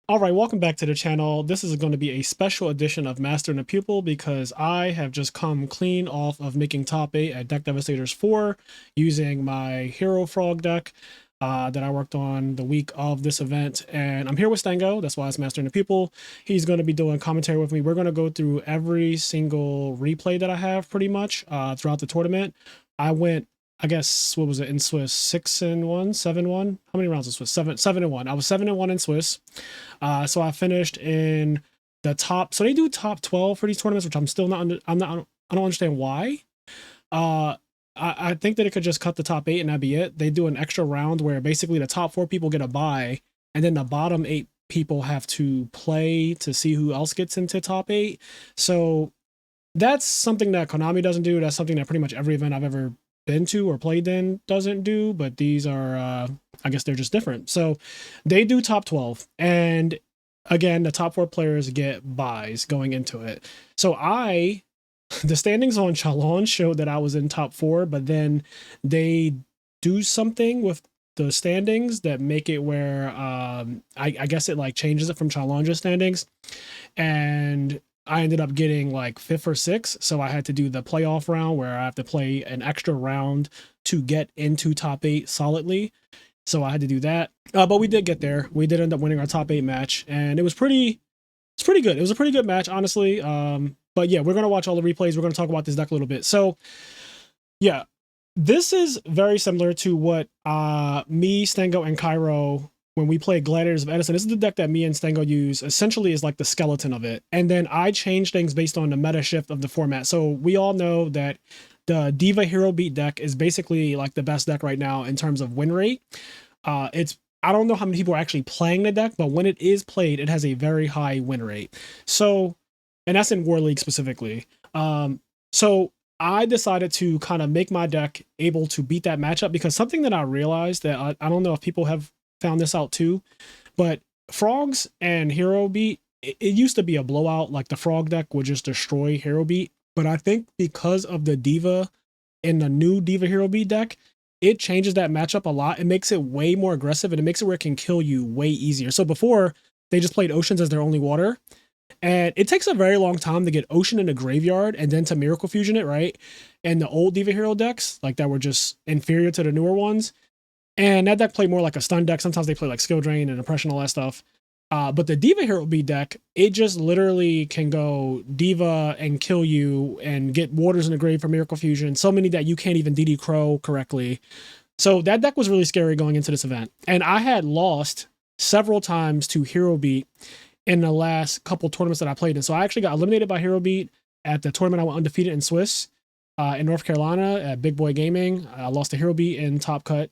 All right, welcome back to the channel. This is going to be a special edition of Master and the Pupil because I have just come clean off of making top 8 at Deck Devastators 4 using my Hero Frog deck that I worked on the week of this event. And I'm here with Stango, that's why it's Master and the Pupil. He's going to be doing commentary with me. We're going to go through every single replay that I have pretty much throughout the tournament. I went, I guess, what was it in Swiss? 6-1, 7-1. How many rounds in Swiss? 7-1. I was 7-1 in Swiss. So I finished in the top. So they do top 12 for these tournaments, which I'm still not. I don't understand why. I think that it could just cut the top 8 and that'd be it. They do an extra round where basically the top 4 people get a bye, and then the bottom 8 people have to play to see who else gets into top 8. So that's something that Konami doesn't do. That's something that pretty much every event I've ever been to or played in doesn't do, but these are I guess they're just different. So they do top 12, and again the top 4 players get buys going into it. So the standings on Challenge showed that I was in top 4, but then they do something with the standings that make it where I guess it like changes it from Challenge's standings, and I ended up getting like 5th or 6th. So I had to do the playoff round where I have to play an extra round to get into top 8 solidly. So I had to do that. But we did get there. We did end up winning our top 8 match, and it's pretty good. It was a pretty good match, honestly. But yeah, we're going to watch all the replays. We're going to talk about this deck a little bit. So yeah, this is very similar to what me, Stango, and Cairo, when we play Gladiators of Edison, this is the deck that me and Stango use, essentially is like the skeleton of it. And then I change things based on the meta shift of the format. So we all know that the Diva Hero Beat deck is basically like the best deck right now in terms of win rate. I don't know how many people are actually playing the deck, but when it is played, it has a very high win rate. So, and that's in War League specifically. So I decided to kind of make my deck able to beat that matchup, because something that I realized that I don't know if people have found this out too, but Frogs and Hero Beat, it used to be a blowout. Like the Frog deck would just destroy Hero Beat. But I think because of the Diva in the new Diva Hero Beat deck, it changes that matchup a lot. It makes it way more aggressive, and it makes it where it can kill you way easier. So before, they just played Oceans as their only water, and it takes a very long time to get Ocean in the graveyard and then to Miracle Fusion it, right? And the old Diva Hero decks, like that were just inferior to the newer ones. And that deck played more like a stun deck. Sometimes they play like Skill Drain and Oppression, all that stuff. But the Diva Hero B deck, it just literally can go Diva and kill you and get Waters in the Grave for Miracle Fusion. So many that you can't even DD Crow correctly. So that deck was really scary going into this event. And I had lost several times to Hero Beat in the last couple tournaments that I played in. So I actually got eliminated by Hero Beat at the tournament I went undefeated in Swiss. In North Carolina at Big Boy Gaming. I lost to Hero Beat in Top Cut.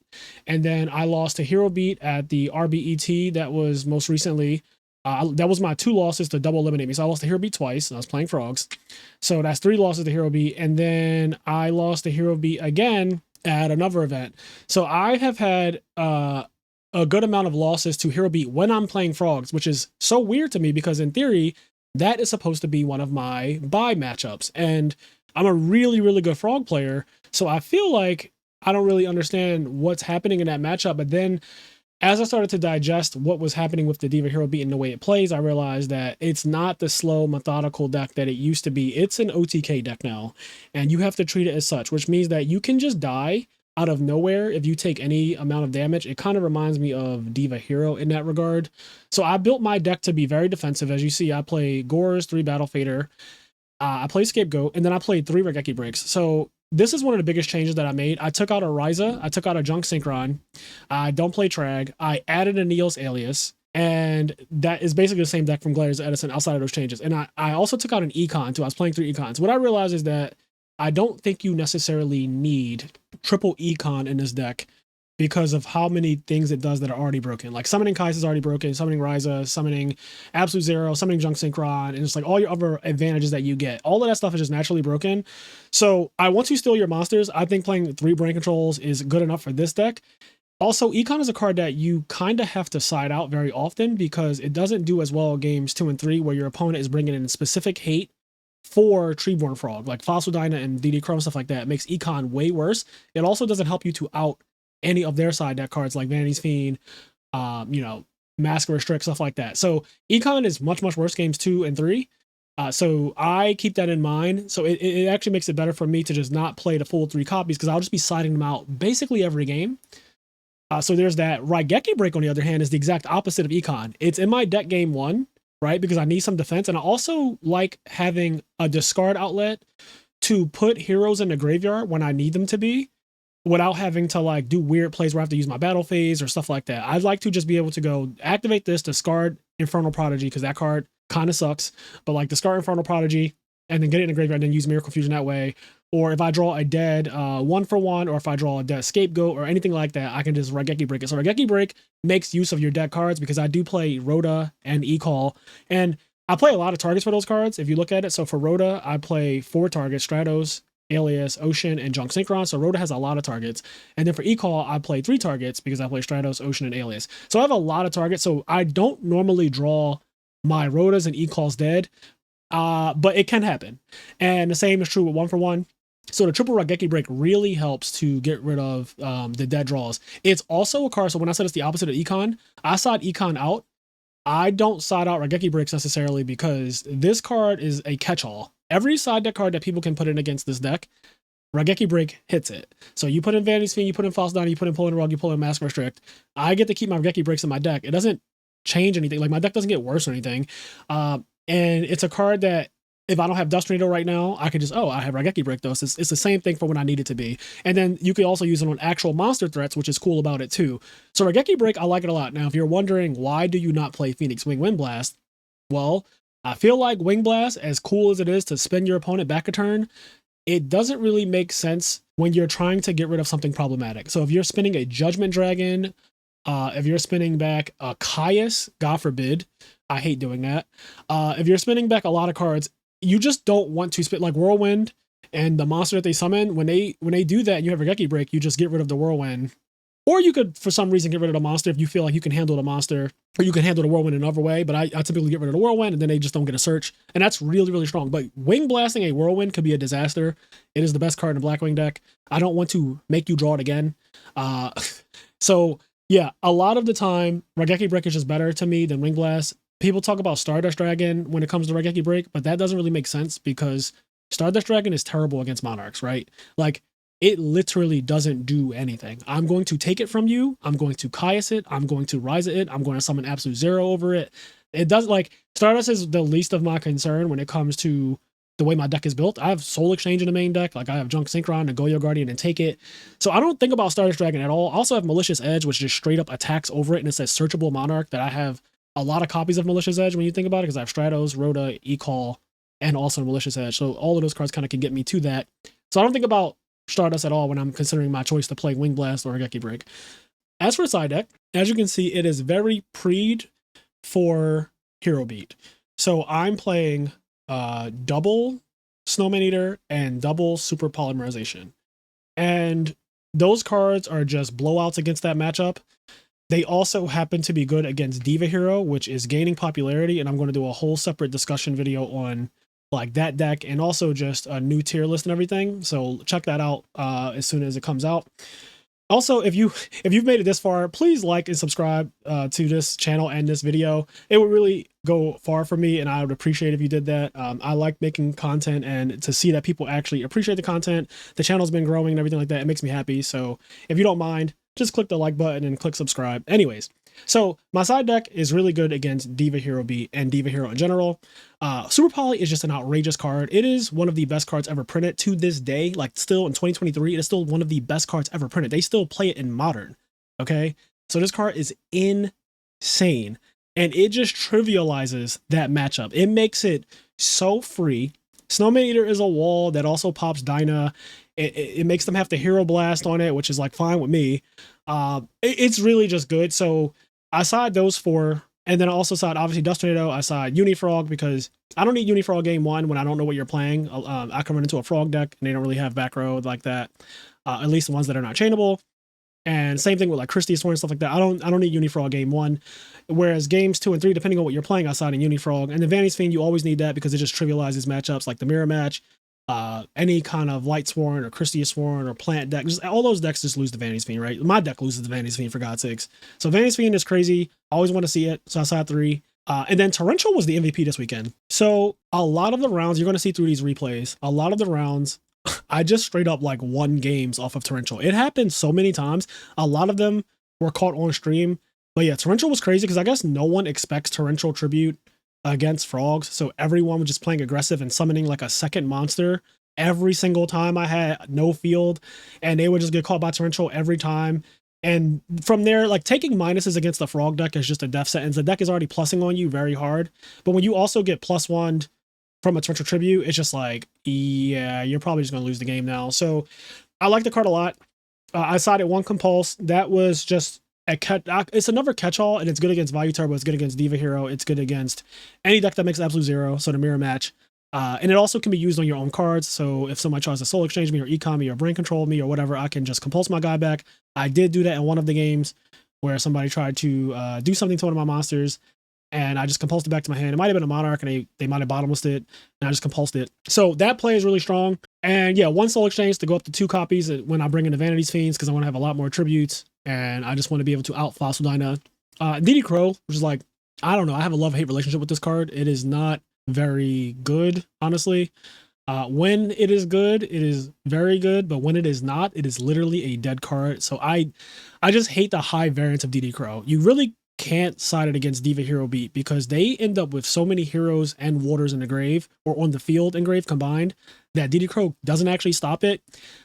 And then I lost to Hero Beat at the RBET that was most recently. That was my 2 losses to double eliminate me. So I lost to Hero Beat twice, and I was playing Frogs. So that's 3 losses to Hero Beat. And then I lost to Hero Beat again at another event. So I have had a good amount of losses to Hero Beat when I'm playing Frogs, which is so weird to me because in theory, that is supposed to be one of my bye matchups. And I'm a really, really good Frog player, so I feel like I don't really understand what's happening in that matchup. But then as I started to digest what was happening with the Diva Hero Beat and the way it plays, I realized that it's not the slow, methodical deck that it used to be. It's an OTK deck now, and you have to treat it as such, which means that you can just die out of nowhere if you take any amount of damage. It kind of reminds me of Diva Hero in that regard. So I built my deck to be very defensive. As you see, I play Gores, 3 Battle Fader, I played Scapegoat, and then I played 3 Regeki Breaks. So this is one of the biggest changes that I made. I took out a Ryza, I took out a Junk Synchron, I don't play Trag, I added a Neos Alias, and that is basically the same deck from Gladiators Edison outside of those changes. And I also took out an Econ too. I was playing 3 Econs. What I realized is that I don't think you necessarily need triple Econ in this deck because of how many things it does that are already broken. Like summoning Kais is already broken, summoning Ryza, summoning Absolute Zero, summoning Junk Synchron, and it's like all your other advantages that you get. All of that stuff is just naturally broken. So once you steal your monsters, I think playing 3 brain controls is good enough for this deck. Also, Econ is a card that you kind of have to side out very often because it doesn't do as well games 2 and 3 where your opponent is bringing in specific hate for Treeborn Frog, like Fossil Dyna and DD Chrome, stuff like that. It makes Econ way worse. It also doesn't help you to out any of their side deck cards like Vanity's Fiend, you know, mask restrict, stuff like that. So econ is much, much worse games 2 and 3. So I keep that in mind. So it actually makes it better for me to just not play the full 3 copies because I'll just be siding them out basically every game. So there's that. Raigeki Break, on the other hand, is the exact opposite of econ. It's in my deck game 1, right? Because I need some defense. And I also like having a discard outlet to put heroes in the graveyard when I need them to be, without having to like do weird plays where I have to use my battle phase or stuff like that. I'd like to just be able to go activate this, discard Infernal Prodigy, because that card kind of sucks, but like discard Infernal Prodigy and then get it in the graveyard and then use Miracle Fusion that way. Or if I draw a dead 1-for-1, or if I draw a dead Scapegoat or anything like that, I can just Raigeki Break it. So Raigeki Break makes use of your deck cards because I do play Rhoda and E-Call, and I play a lot of targets for those cards if you look at it. So for Rhoda, I play 4 targets: Stratos, Alias, Ocean, and Junk Synchron. So Rhoda has a lot of targets. And then for E-Call, I play 3 targets because I play Stratos, Ocean, and Alias. So I have a lot of targets. So I don't normally draw my Rhodas and E-Calls dead, but it can happen. And the same is true with 1-for-1. So the triple Raigeki Break really helps to get rid of the dead draws. It's also a card, so when I said it's the opposite of Econ, I side Econ out. I don't side out Raigeki Breaks necessarily because this card is a catch-all. Every side deck card that people can put in against this deck, Raigeki Break hits it. So you put in Vanity's Fiend, you put in False Dawn, you put in Pull in Rug, you pull in Mask Restrict. I get to keep my Raigeki Breaks in my deck. It doesn't change anything. Like, my deck doesn't get worse or anything. And it's a card that if I don't have Dust Tornado right now, I could just, I have Raigeki Break though. So it's the same thing for when I need it to be. And then you can also use it on actual monster threats, which is cool about it too. So Raigeki Break, I like it a lot. Now, if you're wondering why do you not play Phoenix Wing Wind Blast, well, I feel like Wing Blast, as cool as it is to spin your opponent back a turn, it doesn't really make sense when you're trying to get rid of something problematic. So if you're spinning a Judgment Dragon, if you're spinning back a Caius, God forbid, I hate doing that. If you're spinning back a lot of cards, you just don't want to spin, like Whirlwind and the monster that they summon. When they do that and you have Raigeki Break, you just get rid of the Whirlwind. Or you could, for some reason, get rid of the monster if you feel like you can handle the monster, or you can handle the Whirlwind another way. But I typically get rid of the Whirlwind, and then they just don't get a search. And that's really, really strong. But Wing Blasting a Whirlwind could be a disaster. It is the best card in the Blackwing deck. I don't want to make you draw it again. So, yeah, a lot of the time, Raigeki Break is just better to me than Wing Blast. People talk about Stardust Dragon when it comes to Raigeki Break, but that doesn't really make sense because Stardust Dragon is terrible against Monarchs, right? Like, it literally doesn't do anything. I'm going to take it from you. I'm going to Caius it. I'm going to Rise it. I'm going to summon Absolute Zero over it. It does, like, Stardust is the least of my concern when it comes to the way my deck is built. I have Soul Exchange in the main deck. Like, I have Junk Synchron and Goyo Guardian and Take It. So I don't think about Stardust Dragon at all. I also have Malicious Edge, which just straight up attacks over it, and it says Searchable Monarch, that I have a lot of copies of Malicious Edge when you think about it, because I have Stratos, Rhoda, E-Call, and also Malicious Edge. So all of those cards kind of can get me to that. So I don't think about Stardust at all when I'm considering my choice to play Wing Blast or Raigeki Break. As for side deck, as you can see, it is very preed for Hero Beat. So I'm playing double Snowman Eater and double Super Polymerization. And those cards are just blowouts against that matchup. They also happen to be good against Diva Hero, which is gaining popularity, and I'm going to do a whole separate discussion video on like that deck and also just a new tier list and everything. So check that out as soon as it comes out. Also, if you've made it this far, please like and subscribe to this channel and this video. It would really go far for me, and I would appreciate if you did that. I like making content, and to see that people actually appreciate the content, the channel's been growing and everything like that, it makes me happy. So if you don't mind, just click the like button and click subscribe. Anyways, so my side deck is really good against Diva Hero Beat and Diva Hero in general. Super Poly is just an outrageous card. It is one of the best cards ever printed to this day. Like, still in 2023, it is still one of the best cards ever printed. They still play it in Modern. Okay, so this card is insane, and it just trivializes that matchup. It makes it so free. Snowman Eater is a wall that also pops Dyna. It makes them have to Hero Blast on it, which is like fine with me. It's really just good. So I side those 4, and then I also side obviously Dust Tornado. I side Unifrog because I don't need Unifrog game 1 when I don't know what you're playing. I can run into a Frog deck and they don't really have back row like that. At least the ones that are not chainable. And same thing with like Christie's and stuff like that. I don't need Unifrog game 1. Whereas games 2 and 3, depending on what you're playing, I side in Unifrog. And the Vanity's Fiend, you always need that because it just trivializes matchups like the mirror match. Any kind of Lightsworn or Christie's Sworn or Plant deck, just all those decks just lose the Vanity's Fiend, right? My deck loses the Vanity's Fiend, for God's sakes. So Vanity's Fiend is crazy. Always want to see it. So I saw 3. And then Torrential was the MVP this weekend. So a lot of the rounds you're going to see through these replays, a lot of the rounds, I just straight up like won games off of Torrential. It happened so many times. A lot of them were caught on stream. But yeah, Torrential was crazy because I guess no one expects Torrential Tribute against frogs. So everyone was just playing aggressive and summoning like a second monster every single time. I had no field and they would just get caught by Torrential every time. And from there, like taking minuses against the frog deck is just a death sentence. The deck is already plussing on you very hard. But when you also get +1 from a Torrential Tribute, it's just like, yeah, you're probably just going to lose the game now. So I like the card a lot. I sided 1 Compulse. That was just it's another catch-all, and it's good against Vayu Turbo. It's good against Diva Hero. It's good against any deck that makes Absolute Zero, so the mirror match. And it also can be used on your own cards. So if somebody tries to soul exchange me or econ me or brain control me or whatever, I can just compulse my guy back. I did do that in one of the games where somebody tried to do something to one of my monsters, and I just compulsed it back to my hand. It might have been a Monarch, and they might have bottomlessed it, and I just compulsed it. So that play is really strong. And yeah, 1 soul exchange to go up to 2 copies when I bring in the Vanity's Fiends, because I want to have a lot more tributes, and I just want to be able to out Fossil Dyna. DD Crow, which is like, I don't know, I have a love-hate relationship with this card. It is not very good, honestly. When it is good, it is very good, but when it is not, it is literally a dead card. So I just hate the high variance of DD Crow. You really can't side it against Diva Hero Beat because they end up with so many heroes and waters in the grave or on the field and grave combined that DD Crow doesn't actually stop it.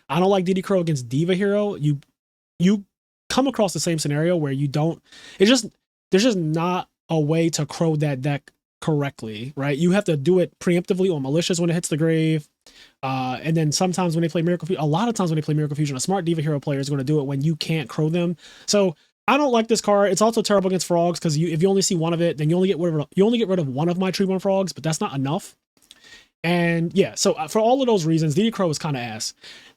I don't like DD Crow against Diva Hero. You come across the same scenario where you don't, there's just not a way to crow that deck correctly, right? You have to do it preemptively on malicious when it hits the grave. And then sometimes when they play Miracle Fusion, a lot of times when they play Miracle Fusion, a smart Diva Hero player is going to do it when you can't crow them. So I don't like this card. It's also terrible against frogs because if you only see one of it, then you only get rid of one of my Treeborn frogs, but that's not enough. And yeah, so for all of those reasons, DD Crow is kind of ass.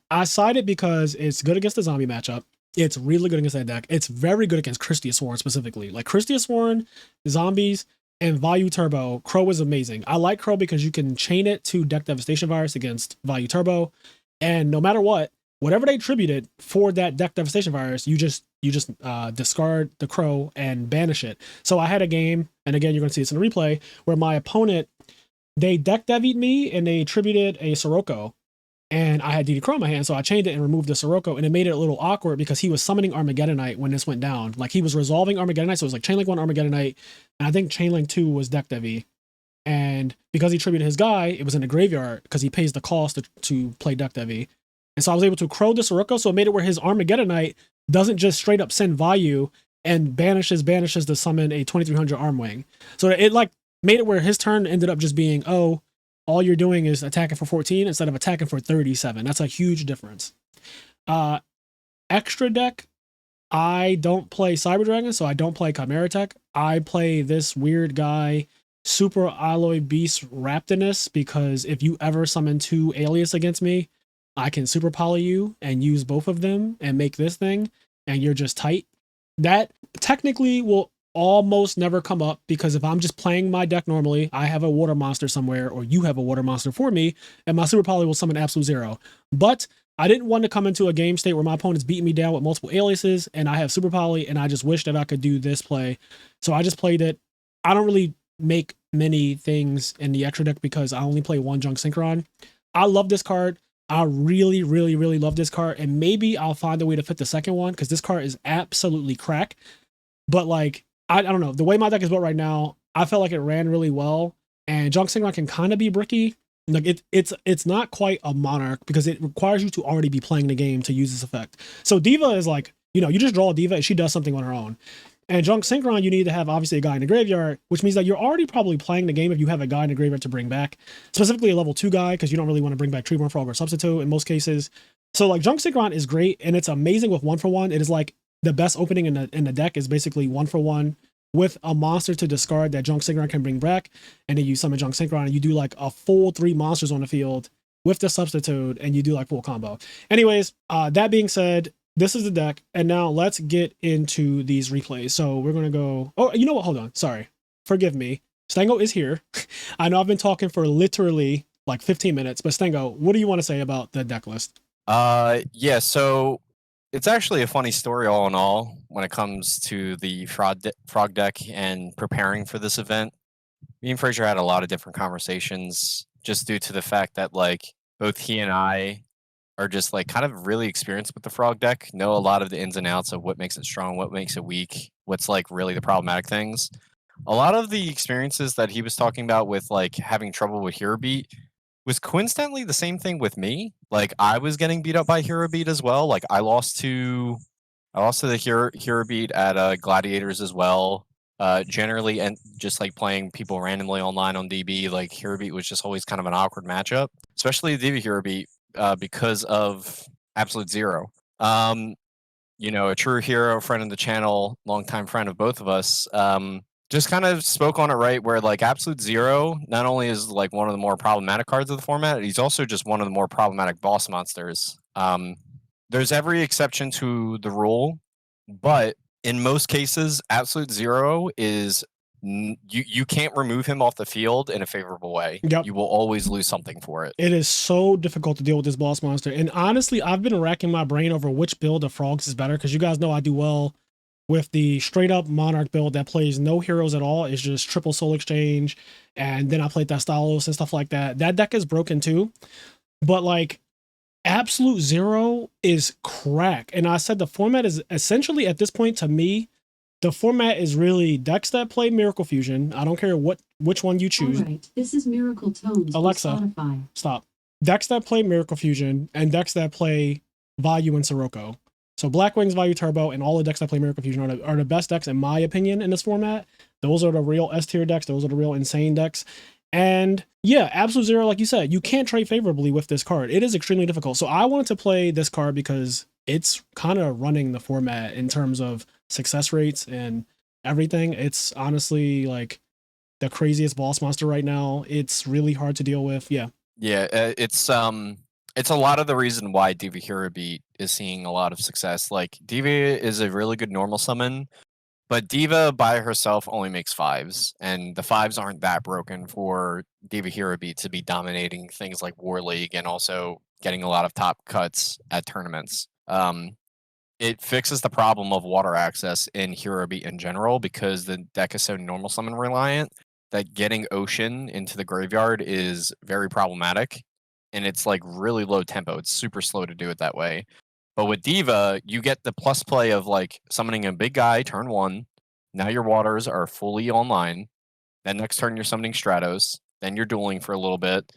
I sided because it's good against the zombie matchup. It's really good against that deck. It's very good against Christiasworn specifically. Like Christiasworn, zombies, and Vayu Turbo. Crow is amazing. I like Crow because you can chain it to Deck Devastation Virus against Vayu Turbo. And no matter what, whatever they tributed for that Deck Devastation Virus, you just discard the Crow and banish it. So I had a game, and again, you're going to see this in the replay, where my opponent, they Deck Devied me and they tributed a Sirocco. And I had DD Crow in my hand, so I chained it and removed the Sirocco, and it made it a little awkward because he was summoning Armageddonite when this went down. Like, he was resolving Armageddonite, so it was like Chainlink 1 Armageddonite, and I think Chainlink 2 was Deck Devi. And because he tributed his guy, it was in the graveyard because he pays the cost to play Deck Devi. And so I was able to crow the Sirocco, so it made it where his Armageddonite doesn't just straight up send Vayu and banishes to summon a 2300 Armwing. So it like made it where his turn ended up just being, oh, all you're doing is attacking for 14 instead of attacking for 37. That's a huge difference. Extra deck, I don't play Cyber Dragon, so I don't play Chimera Tech. I play this weird guy, Super Alloy Beast Raptinus, because if you ever summon 2 Alias against me, I can Super Poly you and use both of them and make this thing, and you're just tight. That technically will almost never come up because if I'm just playing my deck normally, I have a water monster somewhere or you have a water monster for me and my Super Poly will summon Absolute Zero. But I didn't want to come into a game state where my opponent's beating me down with multiple aliases and I have Super Poly and I just wish that I could do this play. So I just played it. I don't really make many things in the extra deck because I only play 1 Junk Synchron. I love this card. I really, really, really love this card. And maybe I'll find a way to fit the second one because this card is absolutely crack. But like, I don't know. The way my deck is built right now, I felt like it ran really well. And Junk Synchron can kind of be bricky. Like it's not quite a Monarch because it requires you to already be playing the game to use this effect. So Diva is like, you just draw a Diva and she does something on her own. And Junk Synchron, you need to have obviously a guy in the graveyard, which means that you're already probably playing the game if you have a guy in the graveyard to bring back. Specifically a level 2 guy, because you don't really want to bring back Treeborn Frog or Substitute in most cases. So like Junk Synchron is great and it's amazing with 1-for-1. It is like the best opening in the deck is basically 1-for-1 with a monster to discard that Junk Synchron can bring back, and then you summon Junk Synchron and you do like a full 3 monsters on the field with the Substitute and you do like full combo. Anyways, that being said, this is the deck, and now let's get into these replays. So we're gonna go, oh, you know what, hold on, sorry, forgive me. Stango is here. I know I've been talking for literally like 15 minutes, but Stango, what do you want to say about the deck list? Yeah, so It's actually a funny story all in all when it comes to the frog deck and preparing for this event. Me and Frazier had a lot of different conversations just due to the fact that like both he and I are just like kind of really experienced with the frog deck, know a lot of the ins and outs of what makes it strong, what makes it weak, what's like really the problematic things. A lot of the experiences that he was talking about with like having trouble with Hero Beat was coincidentally the same thing with me. Like I was getting beat up by Hero Beat as well. Like I lost to the Hero Beat at Gladiators as well. Generally, and just like playing people randomly online on DB, like Hero Beat was just always kind of an awkward matchup, especially the Diva Hero Beat because of Absolute Zero. Um, a true hero, friend of the channel, longtime friend of both of us. Just kind of spoke on it right where like Absolute Zero not only is like one of the more problematic cards of the format, he's also just one of the more problematic boss monsters. There's every exception to the rule, but in most cases, Absolute Zero is you can't remove him off the field in a favorable way. Yep. You will always lose something for it. It is so difficult to deal with this boss monster. And honestly, I've been racking my brain over which build of frogs is better because you guys know I do well with the straight up Monarch build that plays no heroes at all. It's just triple soul exchange. And then I played Thastalos and stuff like that. That deck is broken too. But like Absolute Zero is crack. And I said the format is essentially at this point to me, the format is really decks that play Miracle Fusion. I don't care which one you choose. All right, this is Miracle Tones. Alexa, Spotify. Stop. Decks that play Miracle Fusion and decks that play Vayu and Sirocco. So Blackwings, Vayu Turbo, and all the decks that play Miracle Fusion are the best decks in my opinion in this format. Those are the real S tier decks. Those are the real insane decks. And yeah, Absolute Zero, like you said, you can't trade favorably with this card. It is extremely difficult. So I wanted to play this card because it's kind of running the format in terms of success rates and everything. It's honestly like the craziest boss monster right now. It's really hard to deal with. Yeah. Yeah, it's a lot of the reason why Diva Hero Beat is seeing a lot of success. Like Diva is a really good normal summon, but Diva by herself only makes fives, and the fives aren't that broken for Diva Hero Beat to be dominating things like War League and also getting a lot of top cuts at tournaments. It fixes the problem of water access in Hero Beat in general because the deck is so normal summon reliant that getting Ocean into the graveyard is very problematic, and it's like really low tempo. It's super slow to do it that way. But with Diva, you get the plus play of like summoning a big guy turn one. Now your waters are fully online. Then next turn you're summoning Stratos. Then you're dueling for a little bit.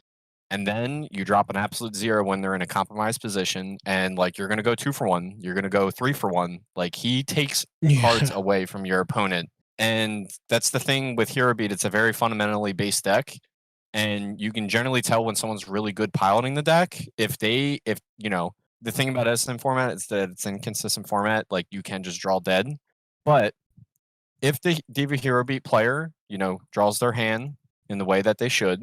And then you drop an Absolute Zero when they're in a compromised position. And like you're gonna go 2-for-1. You're gonna go 3-for-1. Like he takes cards away from your opponent. And that's the thing with Hero Beat. It's a very fundamentally based deck. And you can generally tell when someone's really good piloting the deck. If the thing about SM format is that it's inconsistent format. Like you can just draw dead. But if the Diva Hero Beat player, draws their hand in the way that they should,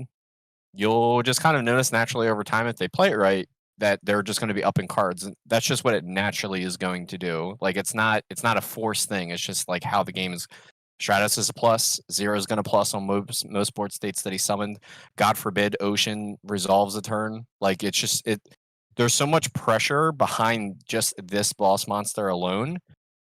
you'll just kind of notice naturally over time if they play it right that they're just going to be upping cards. And that's just what it naturally is going to do. Like it's not a forced thing. It's just like how the game is. Stratos is a plus. Zero is going to plus on most board states that he summoned. God forbid Ocean resolves a turn. Like it's just it. There's so much pressure behind just this boss monster alone,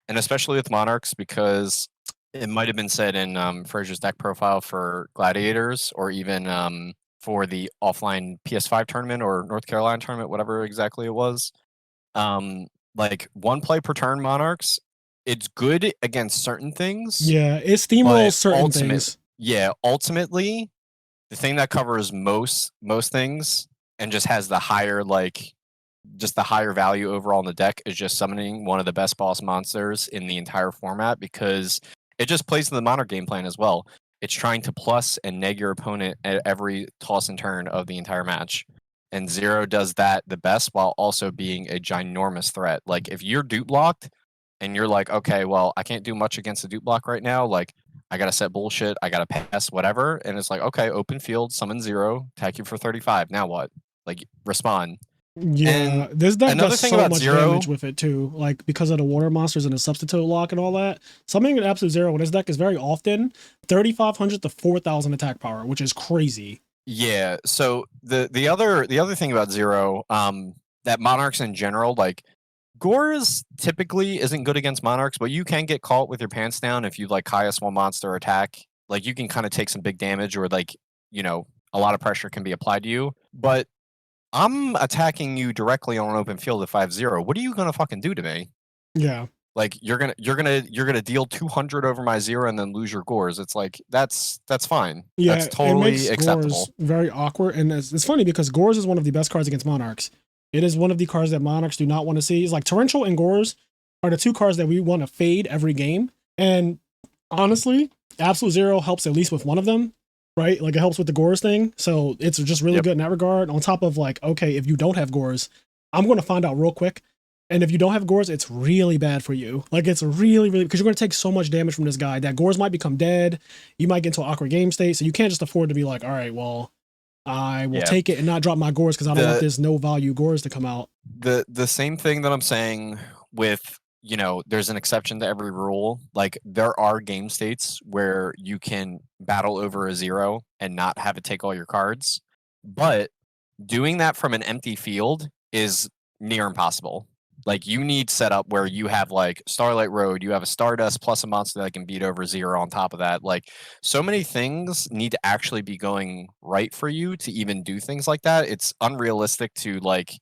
and especially with Monarchs because it might have been said in Frazier's deck profile for Gladiators or even for the offline PS5 tournament or North Carolina tournament, whatever exactly it was. Like one play per turn Monarchs, it's good against certain things. Yeah, it steamrolls certain things. Yeah, ultimately, the thing that covers most things and just has the higher the higher value overall in the deck is just summoning one of the best boss monsters in the entire format because it just plays in the Monarch game plan as well. It's trying to plus and neg your opponent at every toss and turn of the entire match. And Zero does that the best while also being a ginormous threat. Like if you're dupe blocked and you're like, okay, well, I can't do much against the dupe block right now. Like I gotta set bullshit, I gotta pass, whatever. And it's like, okay, open field, summon Zero, attack you for 35. Now what? Like respond. Yeah, this deck does so much damage with it too, like because of the water monsters and the substitute lock and all that. Summoning an Absolute Zero in this deck is very often 3,500 to 4,000 attack power, which is crazy. Yeah. So the other thing about Zero, that Monarchs in general, like Gores typically isn't good against Monarchs, but you can get caught with your pants down if you like Kaya small monster attack. Like you can kind of take some big damage, or like, you know, a lot of pressure can be applied to you. But I'm attacking you directly on an open field at 5-0. What are you gonna fucking do to me? Yeah. Like you're gonna deal 200 over my 0 and then lose your Gores. It's like that's fine. Yeah, That's totally it makes acceptable. Gores very awkward, and it's funny because Gores is one of the best cards against Monarchs. It is one of the cards that Monarchs do not want to see. It's like Torrential and Gores are the two cards that we want to fade every game. And honestly, Absolute Zero helps at least with one of them, right? Like it helps with the Gores thing. So it's just really good in that regard. On top of like, okay, if you don't have Gores, I'm going to find out real quick. And if you don't have Gores, it's really bad for you. Like it's really, because you're going to take so much damage from this guy that Gores might become dead. You might get into an awkward game state. So you can't just afford to be like, all right, well, I will take it and not drop my Gores because I don't want this no value Gores to come out. The same thing that I'm saying with, you know, there's an exception to every rule. Like there are game states where you can battle over a 0 and not have it take all your cards. But doing that from an empty field is near impossible. Like you need setup where you have like Starlight Road, you have a Stardust plus a monster that can beat over 0 on top of that. Like so many things need to actually be going right for you to even do things like that. It's unrealistic to like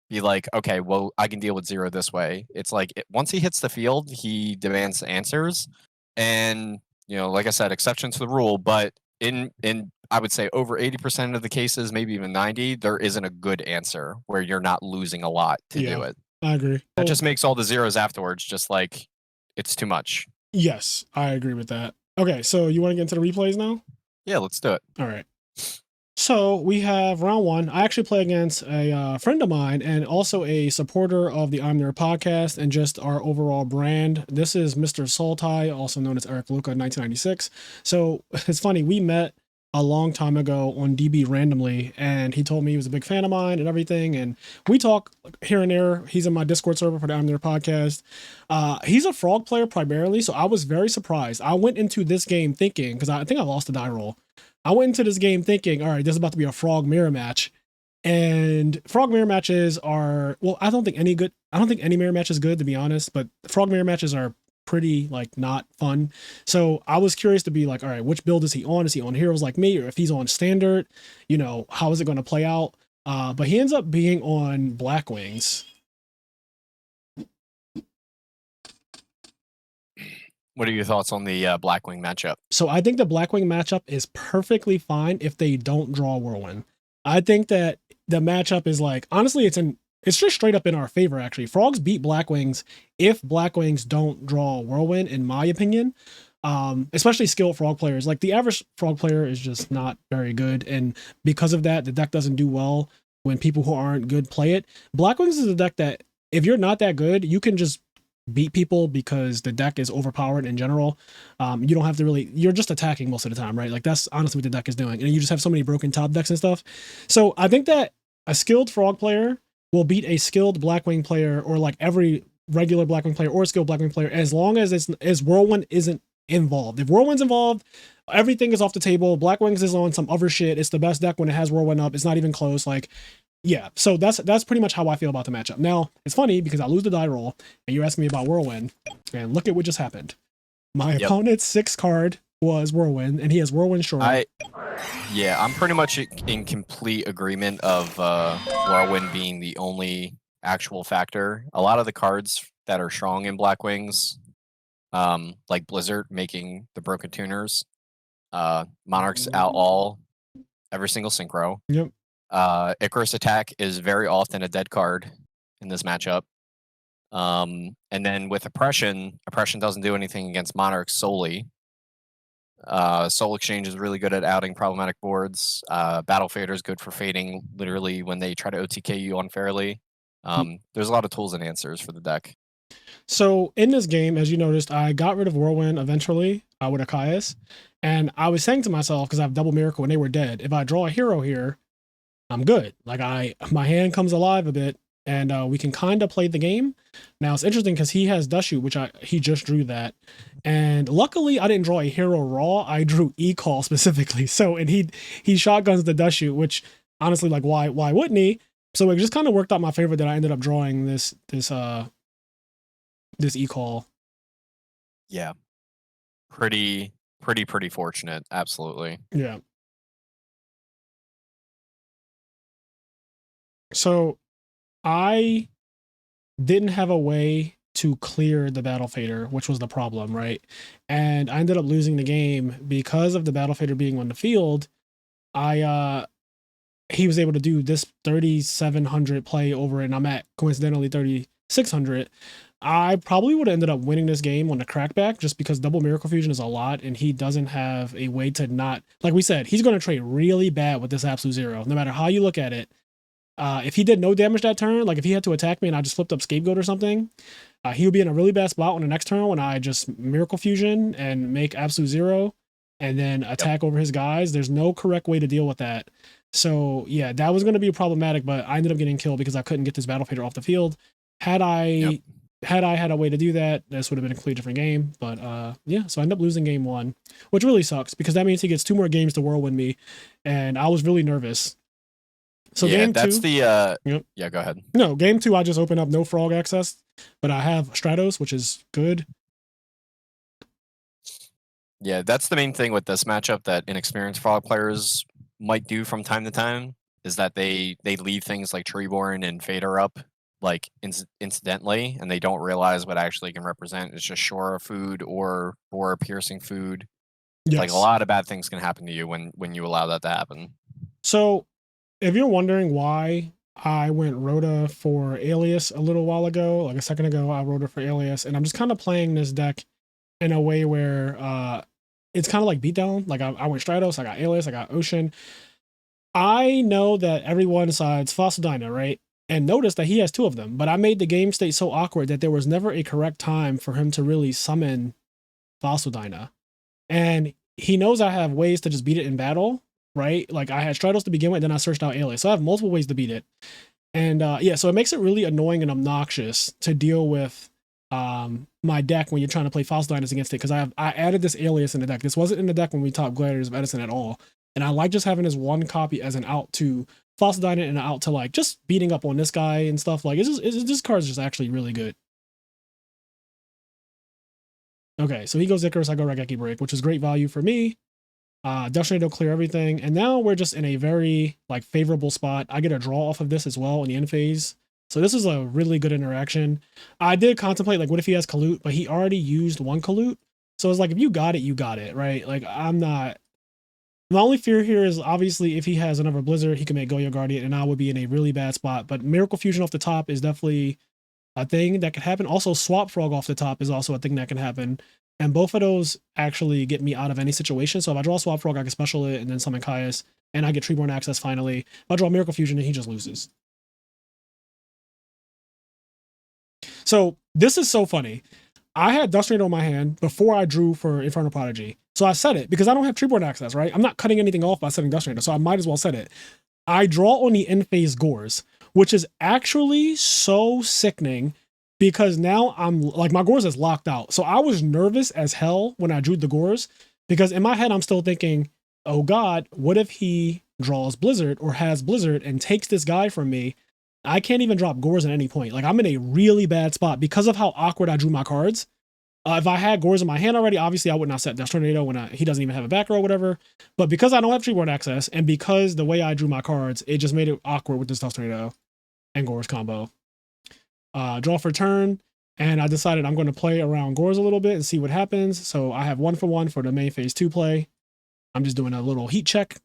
be like, okay, well, I can deal with 0 this way. It's like once he hits the field, he demands answers. And, you know, like I said, exception to the rule, but in I would say over 80% of the cases, maybe even 90, there isn't a good answer where you're not losing a lot to do it. I agree. That just makes all the 0s afterwards just like it's too much. Yes, I agree with that. Okay, so you want to get into the replays now? Yeah, let's do it. All right. So we have round 1. I actually play against a friend of mine and also a supporter of the IMNerdpodcast and just our overall brand. This is Mr. Sultai, also known as Eric Luca, 1996. So it's funny, we met a long time ago on DB randomly, and he told me he was a big fan of mine and everything. And we talk here and there. He's in my Discord server for the IMNerdpodcast. He's a frog player primarily, so I was very surprised. I went into this game thinking, because I think I lost the die roll. I went into this game thinking, all right, this is about to be a frog mirror match. And frog mirror matches are, well, I don't think any mirror match is good, to be honest, but frog mirror matches are pretty like not fun. So I was curious to be like, all right, which build is he on? Is he on heroes like me, or if he's on standard, you know, how is it going to play out? But he ends up being on Blackwings. What are your thoughts on the Blackwing matchup? So I think the Blackwing matchup is perfectly fine if they don't draw Whirlwind. I think that the matchup is like, honestly, it's just straight up in our favor, actually. Frogs beat Blackwings if Blackwings don't draw Whirlwind, in my opinion. Especially skilled frog players. Like the average frog player is just not very good. And because of that, the deck doesn't do well when people who aren't good play it. Blackwings is a deck that if you're not that good, you can just beat people because the deck is overpowered in general. You don't have to really, you're just attacking most of the time, right? Like that's honestly what the deck is doing. And you just have so many broken top decks and stuff. So I think that a skilled frog player will beat a skilled Blackwing player, or like every regular Blackwing player or skilled Blackwing player, as long as Whirlwind isn't involved. If Whirlwind's involved, everything is off the table. Blackwings is on some other shit. It's the best deck when it has Whirlwind up. It's not even close. Like, yeah, so that's pretty much how I feel about the matchup. Now, it's funny because I lose the die roll, and you're asking me about Whirlwind, and look at what just happened. My opponent's 6th card was Whirlwind, and he has Whirlwind short. I'm pretty much in complete agreement of Whirlwind being the only actual factor. A lot of the cards that are strong in Blackwings, like Blizzard making the broken tuners, Monarchs out all every single synchro. Yep. Icarus Attack is very often a dead card in this matchup. And then with Oppression doesn't do anything against Monarchs solely. Soul Exchange is really good at outing problematic boards. Battle Fader is good for fading literally when they try to OTK you unfairly. There's a lot of tools and answers for the deck. So in this game, as you noticed, I got rid of Whirlwind eventually with Akaias. And I was saying to myself, because I have double Miracle and they were dead, if I draw a hero here, I'm good. Like my hand comes alive a bit, and we can kind of play the game. Now it's interesting because he has Dust Shoot, which he just drew that. And luckily I didn't draw a hero raw. I drew E-Call specifically. So, and he shotguns the Dust Shoot, which honestly, like why wouldn't he? So it just kind of worked out my favor that I ended up drawing this this e-call. Yeah. Pretty fortunate. Absolutely. Yeah. So I didn't have a way to clear the battle fader, which was the problem, right? And I ended up losing the game because of the battle fader being on the field. He was able to do this 3,700 play over it, and I'm at coincidentally 3,600. I probably would have ended up winning this game on the crackback just because double Miracle Fusion is a lot, and he doesn't have a way to not, like we said, he's going to trade really bad with this Absolute Zero, no matter how you look at it. If he did no damage that turn, like if he had to attack me and I just flipped up Scapegoat or something, he would be in a really bad spot on the next turn when I just Miracle Fusion and make Absolute Zero and then attack over his guys. There's no correct way to deal with that. So yeah, that was going to be problematic, but I ended up getting killed because I couldn't get this Battle Fader off the field. Had I had a way to do that, this would have been a completely different game. But yeah, so I ended up losing game 1, which really sucks because that means he gets 2 more games to whirlwind me, and I was really nervous. So yeah, game that's 2, the yep. Yeah, go ahead. No, game 2 I just opened up no frog access, but I have Stratos, which is good. Yeah, that's the main thing with this matchup that inexperienced frog players might do from time to time is that they leave things like Treeborn and Fader up like incidentally, and they don't realize what actually can represent. It's just Shora food or piercing food. Yes. Like a lot of bad things can happen to you when you allow that to happen. So if you're wondering why I went Rhoda for Alias a little while ago, like a second ago, I Rhoda for Alias, and I'm just kind of playing this deck in a way where it's kind of like beatdown. Like I went Stratos, I got Alias, I got Ocean. I know that everyone sides Fossil Dyna, right? And notice that he has 2 of them, but I made the game state so awkward that there was never a correct time for him to really summon Fossil Dyna. And he knows I have ways to just beat it in battle, right? Like I had Stratos to begin with, then I searched out Alias. So I have multiple ways to beat it. And yeah, so it makes it really annoying and obnoxious to deal with my deck when you're trying to play Fossil Dynas against it, because I added this Alias in the deck. This wasn't in the deck when we talked Gladiators of Edison at all. And I like just having this one copy as an out to Fossil Dyna and an out to like just beating up on this guy and stuff. Like this card's just actually really good. Okay, so he goes Icarus, I go Raigeki Break, which is great value for me. Definitely don't clear everything. And now we're just in a very like favorable spot. I get a draw off of this as well in the end phase. So this is a really good interaction. I did contemplate like what if he has Kalut, but he already used 1 Kalut. So it's like if you got it, you got it, right? Like I'm not. My only fear here is obviously if he has another Blizzard, he can make Goyo Guardian, and I would be in a really bad spot. But Miracle Fusion off the top is definitely a thing that could happen. Also, Swap Frog off the top is also a thing that can happen. And both of those actually get me out of any situation. So if I draw Swap Frog, I can special it and then summon Caius, and I get Treeborn access finally. If I draw Miracle Fusion, and he just loses. So this is so funny. I had Dust Tornado in my hand before I drew for Infernal Prodigy. So I set it because I don't have Treeborn access, right? I'm not cutting anything off by setting Dust Tornado, so I might as well set it. I draw on the end phase Gores, which is actually so sickening because now I'm like my Gores is locked out. So I was nervous as hell when I drew the Gores because in my head I'm still thinking, oh God, what if he draws Blizzard or has Blizzard and takes this guy from me? I can't even drop Gores at any point. Like I'm in a really bad spot because of how awkward I drew my cards. If I had Gores in my hand already, obviously I would not set Dust Tornado when he doesn't even have a back row or whatever. But because I don't have Treeborn access and because the way I drew my cards, it just made it awkward with this Dust Tornado and Gores combo. Draw for turn, and I decided I'm going to play around Gores a little bit and see what happens. So I have 1 for 1 for the main phase 2 play. I'm just doing a little heat check.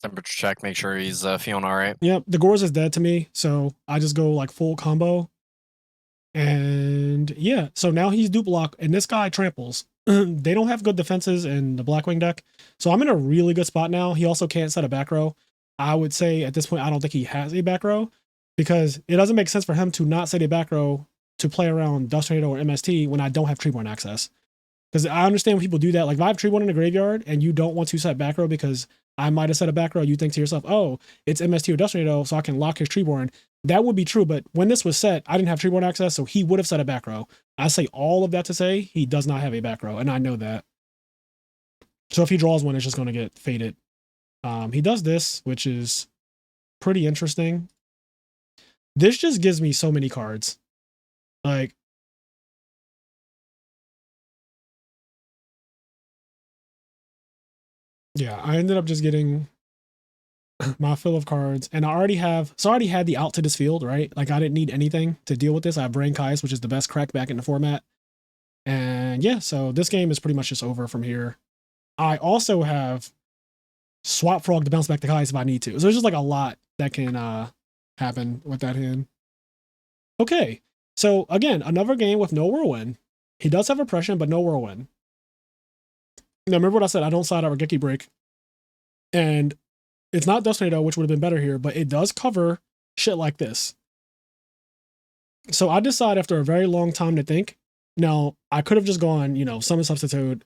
Temperature check, make sure he's feeling all right. Yep, the Gores is dead to me, so I just go like full combo. And yeah, so now he's dupe block, and this guy tramples. They don't have good defenses in the Blackwing deck, so I'm in a really good spot now. He also can't set a back row. I would say at this point, I don't think he has a back row because it doesn't make sense for him to not set a back row to play around Dust Tornado or MST when I don't have Treeborn access. Because I understand when people do that. Like if I have Treeborn in the graveyard and you don't want to set back row because I might have set a back row, you think to yourself, oh, it's MST or Dust Tornado, so I can lock his Treeborn. That would be true, but when this was set, I didn't have Treeborn access, so he would have set a back row. I say all of that to say he does not have a back row, and I know that. So if he draws one, it's just going to get faded. He does this, which is pretty interesting. This just gives me so many cards. Like, yeah, I ended up just getting my fill of cards, and I already had the out to this field, right? Like, I didn't need anything to deal with this. I have Brain Kais, which is the best crack back in the format. And yeah, so this game is pretty much just over from here. I also have Swap Frog to bounce back the Kais if I need to. So there's just like a lot that can happen with that hand. Okay, so again, another game with no Whirlwind. He does have Oppression, but no Whirlwind. Now, remember what I said? I don't side out Regeki Break. And it's not Dust Tornado, which would have been better here, but it does cover shit like this. So I decide after a very long time to think. Now, I could have just gone, Summon Substitute,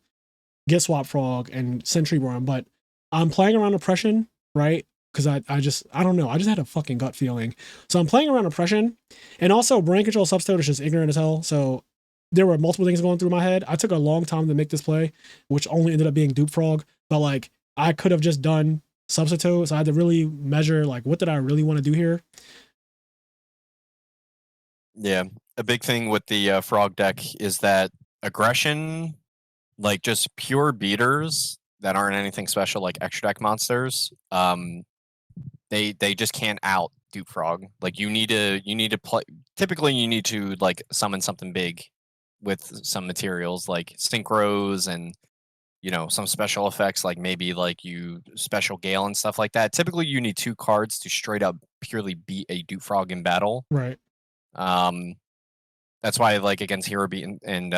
get Swap Frog, and Sentry Worm, but I'm playing around Oppression, right? Because I don't know. I just had a fucking gut feeling. So I'm playing around Oppression, and also Brain Control Substitute is just ignorant as hell. So there were multiple things going through my head. I took a long time to make this play, which only ended up being Dupe Frog. But like, I could have just done Substitute, so I had to really measure like, what did I really want to do here? Yeah, a big thing with the frog deck is that aggression, like just pure beaters that aren't anything special, like extra deck monsters, they just can't out Dupe Frog. Like you need to play. Typically, you need to like summon something big with some materials like synchros and some special effects, like maybe like you special gale and stuff like that. Typically, you need 2 cards to straight up purely beat a Dupe Frog in battle. Right. That's why like against Hero Beat and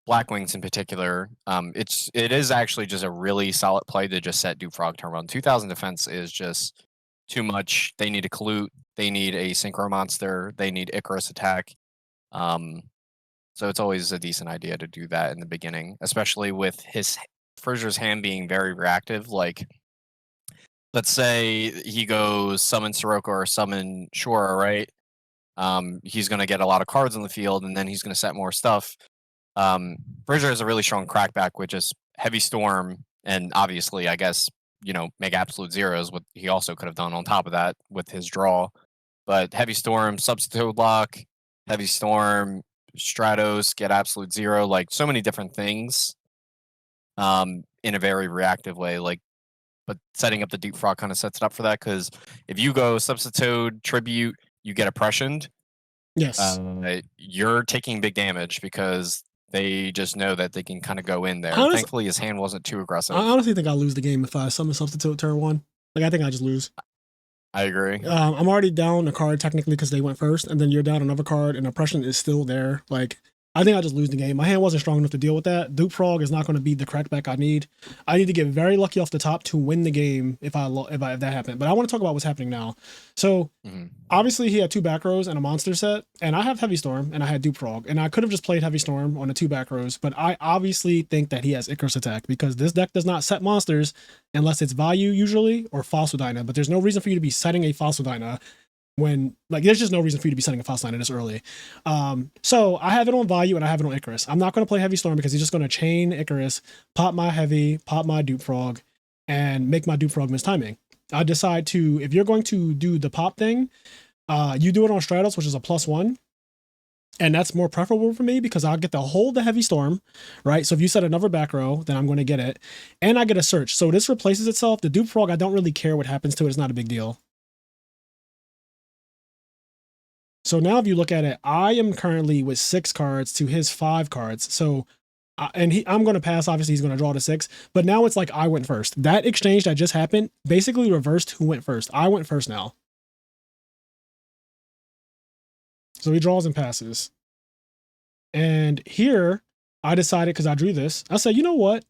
Blackwings in particular, it is actually just a really solid play to just set Dupe Frog turn 1. 2000 defense is just too much. They need a Colute, they need a Synchro Monster, they need Icarus attack. So it's always a decent idea to do that in the beginning, especially with Frazier's hand being very reactive. Like, let's say he goes summon Sirocco or summon Shura, right? He's going to get a lot of cards on the field, and then he's going to set more stuff. Frazier has a really strong crackback, which is Heavy Storm, and obviously, I guess, make absolute zeros, what he also could have done on top of that with his draw. But Heavy Storm, Substitute Lock, Heavy Storm, Stratos, get absolute zero, like so many different things in a very reactive way. Like, but setting up the Dupe Frog kind of sets it up for that, because if you go Substitute, Tribute, you get Oppressioned. Yes. You're taking big damage because they just know that they can kind of go in there. Thankfully, his hand wasn't too aggressive. I honestly think I'll lose the game if I summon Substitute turn 1. Like, I think I just lose. I agree. I'm already down a card technically because they went first, and then you're down another card, and Oppression is still there. Like, I think I just lose the game. My hand wasn't strong enough to deal with that. Dupe Frog is not going to be the crackback I need. I need to get very lucky off the top to win the game if that happened. But I want to talk about what's happening now. So obviously he had 2 back rows and a monster set, and I have Heavy Storm and I had Dupe Frog, and I could have just played Heavy Storm on the 2 back rows, but I obviously think that he has Icarus attack because this deck does not set monsters unless it's Vayu usually or Fossil Dyna. But there's no reason for you to be setting a Fossil Dyna when, like, there's just no reason for you to be setting a Fossil Dyna this early. So I have it on Vayu and I have it on Icarus. I'm not going to play Heavy Storm because he's just going to chain Icarus, pop my Heavy, pop my Dupe Frog, and make my Dupe Frog miss timing. I decide to, if you're going to do the pop thing, you do it on Stratos, which is a +1. And that's more preferable for me because I'll get to hold the Heavy Storm, right? So if you set another back row, then I'm going to get it. And I get a search. So this replaces itself. The Dupe Frog, I don't really care what happens to it. It's not a big deal. So now if you look at it, I am currently with 6 cards to his 5 cards. So, I'm going to pass. Obviously, he's going to draw to 6. But now it's like I went first. That exchange that just happened basically reversed who went first. I went first now. So he draws and passes. And here, I decided, because I drew this, I said, you know what?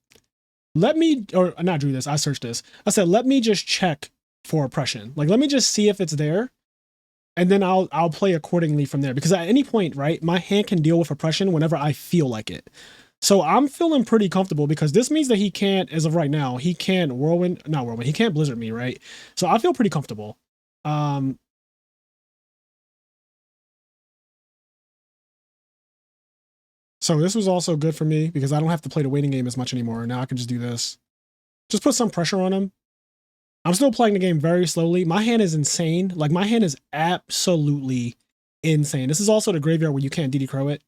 Let me, or not drew this, I searched this. I said, let me just check for Oppression. Like, let me just see if it's there. And then I'll play accordingly from there. Because at any point, right, my hand can deal with Oppression whenever I feel like it. So I'm feeling pretty comfortable because this means that he can't, as of right now, he can't he can't Blizzard me, right? So I feel pretty comfortable. So this was also good for me because I don't have to play the waiting game as much anymore. Now I can just do this. Just put some pressure on him. I'm still playing the game very slowly. My hand is insane. Like, my hand is absolutely insane. This is also the graveyard where you can't DD Crow it,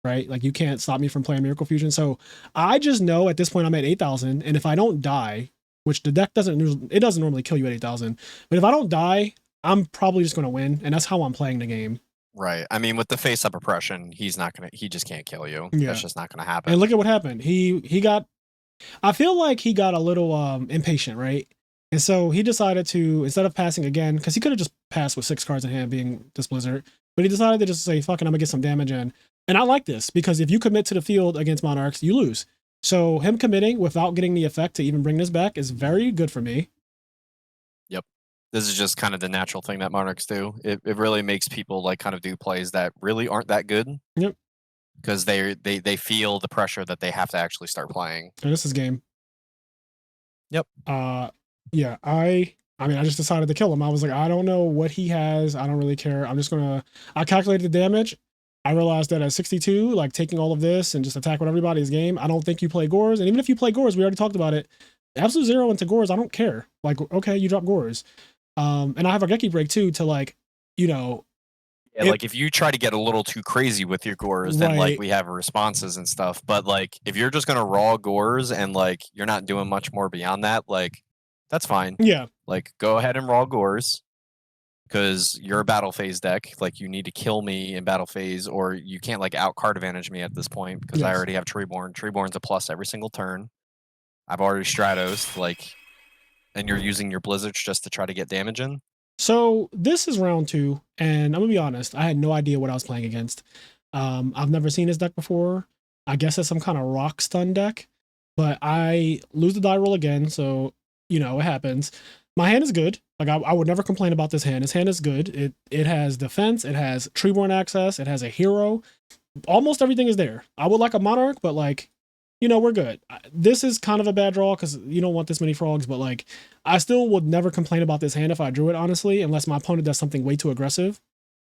right? Like you can't stop me from playing Miracle Fusion. So I just know at this point I'm at 8,000, and if I don't die, which the deck doesn't normally kill you at 8,000, but if I don't die, I'm probably just going to win, and that's how I'm playing the game. Right. I mean, with the face-up oppression, he just can't kill you. Yeah. That's just not gonna happen. And look at what happened. I feel like he got a little impatient, right? And so he decided to, instead of passing again, because he could have just passed with 6 cards in hand being this Blizzard, but he decided to just say, fucking, I'm gonna get some damage in. And I like this, because if you commit to the field against Monarchs, you lose. So him committing without getting the effect to even bring this back is very good for me. Yep. This is just kind of the natural thing that Monarchs do. It really makes people like kind of do plays that really aren't that good. Yep. Because they feel the pressure that they have to actually start playing. And this is game. Yep. Yeah, I mean, I just decided to kill him. I was like, I don't know what he has. I don't really care. I calculated the damage. I realized that at 62, like taking all of this and just attack with everybody is game. I don't think you play Gores. And even if you play Gores, we already talked about it. Absolute Zero into Gores, I don't care. Like, okay, you drop Gores. And I have a Geki break too to like, Yeah, like if you try to get a little too crazy with your Gores, then like we have responses and stuff. But like if you're just gonna raw Gores and like you're not doing much more beyond that, like that's fine. Yeah. Like go ahead and raw Gores. Because you're a battle phase deck, like you need to kill me in battle phase, or you can't like out card advantage me at this point because I already have Treeborn. Treeborn's a plus every single turn. I've already Stratos, like, and you're using your Blizzards just to try to get damage in. So this is round 2, and I'm gonna be honest, I had no idea what I was playing against. I've never seen this deck before. I guess it's some kind of rock stun deck, but I lose the die roll again, so it happens. My hand is good. Like I would never complain about this hand. His hand is good. It has defense. It has Treeborn access. It has a hero. Almost everything is there. I would like a Monarch, but like, we're good. This is kind of a bad draw because you don't want this many frogs, but like, I still would never complain about this hand if I drew it, honestly, unless my opponent does something way too aggressive.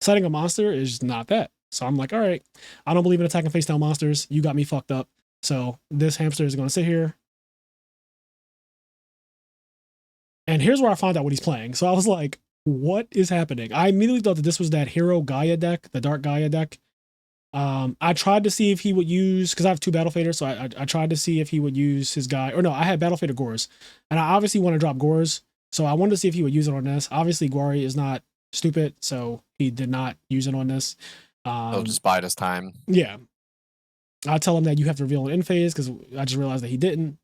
Setting a monster is not that. So I'm like, all right, I don't believe in attacking face down monsters. You got me fucked up. So this hamster is going to sit here. And here's where I found out what he's playing. So I was like, what is happening? I immediately thought that this was that Hero Gaia deck, the Dark Gaia deck. I tried to see if he would use, because I have 2 Battle Faders, so I tried to see if he would use his guy. Or no, I had Battle Fader Gores. And I obviously want to drop Gores. So I wanted to see if he would use it on this. Obviously, Gwari is not stupid, so he did not use it on this. He'll just bide his time. Yeah. I tell him that you have to reveal an in phase, because I just realized that he didn't.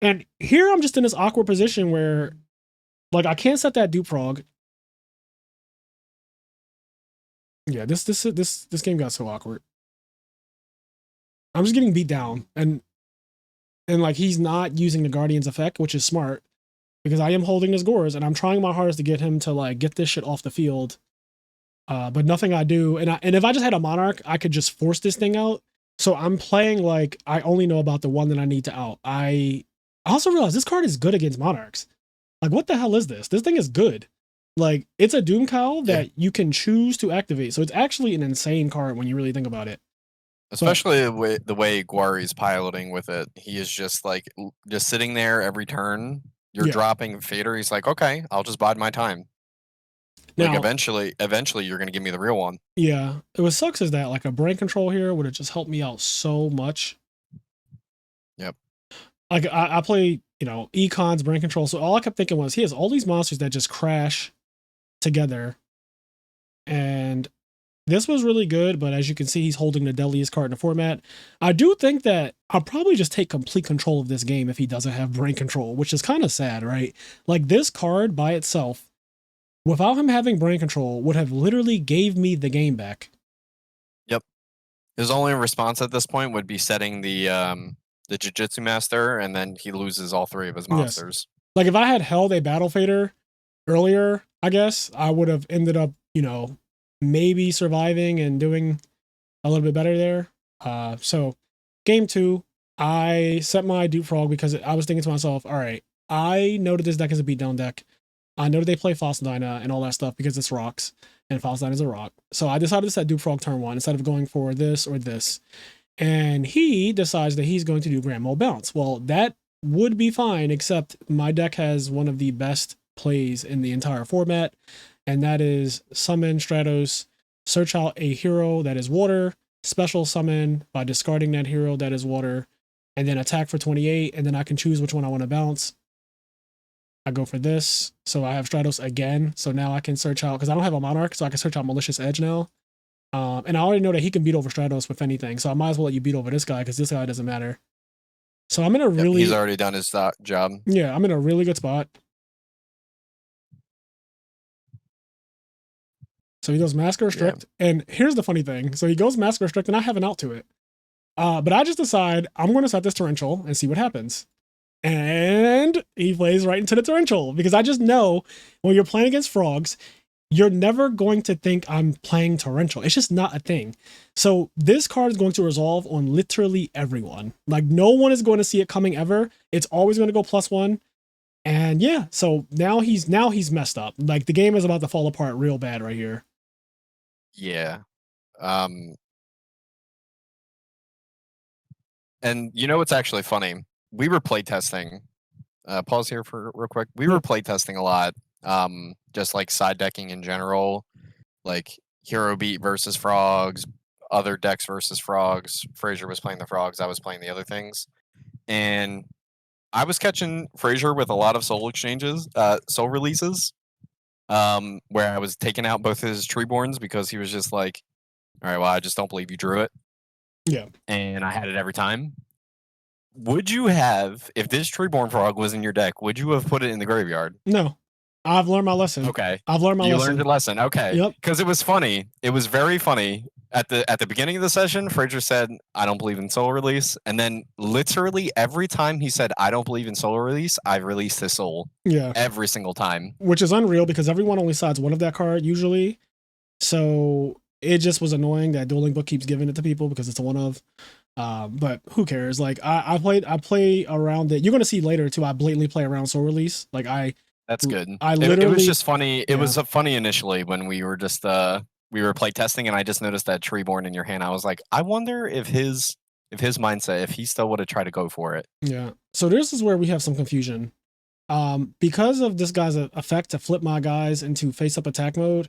And here I'm just in this awkward position where, like, I can't set that Dupe Frog. Yeah, this game got so awkward. I'm just getting beat down, and like he's not using the Guardian's effect, which is smart because I am holding his Gores, and I'm trying my hardest to get him to like get this shit off the field. But nothing I do, and if I just had a Monarch, I could just force this thing out. So I'm playing like I only know about the one that I need to out. I also realized this card is good against Monarchs. Like, what the hell is this? This thing is good. Like, it's a Doom Cowl that you can choose to activate. So it's actually an insane card when you really think about it. Especially the way Gwari's piloting with it. He is just like, just sitting there every turn. You're dropping Fader. He's like, okay, I'll just bide my time. Like, now, eventually you're going to give me the real one. Yeah. What sucks is that, like, a brain control here would have just helped me out so much. Yep. Like, I play, Econ's brain control. So all I kept thinking was, he has all these monsters that just crash together. And this was really good, but as you can see, he's holding the deadliest card in the format. I do think that I'll probably just take complete control of this game if he doesn't have brain control, which is kind of sad, right? Like, this card by itself, without him having brain control, would have literally gave me the game back. Yep. His only response at this point would be setting the Jiu-Jitsu Master, and then he loses all 3 of his monsters. Yes. Like, if I had held a Battle Fader earlier, I guess, I would have ended up, maybe surviving and doing a little bit better there. So game 2, I set my Dupe Frog because I was thinking to myself, all right, I know that this deck is a beatdown deck. I know that they play Fossil Dyna and all that stuff because it's rocks, and Fossil Dyna is a rock. So I decided to set Dupe Frog turn 1 instead of going for this or this. And he decides that he's going to do Grand Mole Bounce. Well, that would be fine, except my deck has one of the best plays in the entire format, and that is summon Stratos, search out a hero that is water, special summon by discarding that hero that is water, and then attack for 28, and then I can choose which one I want to bounce. I go for this, so I have Stratos again, so now I can search out, because I don't have a Monarch, so I can search out Malicious Edge now. And I already know that he can beat over Stratos with anything, so I might as well let you beat over this guy, because this guy doesn't matter. So I'm in a really... He's already done his job. Yeah, I'm in a really good spot. So he goes Mask Restrict, and here's the funny thing. So he goes Mask Restrict, and I have an out to it. But I just decide I'm going to set this Torrential and see what happens. And he plays right into the Torrential, because I just know when you're playing against frogs, you're never going to think I'm playing Torrential. It's just not a thing. So this card is going to resolve on literally everyone. Like, no one is going to see it coming ever. It's always going to go +1. And yeah, so now he's messed up. Like, the game is about to fall apart real bad right here. Yeah. And you know what's actually funny? We were playtesting. Pause here for real quick. We were playtesting a lot. Just like side decking in general, like hero beat versus frogs, other decks versus frogs. Frazier was playing the frogs. I was playing the other things, and I was catching Frazier with a lot of soul exchanges, soul releases, where I was taking out both his Treeborns because he was just like, all right, well, I just don't believe you drew it. Yeah. And I had it every time. Would you have, if this Treeborn frog was in your deck, would you have put it in the graveyard? No. I've learned my lesson. Okay. I've learned my lesson. You learned your lesson. Okay. Yep. Because it was funny. It was very funny. At the beginning of the session, Frazier said, I don't believe in soul release. And then literally every time he said, I don't believe in soul release, I've released his soul. Yeah. Every single time. Which is unreal, because everyone only sides one of that card usually. So it just was annoying that Dueling Book keeps giving it to people because it's a one of. But who cares? Like, I play around it. You're gonna see later too. I blatantly play around soul release. Like, that's good. It was just funny. It was funny initially when we were just we were play testing, and I just noticed that Treeborn in your hand. I was like, I wonder if his mindset, if he still would have tried to go for it. Yeah. So this is where we have some confusion. Because of this guy's effect to flip my guys into face up attack mode,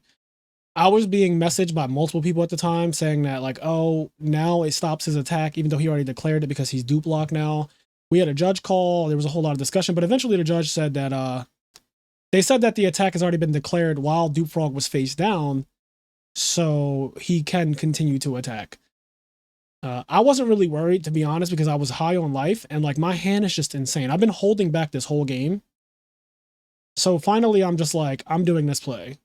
I was being messaged by multiple people at the time saying that, like, oh, now it stops his attack, even though he already declared it because he's dupe lock now. We had a judge call. There was a whole lot of discussion, but eventually the judge said that they said that the attack has already been declared while Dupe Frog was face down, so he can continue to attack. I wasn't really worried, to be honest, because I was high on life, and like, my hand is just insane. I've been holding back this whole game. So finally, I'm just like, I'm doing this play.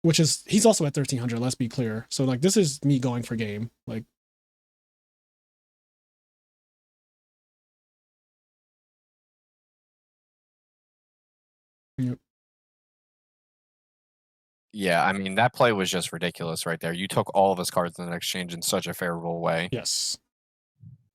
Which is, he's also at 1300, let's be clear. So like, this is me going for game. Like, yep. Yeah, I mean, that play was just ridiculous right there. You took all of his cards in an exchange in such a favorable way. Yes.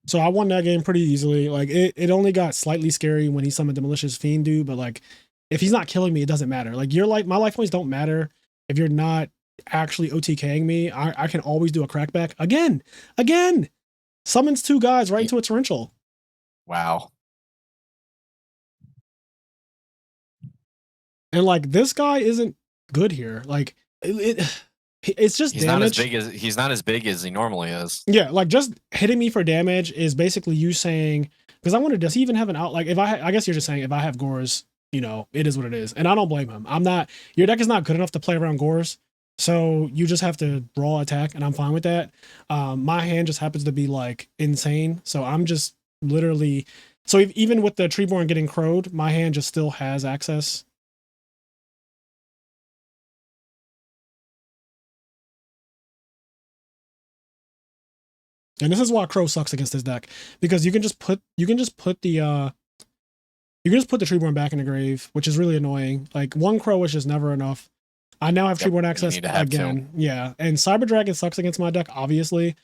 So I won that game pretty easily. Like, it only got slightly scary when he summoned the Malicious Fiend dude, but like, if he's not killing me, it doesn't matter. Like, my life points don't matter if you're not actually OTKing me. I can always do a crackback again. Summons 2 guys right into a Torrential. Wow. And like, this guy isn't good here. Like, it's just damage. He's not as big as he normally is. Yeah, like, just hitting me for damage is basically you saying, because I wonder, does he even have an out? Like, if I guess you're just saying, if I have Gores, you know, it is what it is. And I don't blame him. Your deck is not good enough to play around Gores. So you just have to raw attack, and I'm fine with that. My hand just happens to be like insane. So I'm just literally, so even with the Treeborn getting crowed, my hand just still has access. And this is why Crow sucks against this deck, because you can just put the Treeborn back in the grave, which is really annoying. Like, 1 Crow is just never enough. I now have Treeborn access again. Yeah, and Cyber Dragon sucks against my deck, obviously.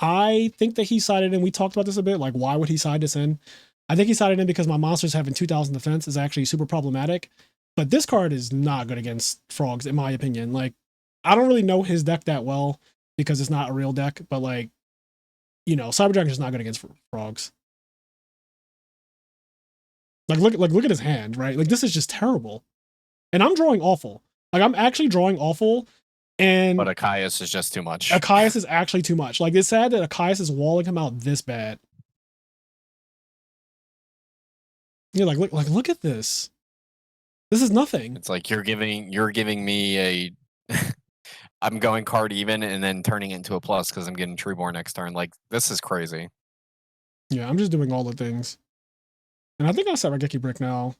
I think that he sided in. We talked about this a bit. Like, why would he side this in? I think he sided in because my monsters having 2000 defense is actually super problematic. But this card is not good against frogs, in my opinion. Like, I don't really know his deck that well because it's not a real deck. But like, you know, Cyber Dragon is not good against frogs. Like, look at his hand, right? Like, this is just terrible. And I'm drawing awful. Like, I'm actually drawing awful And But Akaius is just too much. Akaius is actually too much. Like, it's sad that Akaius is walling him out this bad. You're like, look at this. This is nothing. It's like you're giving me a I'm going card even and then turning it into a plus because I'm getting Treeborn next turn. Like, this is crazy. Yeah, I'm just doing all the things. And I think I set Raigeki Brick now.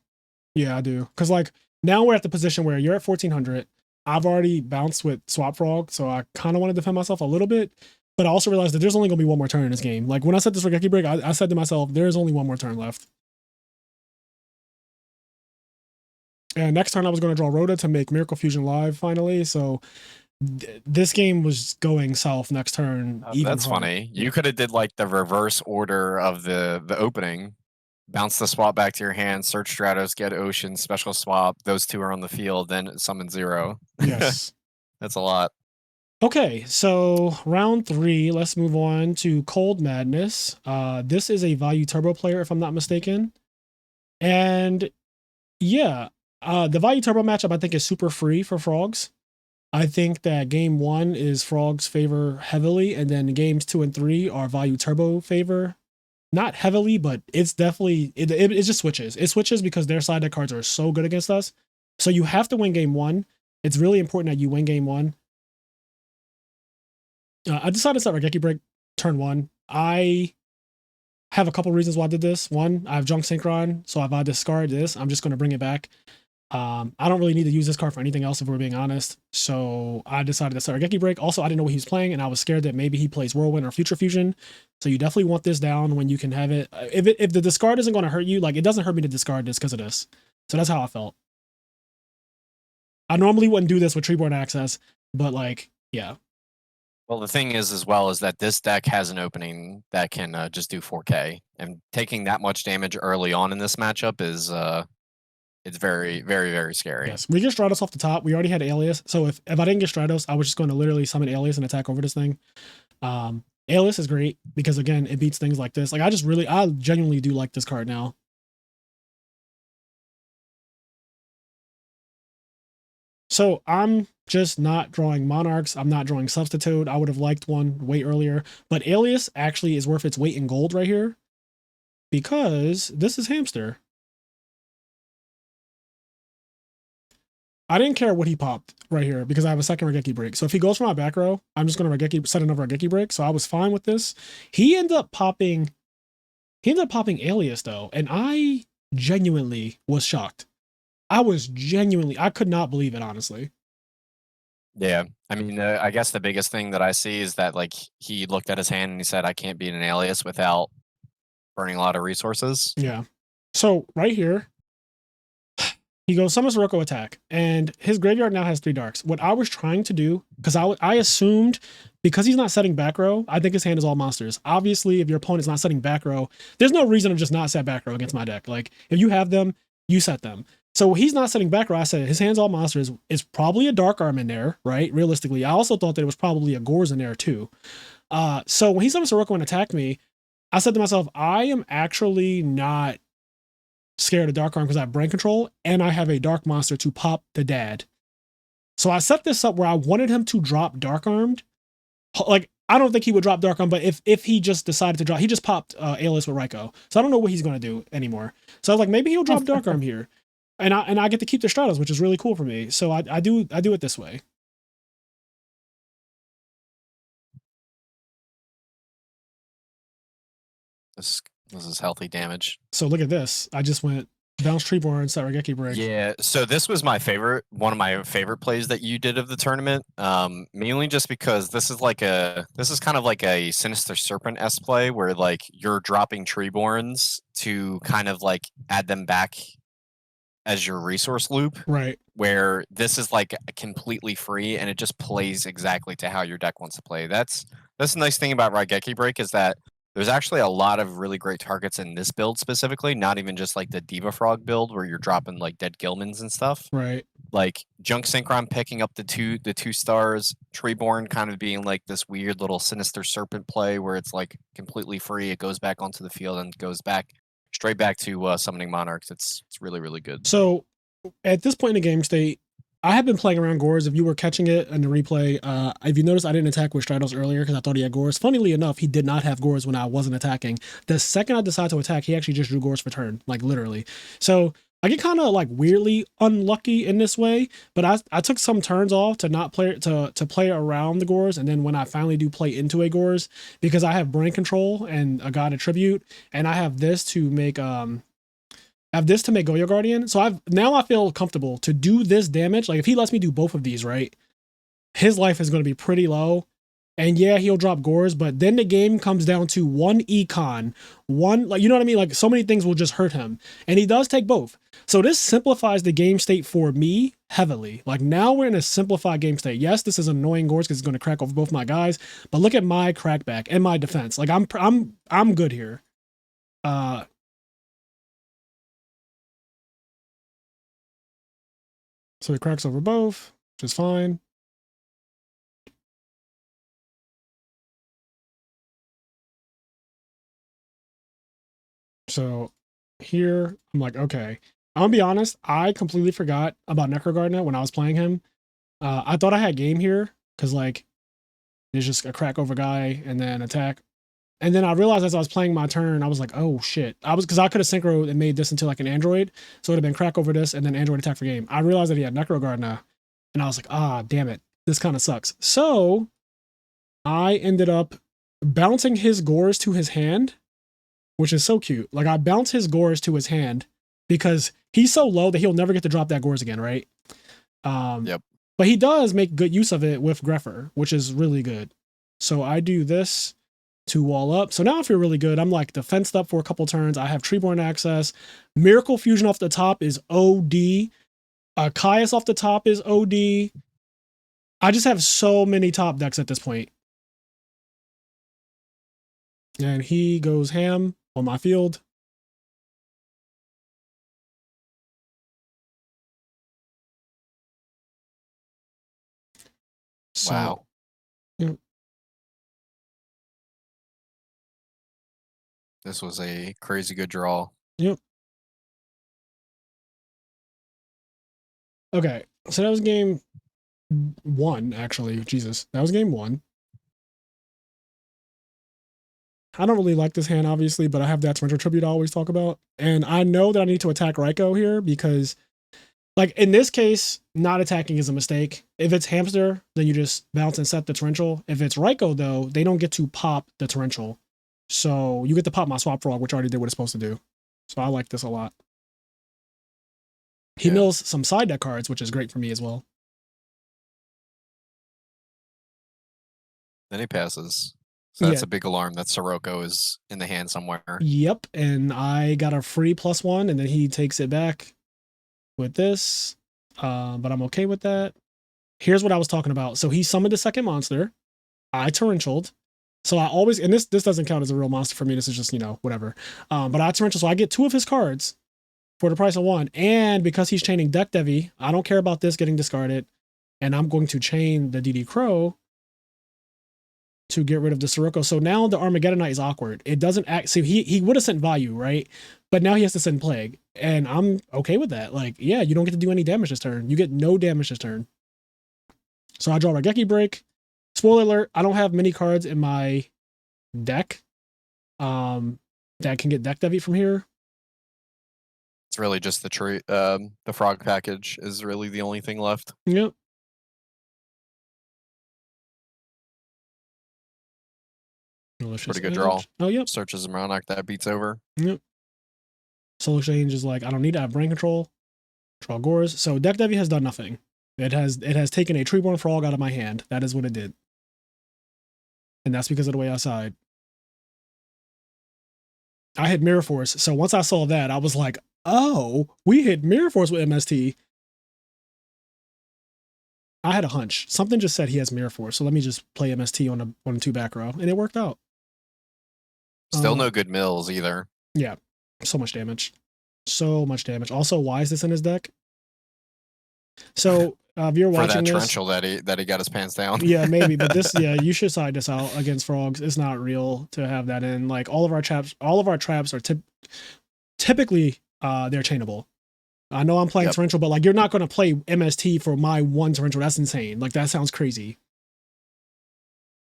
Yeah, I do. Because, like, now we're at the position where you're at 1400. I've already bounced with Swap Frog, so I kind of want to defend myself a little bit. But I also realized that there's only going to be one more turn in this game. Like, when I set this Raigeki Brick, I said to myself, there's only one more turn left. And next turn, I was going to draw Rhoda to make Miracle Fusion live finally. So this game was going south next turn. That's harder. funny. You could have did like the reverse order of the opening. Bounce the swap back to your hand, search Stratos, get Ocean, special swap. Those two are on the field, then summon 0. Yes. That's a lot. Okay, so round 3, let's move on to Cold Madness. This is a Vayu Turbo player, if I'm not mistaken. And yeah, the Vayu Turbo matchup, I think, is super free for Frogs. I think that game 1 is Frogs favor heavily, and then games 2 and 3 are Vayu Turbo favor. Not heavily, but it's definitely, it just switches. It switches because their side deck cards are so good against us. So you have to win game 1. It's really important that you win game 1. I decided to start Raigeki Break turn 1. I have a couple reasons why I did this. One, I have Junk Synchron, so if I discard this, I'm just going to bring it back. I don't really need to use this card for anything else, if we're being honest. So I decided to start Raigeki Break. Also, I didn't know what he was playing, and I was scared that maybe he plays Whirlwind or Future Fusion. So you definitely want this down when you can have it. If the discard isn't going to hurt you, like, it doesn't hurt me to discard this because of this. So that's how I felt. I normally wouldn't do this with Treeborn Access, but, like, yeah. Well, the thing is, as well, is that this deck has an opening that can just do 4K, and taking that much damage early on in this matchup is it's very, very, very scary. Yes, we get Stratos off the top. We already had Alias, so if I didn't get Stratos, I was just going to literally summon Alias and attack over this thing. Alias is great because, again, it beats things like this. Like, I genuinely do like this card now. So I'm just not drawing Monarchs. I'm not drawing Substitute. I would have liked one way earlier, but Alias actually is worth its weight in gold right here because this is Hamster. I didn't care what he popped right here because I have a second Raigeki Break. So if he goes for my back row, I'm just going to set another Raigeki Break. So I was fine with this. He ended up popping Alias though, and I genuinely was shocked. I could not believe it, honestly. Yeah, I mean, I guess the biggest thing that I see is that, like, he looked at his hand and he said, I can't beat an Alias without burning a lot of resources. Yeah. So right here, he goes Summon Sirocco attack, and his graveyard now has 3 darks. What I was trying to do, because I assumed, because he's not setting back row, I think his hand is all monsters. Obviously, if your opponent's not setting back row, there's no reason to just not set back row against my deck. Like, if you have them, you set them. So he's not setting back row. I said his hand's all monsters. It's probably a Dark Arm in there, right? Realistically, I also thought that it was probably a Gores in there too. So when he summoned Sirocco and attacked me, I said to myself, I am actually not scared of Dark Arm because I have Brain Control and I have a Dark Monster to pop the dad. So I set this up where I wanted him to drop Dark Armed. Like, I don't think he would drop Dark Arm, but if he just decided to drop, he just popped Alias with Raikou. So I don't know what he's going to do anymore. So I was like, maybe he'll drop Dark Arm here. And I get to keep the Stratos, which is really cool for me. So I do it this way. This is healthy damage. So look at this. I just went Bounce Treeborn, set Raigeki Break. Yeah, so this was one of my favorite plays that you did of the tournament. Mainly just because this is kind of like a Sinister Serpent-esque play where, like, you're dropping Treeborns to kind of like add them back as your resource loop, right? Where this is like completely free and it just plays exactly to how your deck wants to play. That's the nice thing about Raigeki Break is that there's actually a lot of really great targets in this build specifically, not even just like the Diva Frog build where you're dropping like dead Gilmans and stuff. Right. Like Junk Synchron picking up the two stars, Treeborn kind of being like this weird little Sinister Serpent play where it's like completely free. It goes back onto the field and goes back straight back to summoning Monarchs. It's really, really good. So at this point in the game state, I have been playing around Gores. If you were catching it in the replay, if you noticed, I didn't attack with Stratos earlier because I thought he had Gores. Funnily enough, he did not have Gores when I wasn't attacking. The second I decided to attack, he actually just drew Gores for turn, like literally. So I get kind of like weirdly unlucky in this way, but I took some turns off to not play to play around the Gores, and then when I finally do play into a Gores, because I have brain control and a god attribute, and I have this to make Goyo Guardian. So I feel comfortable to do this damage. Like if he lets me do both of these, right, his life is going to be pretty low. And yeah, he'll drop Gores, but then the game comes down to one econ, one, like, you know what I mean? Like so many things will just hurt him. And he does take both. So this simplifies the game state for me heavily. Like now we're in a simplified game state. Yes, this is annoying Gores because it's going to crack over both my guys, but look at my crackback and my defense. Like I'm good here. So he cracks over both, which is fine. So here, I'm like, okay. I'm gonna be honest, I completely forgot about Necrogardner when I was playing him. I thought I had game here, because like, there's just a crack over guy and then attack. And then I realized as I was playing my turn, I was like, oh shit. Because I could have synchroed and made this into like an android. So it would have been crack over this and then android attack for game. I realized that he had Necrogardner. And I was like, ah, damn it. This kind of sucks. So I ended up bouncing his Gores to his hand, which is so cute. Like I bounce his Gores to his hand because he's so low that he'll never get to drop that Gores again, right? Yep. But he does make good use of it with Greffer, which is really good. So I do this to wall up. So now I feel really good. I'm like defensed up for a couple turns. I have Treeborn access. Miracle Fusion off the top is OD. Caius off the top is OD. I just have so many top decks at this point. And he goes ham on my field. So, wow. Yeah. This was a crazy good draw. Yep. Okay, so that was game 1, actually. Jesus, that was game 1. I don't really like this hand, obviously, but I have that torrential tribute I always talk about. And I know that I need to attack Raikou here because, like, in this case, not attacking is a mistake. If it's Hamster, then you just bounce and set the torrential. If it's Raikou, though, they don't get to pop the torrential. So you get to pop my Swap Frog, which already did what it's supposed to do. So I like this a lot. He mills some side deck cards, which is great for me as well. Then he passes. So that's a big alarm that Sirocco is in the hand somewhere. Yep, and I got a free +1, and then he takes it back with this. But I'm okay with that. Here's what I was talking about. So he summoned a second monster. I torrentialed. So I always, and this doesn't count as a real monster for me. This is just, whatever. But I torrential, so I get 2 of his cards for the price of 1. And because he's chaining Deck Devi, I don't care about this getting discarded. And I'm going to chain the DD Crow to get rid of the Sirocco. So now the Armageddonite is awkward. It doesn't act, so he would have sent Vayu, right? But now he has to send Plague. And I'm okay with that. Like, yeah, you don't get to do any damage this turn. You get no damage this turn. So I draw Raigeki Break. Spoiler alert, I don't have many cards in my deck that can get Deck Devi from here. It's really just the frog package is really the only thing left. Yep. Pretty good draw. Oh, yep. Searches him around like that, beats over. Yep. Soul Exchange is like, I don't need to have brain control. Draw Gores. So Deck Devi has done nothing. It has taken a Treeborn Frog out of my hand. That is what it did. And that's because of the way I side. I hit Mirror Force. So once I saw that, I was like, oh, we hit Mirror Force with MST. I had a hunch. Something just said he has Mirror Force. So let me just play MST on a 2 back row. And it worked out. Still no good mills either. Yeah. So much damage. So much damage. Also, why is this in his deck? So if you're watching for that this, torrential that he got his pants down. Yeah, maybe, but this, yeah, you should side this out against frogs. It's not real to have that in. Like all of our traps are typically they're chainable. I know I'm playing Yep. torrential, but like you're not going to play MST for my one torrential. That's insane. Like that sounds crazy.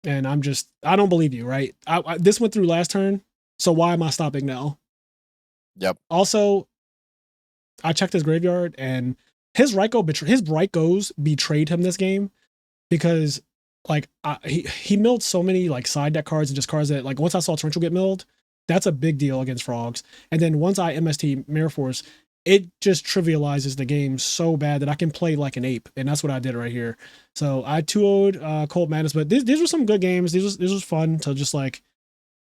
And I don't believe you, right? This went through last turn, so why am I stopping now? Yep. Also, I checked his graveyard, and his Rykos betrayed him this game because like he milled so many like side deck cards and just cards that like once I saw torrential get milled, that's a big deal against frogs. And then once I MST Mirror Force, it just trivializes the game so bad that I can play like an ape, and that's what I did right here. So I 2-0'd Cold Madness, but these were some good games. This was fun to just like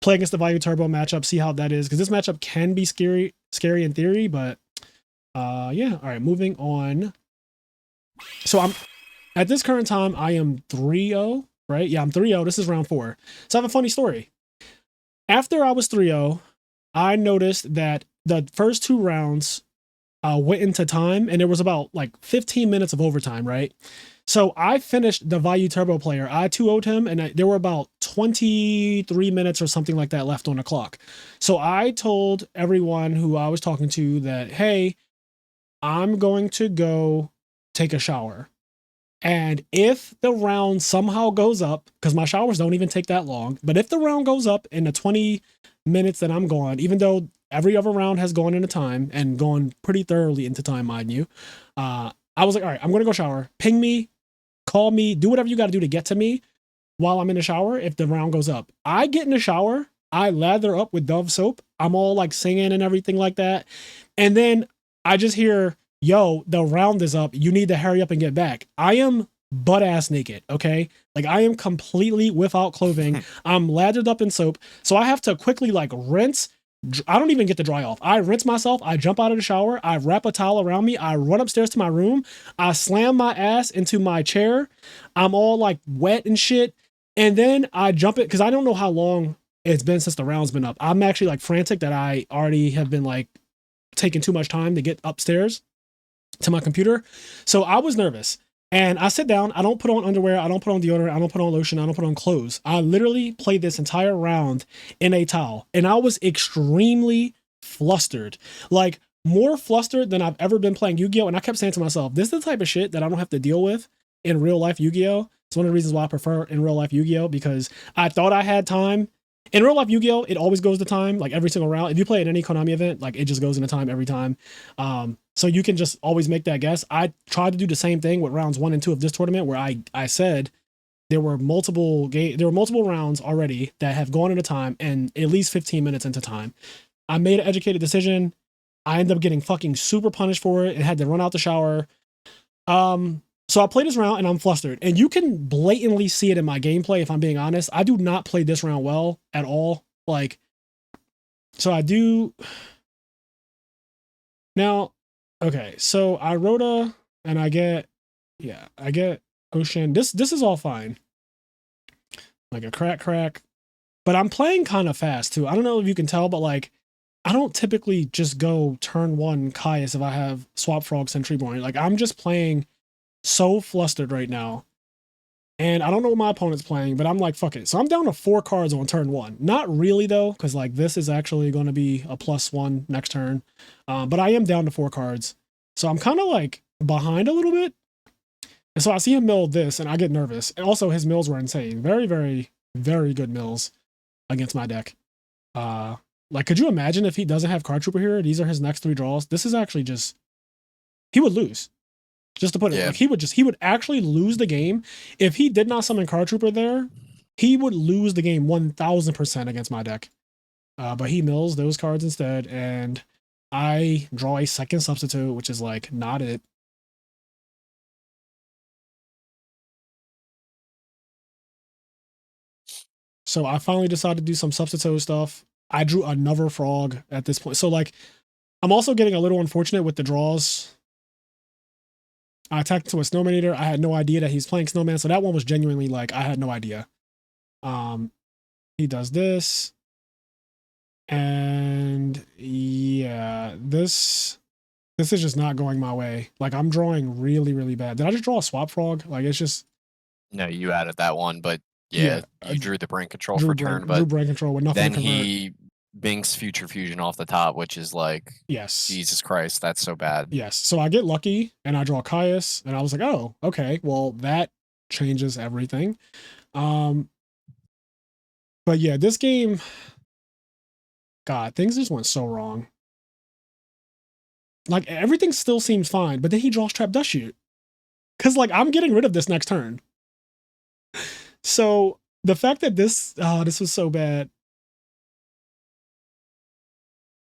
play against the Vayu Turbo matchup, see how that is, because this matchup can be scary in theory, but yeah. All right, moving on. So I'm at this current time, I am 3-0, right? Yeah, I'm 3-0. This is round 4. So I have a funny story. After I was 3-0, I noticed that the first 2 rounds went into time, and there was about like 15 minutes of overtime, right? So I finished the Vayu Turbo player. I 2-0'd him, and there were about 23 minutes or something like that left on the clock. So I told everyone who I was talking to that, hey, I'm going to go take a shower. And if the round somehow goes up, because my showers don't even take that long, but if the round goes up in the 20 minutes that I'm gone, even though every other round has gone into time and gone pretty thoroughly into time, mind you, I was like, all right, I'm going to go shower. Ping me, call me, do whatever you got to do to get to me while I'm in the shower if the round goes up. I get in the shower, I lather up with Dove soap. I'm all like singing and everything like that. And then I just hear, yo, the round is up. You need to hurry up and get back. I am butt ass naked, okay? Like I am completely without clothing. I'm lathered up in soap. So I have to quickly like rinse. I don't even get to dry off. I rinse myself. I jump out of the shower. I wrap a towel around me. I run upstairs to my room. I slam my ass into my chair. I'm all like wet and shit. And then I jump it because I don't know how long it's been since the round's been up. I'm actually like frantic that I already have been like taking too much time to get upstairs to my computer. So I was nervous. And I sit down, I don't put on underwear, I don't put on deodorant, I don't put on lotion, I don't put on clothes. I literally played this entire round in a towel. And I was extremely flustered. Like more flustered than I've ever been playing Yu-Gi-Oh! And I kept saying to myself, this is the type of shit that I don't have to deal with in real life Yu-Gi-Oh! It's one of the reasons why I prefer in real life Yu-Gi-Oh! Because I thought I had time. In real life Yu-Gi-Oh! It always goes to time, like every single round. If you play at any Konami event, like it just goes into time every time. So you can just always make that guess. I tried to do the same thing with rounds 1 and 2 of this tournament, where I said there were multiple rounds already that have gone into time and at least 15 minutes into time. I made an educated decision. I ended up getting fucking super punished for it and had to run out the shower. So I played this round and I'm flustered, and you can blatantly see it in my gameplay. If I'm being honest, I do not play this round well at all. Like, so I do now. Okay, so I Rhoda and I get Ocean. This is all fine. Like a crack. But I'm playing kind of fast too. I don't know if you can tell, but like I don't typically just go turn 1 Caius if I have Swap Frog Sentry Born. Like I'm just playing so flustered right now. And I don't know what my opponent's playing, but I'm like, fuck it. So I'm down to 4 cards on turn 1. Not really though, because like this is actually going to be a +1 next turn. But I am down to 4 cards. So I'm kind of like behind a little bit. And so I see him mill this and I get nervous. And also his mills were insane. Very, very, very good mills against my deck. Like, could you imagine if he doesn't have Card Trooper here? These are his next 3 draws. This is actually just, he would lose. Just to put it, like he would actually lose the game. If he did not summon Card Trooper there, he would lose the game 1000% against my deck. But he mills those cards instead, and I draw a second substitute, which is like not it. So I finally decided to do some substitute stuff. I drew another frog at this point. So like, I'm also getting a little unfortunate with the draws. I attacked to a Snowman Eater. I had no idea that he's playing Snowman. So that one was genuinely like, I had no idea. He does this. And yeah, this is just not going my way. Like I'm drawing really, really bad. Did I just draw a Swap Frog? Like it's just. No, you added that one, but yeah, you drew the brain control for turn, but drew brain control with nothing then to convert. he Binks Future Fusion off the top, which is like, Yes. Jesus Christ, that's so bad. Yes. So I get lucky and I draw Caius, and I was like, oh, okay, well, that changes everything. But yeah, this game, God, things just went so wrong. Like, everything still seems fine, but then he draws Trap Dust Shoot. Because, like, I'm getting rid of this next turn. So the fact that this was so bad.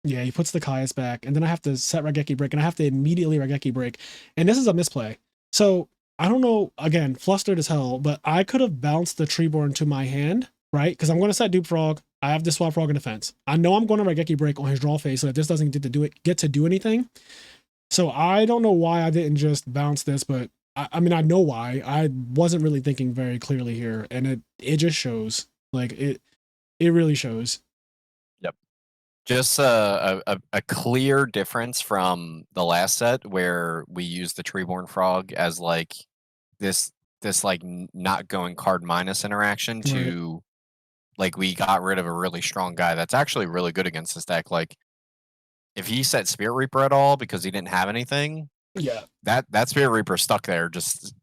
Yeah, he puts the Caius back, and then I have to set Raigeki Break, and I have to immediately Raigeki Break. And this is a misplay. So I don't know, again, flustered as hell, but I could have bounced the Treeborn to my hand, right? Because I'm going to set Dupe Frog. I have the Swap Frog in defense. I know I'm going to Raigeki Break on his draw phase so that this doesn't get to do anything. So I don't know why I didn't just bounce this, but I mean, I know why. I wasn't really thinking very clearly here, and it just shows. Like, it really shows. Just a clear difference from the last set where we used the Treeborn Frog as like this like not going card minus interaction to like we got rid of a really strong guy that's actually really good against this deck. Like if he set Spirit Reaper at all because he didn't have anything, Yeah, that Spirit Reaper stuck there just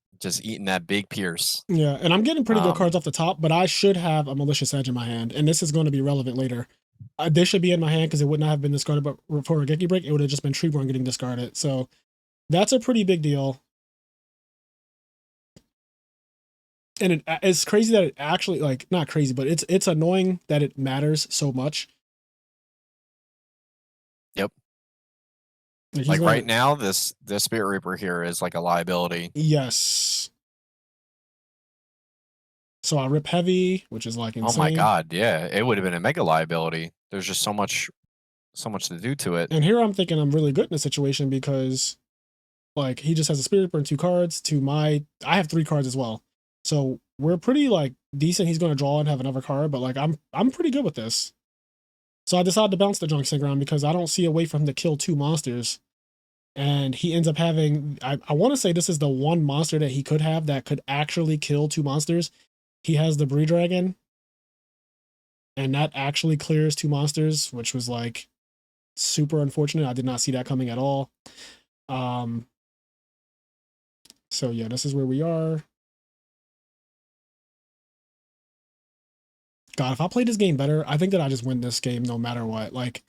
eating that big Pierce. yeah, and I'm getting pretty good cards off the top, but I should have a Malicious Edge in my hand, and this is going to be relevant later. This should be in my hand because it would not have been discarded, but for a Raigeki Break, it would have just been Treeborn getting discarded. So that's a pretty big deal. And it's crazy that it actually, like, not crazy, but it's annoying that it matters so much. Yep. Like right now, this Spirit Reaper here is like a liability. Yes. So I rip heavy, which is like insane. Oh my god, yeah. It would have been a mega liability. There's just so much to do to it. And here I'm thinking I'm really good in this situation because like he just has a Spirit Reaper and 2 cards I have 3 cards as well. So we're pretty like decent. He's going to draw and have another card, but like I'm pretty good with this. So I decided to bounce the Junk Synchron because I don't see a way for him to kill 2 monsters. And he ends up having, I want to say this is the one monster that he could have that could actually kill 2 monsters. He has the Bree Dragon, and that actually clears 2 monsters, which was like super unfortunate. I did not see that coming at all. So yeah, this is where we are. God, if I played this game better, I think that I just win this game no matter what. Like,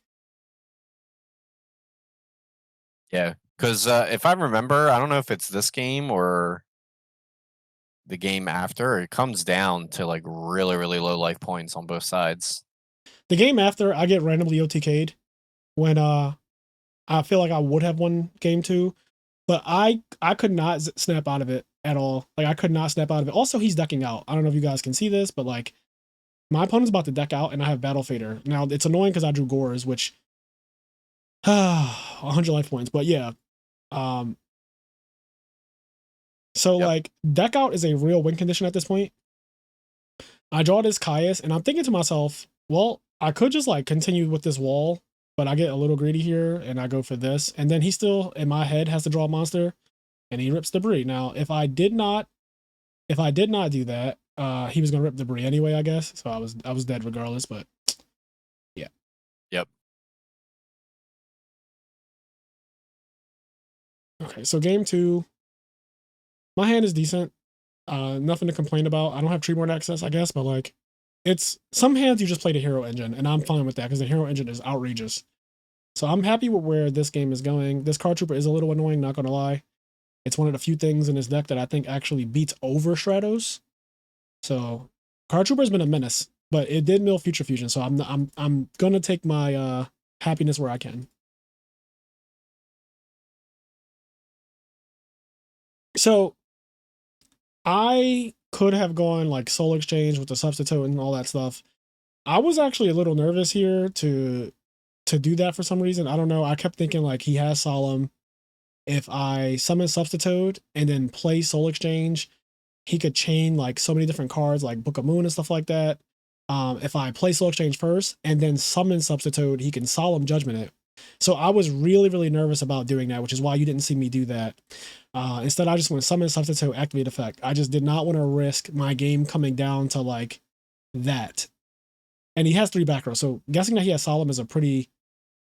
yeah, because if I remember, I don't know if it's this game or the game after, it comes down to like really, really low life points on both sides. The game after, I get randomly OTK'd when I feel like I would have won game 2, but I could not snap out of it at all. Like, I could not snap out of it. Also, he's decking out. I don't know if you guys can see this, but like my opponent's about to deck out and I have Battle Fader. Now, it's annoying because I drew Gores, which 100 life points, but yeah. So like deck out is a real win condition at this point. I draw this Caius and I'm thinking to myself, well, I could just like continue with this wall, but I get a little greedy here and I go for this. And then he still in my head has to draw a monster and he rips debris. Now, if I did not do that, he was gonna rip debris anyway, I guess. So I was dead regardless, but yeah. Yep. Okay, so game 2. My hand is decent. Nothing to complain about. I don't have Treeborn access, I guess, but like it's some hands you just play the hero engine, and I'm fine with that because the hero engine is outrageous. So I'm happy with where this game is going. This card trooper is a little annoying, not gonna lie. It's one of the few things in this deck that I think actually beats over Stratos. So card trooper has been a menace, but it did mill Future Fusion, so I'm gonna take my happiness where I can. So I could have gone like Soul Exchange with the Substitute and all that stuff. I was actually a little nervous here to do that for some reason. I don't know. I kept thinking like he has Solemn. If I summon Substitute and then play Soul Exchange, he could chain like so many different cards like Book of Moon and stuff like that. If I play Soul Exchange first and then summon Substitute, he can Solemn Judgment it. So I was really, really nervous about doing that, which is why you didn't see me do that. Instead, I just went Summon Substitute, Activate Effect. I just did not want to risk my game coming down to like that. and he has 3 back rows. So guessing that he has Solemn is a pretty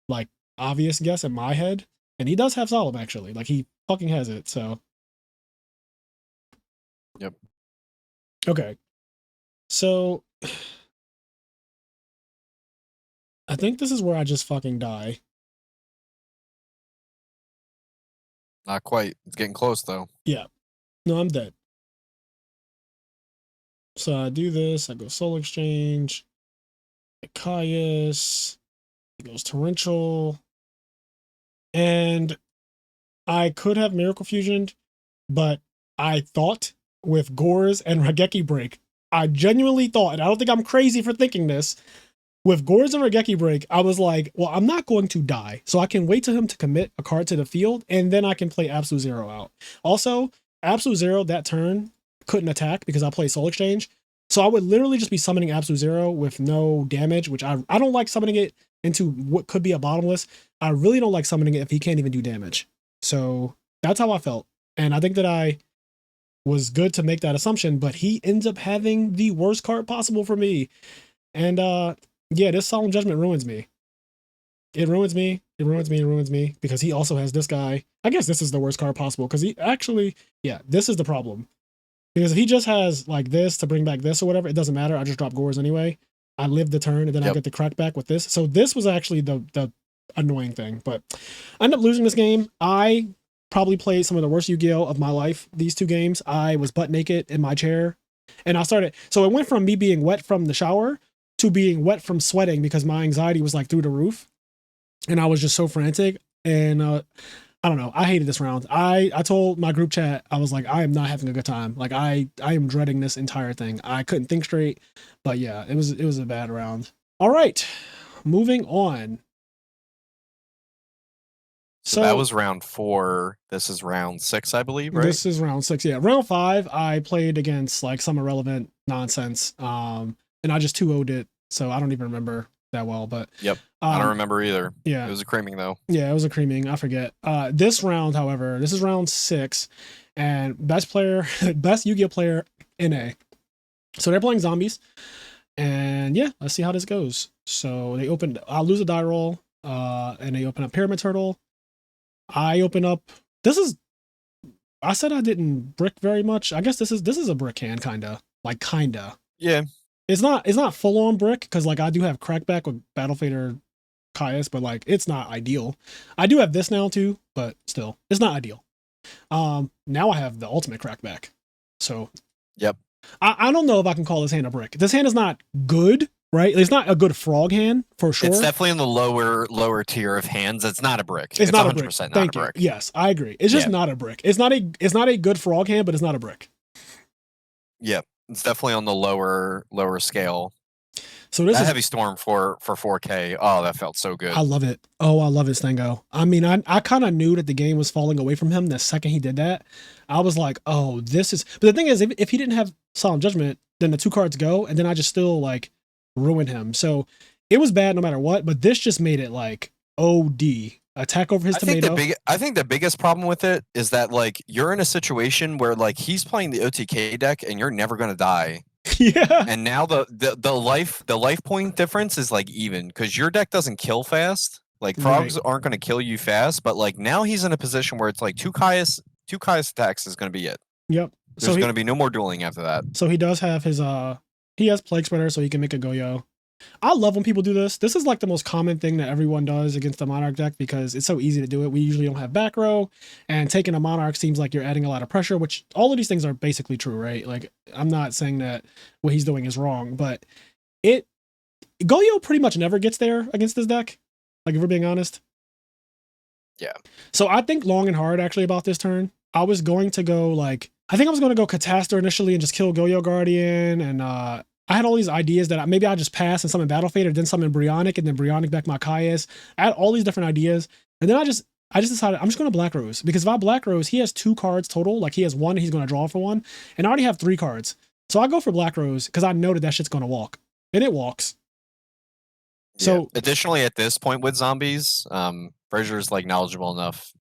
like obvious guess in my head, and he does have Solemn actually. Like he fucking has it. So Yep. Okay, so I think this is where I just fucking die. Not quite. It's getting close though. No, I'm dead. So I do this. I go Soul Exchange. Caius. It goes Torrential. And I could have Miracle Fusioned, but I thought with Gores and Raigeki Break, I genuinely thought, and I don't think I'm crazy for thinking this, with Gores and Raigeki Break, I was like, well, I'm not going to die. So I can wait till him to commit a card to the field, and then I can play Absolute Zero out. Also, Absolute Zero that turn couldn't attack because I play Soul Exchange. So I would literally just be summoning Absolute Zero with no damage, which I don't like summoning it into what could be a bottomless. I really don't like summoning it if he can't even do damage. So that's how I felt. And I think that I was good to make that assumption, but he ends up having the worst card possible for me. And yeah, this Solemn Judgment ruins me. It ruins me. It ruins me. It ruins me because he also has this guy. I guess this is the worst card possible because he actually, yeah, this is the problem. Because if he just has like this to bring back this or whatever, it doesn't matter. I just drop Gores anyway. I live the turn and then I get the crack back with this. So this was actually the annoying thing, but I ended up losing this game. I probably played some of the worst Yu-Gi-Oh of my life. These 2 games, I was butt naked in my chair and I started. So it went from me being wet from the shower to being wet from sweating because my anxiety was like through the roof. And I was just so frantic. And I don't know. I hated this round. I told my group chat, I was like, I am not having a good time. Like I am dreading this entire thing. I couldn't think straight, but yeah, it was a bad round. All right, moving on. So that was round 4. This is round 6, I believe, right? This is round 6. Yeah, round 5, I played against like some irrelevant nonsense. And I just 2-0'd it. So I don't even remember that well, but yep. I don't remember either. Yeah. It was a creaming though. Yeah, it was a creaming. I forget. This round, however, this is round 6 and best Yu-Gi-Oh player NA. So they're playing zombies. And yeah, let's see how this goes. So they opened, I'll lose a die roll, and they open up Pyramid Turtle. I open up, I said I didn't brick very much. I guess this is a brick hand, kinda. Yeah. It's not full on brick, because like I do have crackback with Battle Fader Caius, but like it's not ideal. I do have this now too, but still, it's not ideal. Now I have the ultimate crackback. So yep. I don't know if I can call this hand a brick. This hand is not good, right? It's not a good frog hand for sure. It's definitely in the lower tier of hands. It's not a brick. It's not 100% a brick. not Thank a brick. you. Yes, I agree. It's just not a brick. It's not a good frog hand, but it's not a brick. Yep. It's definitely on the lower scale. So this is Heavy Storm for 4K. Oh, that felt so good. I love it. Oh, I love it, Stango. I mean, I kind of knew that the game was falling away from him the second he did that. I was like, oh, this is. But the thing is, if he didn't have Solemn Judgment, then the 2 cards go, and then I just still like ruin him. So it was bad no matter what. But this just made it like OD. Attack over his tomato. I think the biggest problem with it is that like you're in a situation where like he's playing the OTK deck and you're never gonna die. Yeah. And now the life point difference is like even because your deck doesn't kill fast. Like frogs aren't going to kill you fast, but like now he's in a position where it's like two Caius attacks is going to be it. Yep. There's going to be no more dueling after that. So he does have his he has Plague Spreader, so he can make a Goyo. I love when people do this. This is like the most common thing that everyone does against the Monarch deck because it's so easy to do it. We usually don't have back row, and taking a Monarch seems like you're adding a lot of pressure, which all of these things are basically true, right? Like, I'm not saying that what he's doing is wrong, but Goyo pretty much never gets there against this deck, like if we're being honest. Yeah. So I think long and hard actually about this turn. I was going to go I think I was going to go Catastor initially and just kill Goyo Guardian, and I had all these ideas that maybe I just pass and summon Battle Fader, then summon Brionic, and then Brionic back my Caius. I had all these different ideas. And then I just decided I'm just going to Black Rose. Because if I Black Rose, he has 2 cards total. Like he has 1, he's going to draw for 1. And I already have 3 cards. So I go for Black Rose because I know that shit's going to walk. And it walks. So additionally, at this point with zombies, Frazier's like knowledgeable enough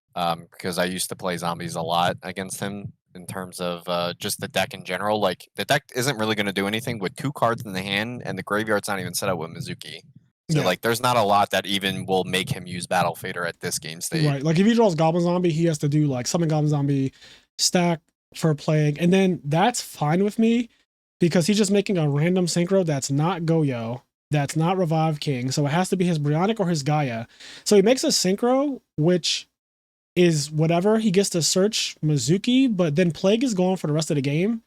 because I used to play zombies a lot against him in terms of just the deck in general. Like the deck isn't really going to do anything with 2 cards in the hand, and the graveyard's not even set up with Mizuki. So Yeah. like, there's not a lot that even will make him use Battle Fader at this game state. Right. Like if he draws Goblin Zombie, he has to do like summon Goblin Zombie, stack for Plague, and then that's fine with me because he's just making a random synchro that's not Goyo, that's not Revive King. So it has to be his Brionic or his Gaia. So he makes a synchro, which is whatever. He gets to search Mizuki, but then Plague is gone for the rest of the game.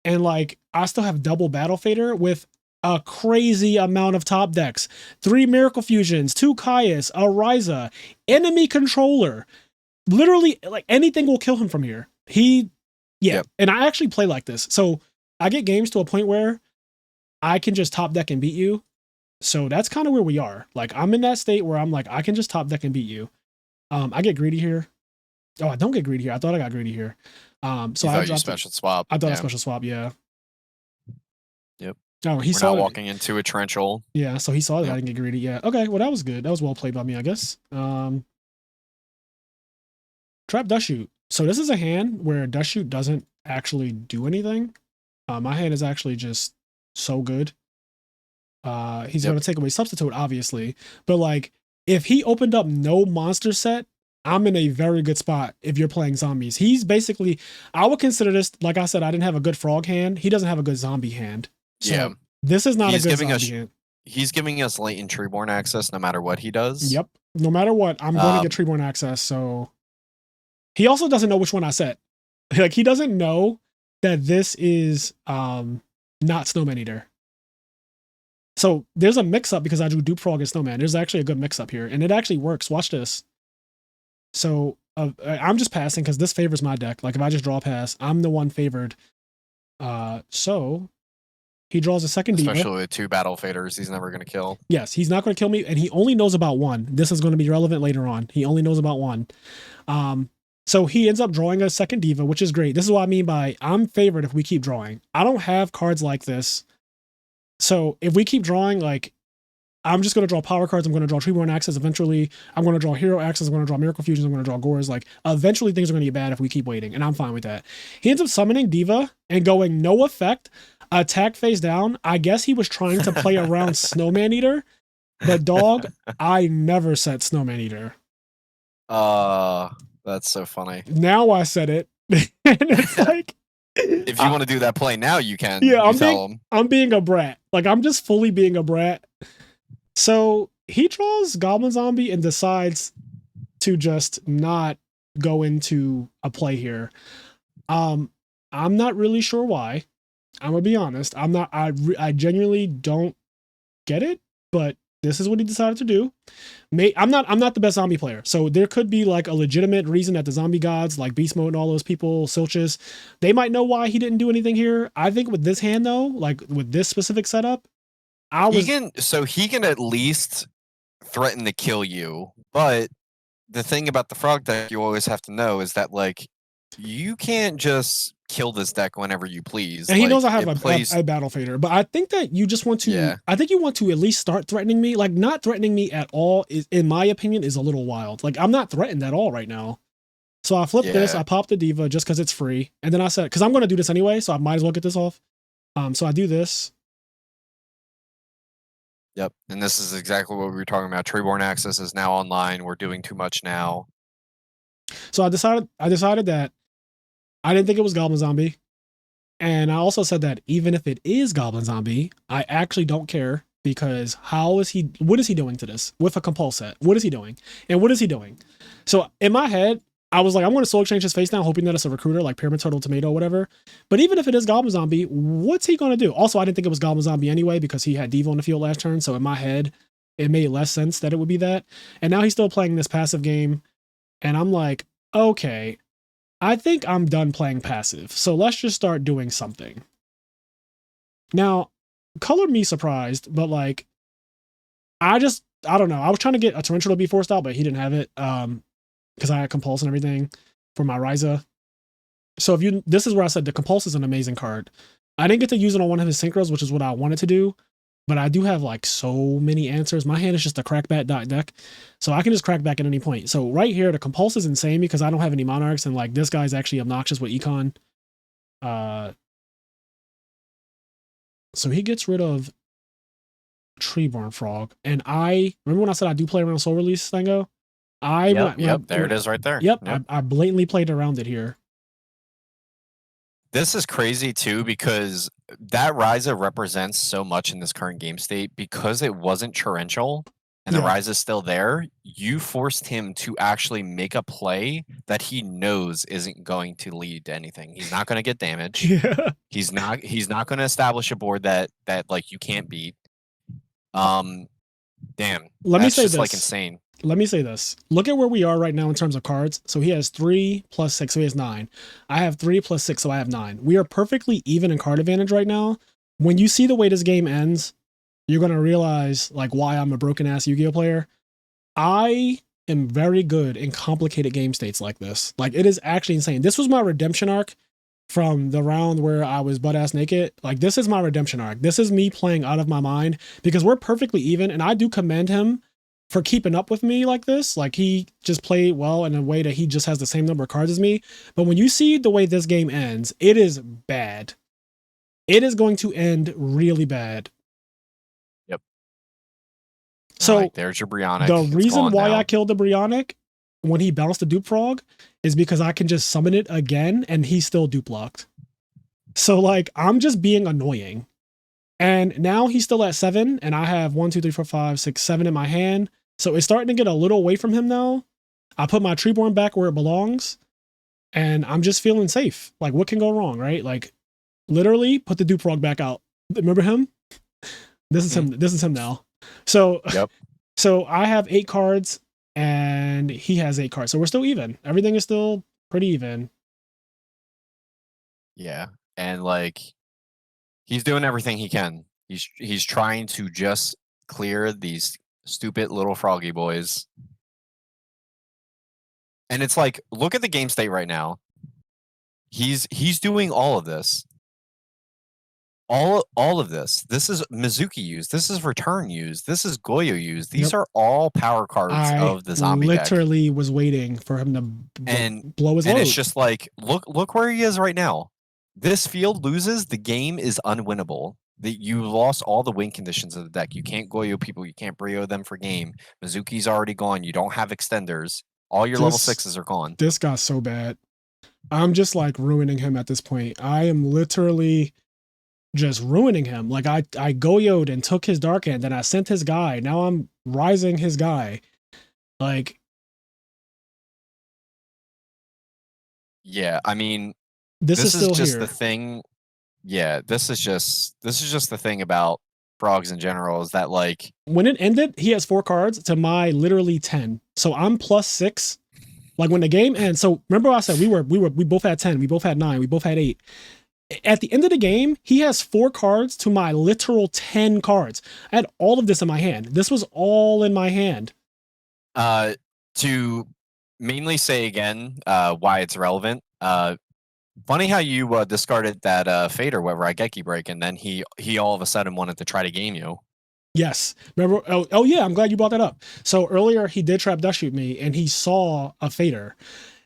And like, I still have double Battle Fader with a crazy amount of top decks. 3 Miracle Fusions, 2 Kaias, a Ryza, enemy controller. Literally, like anything will kill him from here. Yep. And I actually play like this. So I get games to a point where I can just top deck and beat you. So that's kind of where we are. Like I'm in that state where I'm like, I can just top deck and beat you. I get greedy here. Oh, I don't get greedy here. I thought I got greedy here. So I dropped special swap. I thought a special swap. Yeah. Yep. Oh, he We're saw not it. walking into a torrential. Yeah, so he saw that Yep. I didn't get greedy. Yeah. Okay, well that was good. That was well played by me, I guess. Trap Dust Shoot. So this is a hand where Dust Shoot doesn't actually do anything. My hand is actually just so good. He's gonna take away Substitute, obviously. But like if he opened up no monster set, I'm in a very good spot if you're playing zombies. He's basically, I would consider this, like I said, I didn't have a good frog hand. He doesn't have a good zombie hand. So Yeah. this is not He's a good giving zombie us- hand. He's giving us latent Treeborn access no matter what he does. Yep. No matter what, I'm going to get Treeborn access. So he also doesn't know which one I set. Like he doesn't know that this is not Snowman Eater. So there's a mix up because I drew Dupe Frog and Snowman. There's actually a good mix up here, and it actually works. Watch this. So I'm just passing because this favors my deck. Like if I just draw a pass, I'm the one favored. So he draws a second Diva. Especially with 2 Battle Faders, he's never going to kill. Yes, he's not going to kill me, and he only knows about 1. This is going to be relevant later on. He only knows about 1. So he ends up drawing a second Diva, which is great. This is what I mean by I'm favored if we keep drawing. I don't have cards like this. So if we keep drawing, like, I'm just going to draw power cards. I'm going to draw Treeborn Access eventually. I'm going to draw Hero Access. I'm going to draw Miracle Fusions. I'm going to draw Gores. Like, eventually things are going to get bad if we keep waiting, and I'm fine with that. He ends up summoning Diva and going no effect, attack face down. I guess he was trying to play around Snowman Eater, but dog, I never said Snowman Eater. That's so funny. Now I said it. And it's like, If you want to do that play now, you can. Yeah, You tell him. I'm being a brat. Like, I'm just fully being a brat. So he draws Goblin Zombie and decides to just not go into a play here. I'm not really sure why. I'm gonna be honest. I genuinely don't get it, but this is what he decided to do. I'm not the best zombie player, so there could be like a legitimate reason that the zombie gods, like Beast Mode and all those people, Silches, they might know why he didn't do anything here. I think with this hand though, like with this specific setup, He can at least threaten to kill you, but the thing about the frog deck you always have to know is that like you can't just kill this deck whenever you please. And he knows I Like, have it plays- a battle fader, but I think that you just want to. Yeah. I think you want to at least start threatening me. Like not threatening me at all is, in my opinion, is a little wild. Like I'm not threatened at all right now. So I flipped this. Yeah. I popped the Diva just because it's free, and then I said, because I'm going to do this anyway, so I might as well get this off. So I do this. Yep, and this is exactly what we were talking about. Treeborn Access is now online. We're doing too much now. So I decided that I didn't think it was Goblin Zombie. And I also said that even if it is Goblin Zombie, I actually don't care because what is he doing to this with a compulse set? What is he doing? And what is he doing? So in my head, I was like, I'm going to soul exchange his face down, hoping that it's a recruiter like Pyramid Turtle, Tomato, whatever. But even if it is Goblin Zombie, what's he going to do? Also, I didn't think it was Goblin Zombie anyway because he had Diva on the field last turn. So in my head, it made less sense that it would be that. And now he's still playing this passive game. And I'm like, okay, I think I'm done playing passive. So let's just start doing something. Now, color me surprised, but like, I don't know. I was trying to get a Torrential to be forced out, but he didn't have it. Because I had Compulse and everything for my Ryza. So this is where I said the Compulse is an amazing card. I didn't get to use it on one of his synchros, which is what I wanted to do. but I do have like so many answers. My hand is just a crackback deck, so I can just crack back at any point. So right here, the compulse is insane because I don't have any monarchs, and like this guy's actually obnoxious with econ. So he gets rid of Treeborn Frog, and I remember when I said I do play around Soul Release, Stango. There it is right there. Yep. I blatantly played around it here. This is crazy too because that Ryza represents so much in this current game state because it wasn't torrential and the Ryza is still there. You forced him to actually make a play that he knows isn't going to lead to anything. He's not going to get damage. Yeah. He's not going to establish a board that like you can't beat. Damn. Let me say just this. like insane. Let me say this. Look at where we are right now in terms of cards. So he has 3 plus 6, so he has 9. I have 3 plus 6, so I have 9. We are perfectly even in card advantage right now. When you see the way this game ends, you're going to realize like why I'm a broken ass Yu-Gi-Oh player. I am very good in complicated game states like this. Like it is actually insane. This was my redemption arc from the round where I was butt ass naked. Like this is my redemption arc. This is me playing out of my mind because we're perfectly even, and I do commend him for keeping up with me like this. Like he just played well in a way that he just has the same number of cards as me. But when you see the way this game ends, it is bad. It is going to end really bad. Yep. So right, there's your Brionic. The reason why I killed the Brionic when he bounced the dupe frog is because I can just summon it again and he's still dupe locked. So like I'm just being annoying. And now he's still at 7 and I have 1, 2, 3, 4, 5, 6, 7 in my hand. So it's starting to get a little away from him now. I put my Treeborn back where it belongs and I'm just feeling safe. Like what can go wrong, right? Like literally put the dupe frog back out. Remember him? This is him. This is him now. So, so I have 8 cards and he has 8 cards. So we're still even. Everything is still pretty even. Yeah. And like, he's doing everything he can. He's trying to just clear these stupid little froggy boys. And it's like, look at the game state right now. He's doing all of this. All of this. This is Mizuki used. This is Return used. This is Goyo used. These are all power cards of the zombie deck. I literally was waiting for him to blow his load. And it's just like, look where he is right now. This field loses, the game is unwinnable. You lost all the win conditions of the deck. You can't Goyo people. You can't Brio them for game. Mizuki's already gone. You don't have extenders. All your level 6s are gone. This got so bad. I'm just like ruining him at this point. I am literally just ruining him. Like I Goyo'd and took his dark hand, then I sent his guy. Now I'm rising his guy. Like, yeah, I mean, this is still just here. the thing. Yeah, this is just the thing about frogs in general is that like when it ended, he has 4 cards to my literally 10. So I'm plus 6. Like when the game ends. So remember I said we both had 10, we both had 9, we both had 8. At the end of the game, he has 4 cards to my literal 10 cards. I had all of this in my hand. This was all in my hand. To mainly say again why it's relevant. Funny how you discarded that Fader where Raigeki break, and then he all of a sudden wanted to try to game you. Yes. Remember? Oh yeah, I'm glad you brought that up. So earlier he did trap dust shoot me, and he saw a Fader.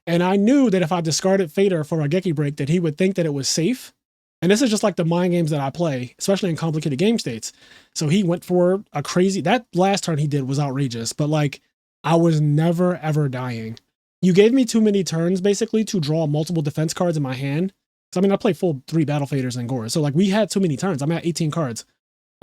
And I knew that if I discarded Fader for Raigeki break, that he would think that it was safe. And this is just like the mind games that I play, especially in complicated game states. So he went for a crazy, that last turn he did was outrageous, but like I was never ever dying. You gave me too many turns basically to draw multiple defense cards in my hand. So I mean, I play full 3 battle faders and Gores. So like we had too many turns. I'm at 18 cards.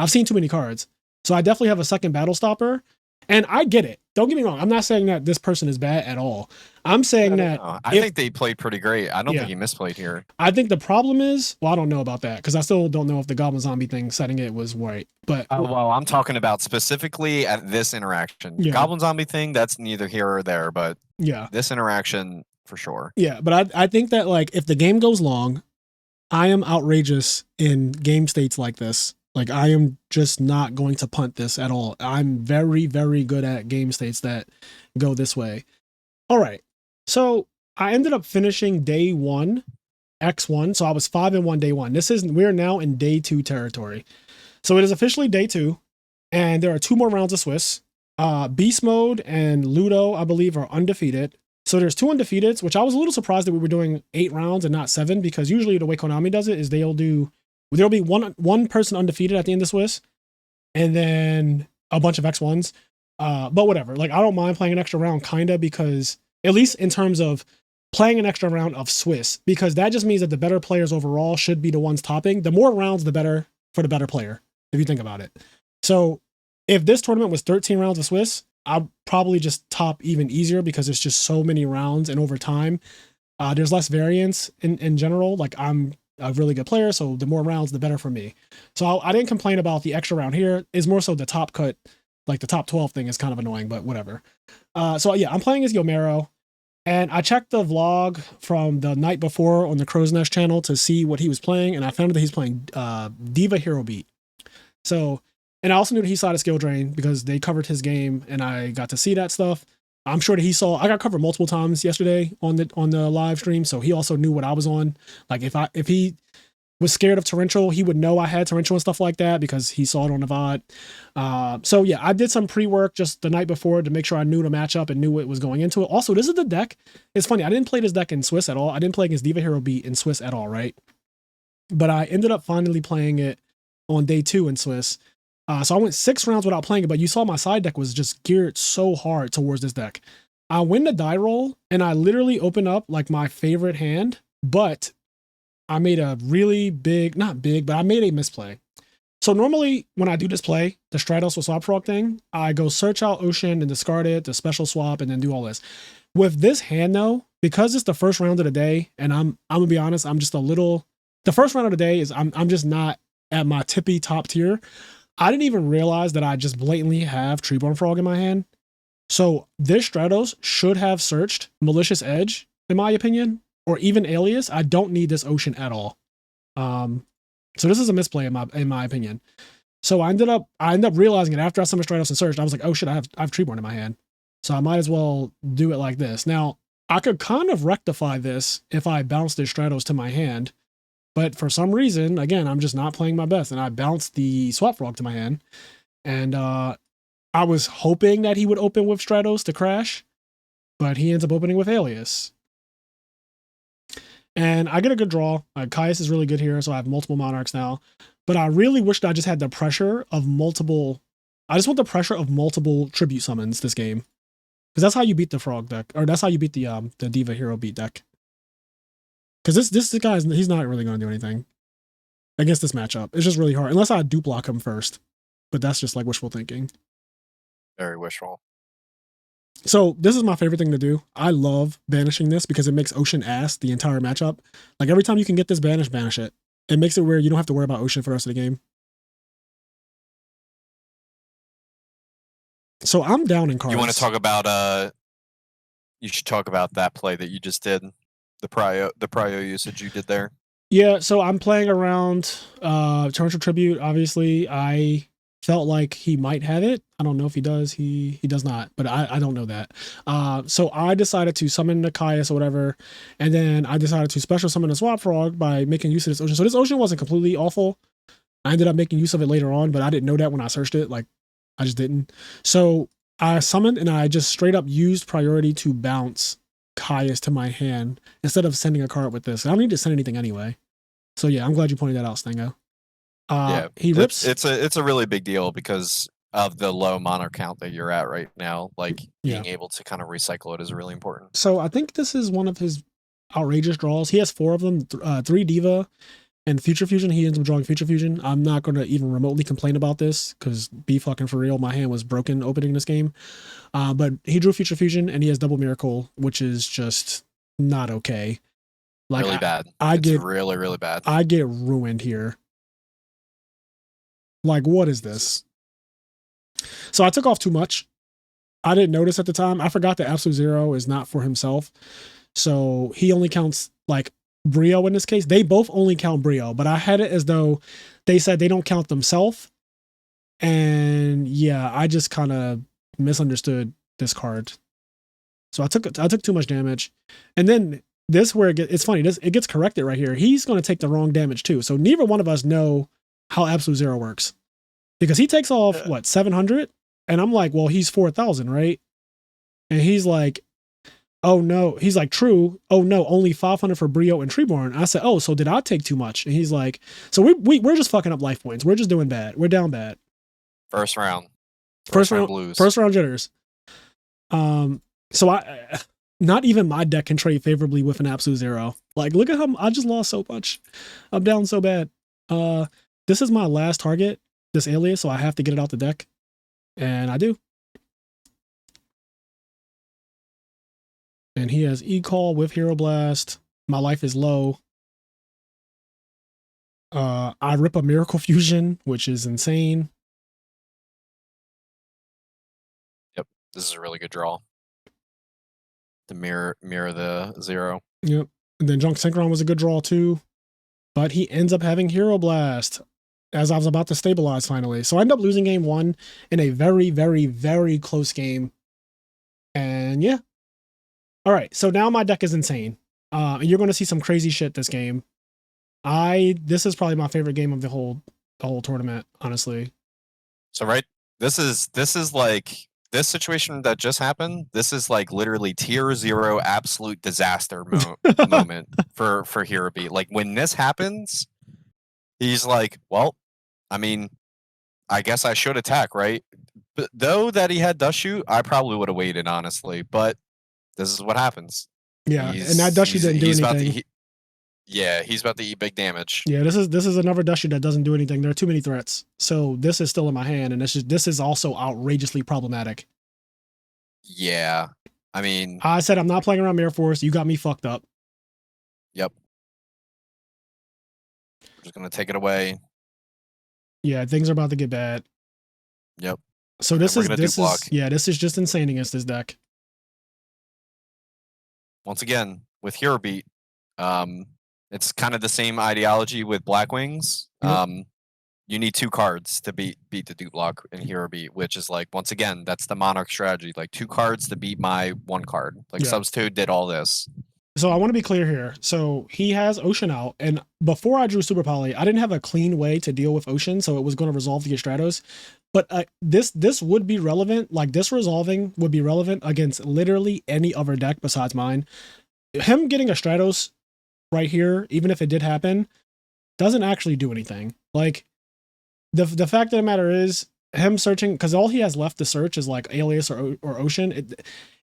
I've seen too many cards. So I definitely have a second battle stopper. And I get it. Don't get me wrong. I'm not saying that this person is bad at all. I'm saying that I think they played pretty great. I don't think he misplayed here. I think the problem is, well, I don't know about that because I still don't know if the Goblin Zombie thing setting it was right. But well, I'm talking about specifically at this interaction. Yeah. Goblin Zombie thing, that's neither here or there, but yeah, this interaction for sure. Yeah, but I think that like if the game goes long, I am outrageous in game states like this. Like I am just not going to punt this at all. I'm very, very good at game states that go this way. All right. So I ended up finishing day 1, X1. So I was 5-1 day 1. We're now in day 2 territory. So it is officially day 2, and there are 2 more rounds of Swiss. Beast Mode and Ludo, I believe, are undefeated. So there's 2 undefeateds, which I was a little surprised that we were doing 8 rounds and not 7, because usually the way Konami does it is there'll be one person undefeated at the end of Swiss, and then a bunch of X1s. But whatever. Like, I don't mind playing an extra round, kinda, because at least in terms of playing an extra round of Swiss, because that just means that the better players overall should be the ones topping. The more rounds, the better for the better player, if you think about it. So if this tournament was 13 rounds of Swiss, I'd probably just top even easier, because there's just so many rounds, and over time, there's less variance in general. Like, I'm a really good player, so the more rounds, the better for me. So I didn't complain about the extra round here. It's more so the top cut, like the top 12 thing is kind of annoying, but whatever. So yeah, I'm playing as Yomero, and I checked the vlog from the night before on the Crow's Nest channel to see what he was playing, and I found that he's playing Diva Hero Beat. So, and I also knew that he saw the skill drain because they covered his game, and I got to see that stuff. I'm sure that I got covered multiple times yesterday on the live stream, so he also knew what I was on. Like, if he was scared of torrential, he would know I had torrential and stuff like that, because he saw it on the VOD. So yeah, I did some pre-work just the night before to make sure I knew the matchup and knew what was going into it. Also, this is the deck. It's funny, I didn't play this deck in Swiss at all. I didn't play against Diva Hero Beat in Swiss at all, right? But I ended up finally playing it on day 2 in Swiss. So I went 6 rounds without playing it, but you saw my side deck was just geared so hard towards this deck. I win the die roll, and I literally open up like my favorite hand, but I made a really big, not big, but I made a misplay. So normally when I do this play, the Stratos with Swap Frog thing, I go search out Ocean and discard it, the special swap, and then do all this. With this hand though, because it's the first round of the day, and I'm gonna be honest, I'm just the first round of the day is I'm just not at my tippy top tier. I didn't even realize that I just blatantly have Treeborn Frog in my hand. So this Stratos should have searched Malicious Edge, in my opinion, or even Alias. I don't need this Ocean at all. So this is a misplay in my opinion. So I ended up realizing it after I summoned Stratos and searched. I was like, oh shit, I have Treeborn in my hand. So I might as well do it like this. Now, I could kind of rectify this if I bounced this Stratos to my hand. But for some reason, again, I'm just not playing my best, and I bounced the Swap Frog to my hand. And I was hoping that he would open with Stratos to crash, but he ends up opening with Alias. And I get a good draw. Caius is really good here, so I have multiple Monarchs now. But I really wished I just had the pressure of multiple... I just want the pressure of multiple Tribute Summons this game. Because that's how you beat the Frog deck, or that's how you beat the Diva Hero Beat deck. Because this guy, he's not really going to do anything against this matchup. It's just really hard, unless I do block him first. But that's just like wishful thinking. Very wishful. So this is my favorite thing to do. I love banishing this because it makes Ocean ass the entire matchup. Like, every time you can get this banished, banish it. It makes it where you don't have to worry about Ocean for the rest of the game. So I'm down in cards. You want to talk about you should talk about that play that you just did. The prio usage you did there. Yeah, so I'm playing around Torrential Tribute. Obviously, I felt like he might have it. I don't know if he does. He does not, but I don't know that. So I decided to summon the Caius or whatever, and then I decided to special summon a Swap Frog by making use of this Ocean. So this Ocean wasn't completely awful. I ended up making use of it later on, but I didn't know that when I searched it. Like, I just didn't. So I summoned, and I just straight up used priority to bounce Caius to my hand instead of sending a card with this. I don't need to send anything anyway. So yeah, I'm glad you pointed that out, Stango. Yeah, he rips. It's a really big deal because of the low Monarch count that you're at right now. Like, being able to kind of recycle it is really important. So I think this is one of his outrageous draws. He has 4 of them, 3 Diva and Future Fusion. He ends up drawing Future Fusion. I'm not going to even remotely complain about this because be fucking for real, my hand was broken opening this game. But he drew Future Fusion and he has Double Miracle, which is just not okay. Like, really bad. I it's get really, really bad. I get ruined here. Like, what is this? So I took off too much. I didn't notice at the time. I forgot that Absolute Zero is not for himself. So he only counts like Brio in this case. They both only count Brio, but I had it as though they said they don't count themselves. And yeah, I just kind of misunderstood this card. So I took too much damage. And then this where it's funny, it gets corrected right here. He's going to take the wrong damage too. So neither one of us know how Absolute Zero works. because he takes off what 700, and I'm like, well, he's 4,000, right? And he's like, oh no, he's like, true. Oh no, only 500 for Brio and Treeborn. I said, oh, so did I take too much? And he's like, so we're just fucking up life points. We're just doing bad. We're down bad. First round. First round blues. First round jitters. So I not even my deck can trade favorably with an absolute zero. Like, look at how I just lost so much. I'm down so bad. This is my last target, this alias, so I have to get it out the deck. And I do. And he has E-Call with Hero Blast. My life is low. I rip a Miracle Fusion, which is insane. Yep, this is a really good draw. To mirror the 0. Yep. And then Junk Synchron was a good draw too. But he ends up having Hero Blast as I was about to stabilize finally. So I end up losing game 1 in a very, very, very close game. And yeah. All right. So now my deck is insane. And you're going to see some crazy shit this game. This is probably my favorite game of the whole tournament, honestly. So right, this is like this situation that just happened. This is like literally tier 0 absolute disaster moment for Hirobi. Like when this happens, he's like, well, I mean, I guess I should attack, right? But though that he had Dust Shoot, I probably would have waited, honestly. But this is what happens. Yeah, and that Dust Shoot didn't do anything. He's about to eat big damage. Yeah, this is another Dust Shoot that doesn't do anything. There are too many threats. So this is still in my hand, and this is also outrageously problematic. Yeah. I mean, I said I'm not playing around Mirror Force. You got me fucked up. Yep. I'm just gonna take it away. Yeah, things are about to get bad. Yep. So this is just insane against this deck. Once again, with Hero Beat, it's kind of the same ideology with Blackwings. Yep. You need 2 cards to beat the dupe block in Hero Beat, which is like, once again, that's the Monarch strategy. Like 2 cards to beat my 1 card. Like Substitute did all this. So I want to be clear here. So he has Ocean out, and before I drew Super Poly, I didn't have a clean way to deal with Ocean, so it was going to resolve to get Stratos. But this would be relevant. Like this resolving would be relevant against literally any other deck besides mine. Him getting a Stratos right here, even if it did happen, doesn't actually do anything. Like the fact of the matter is him searching, because all he has left to search is like Alias or Ocean.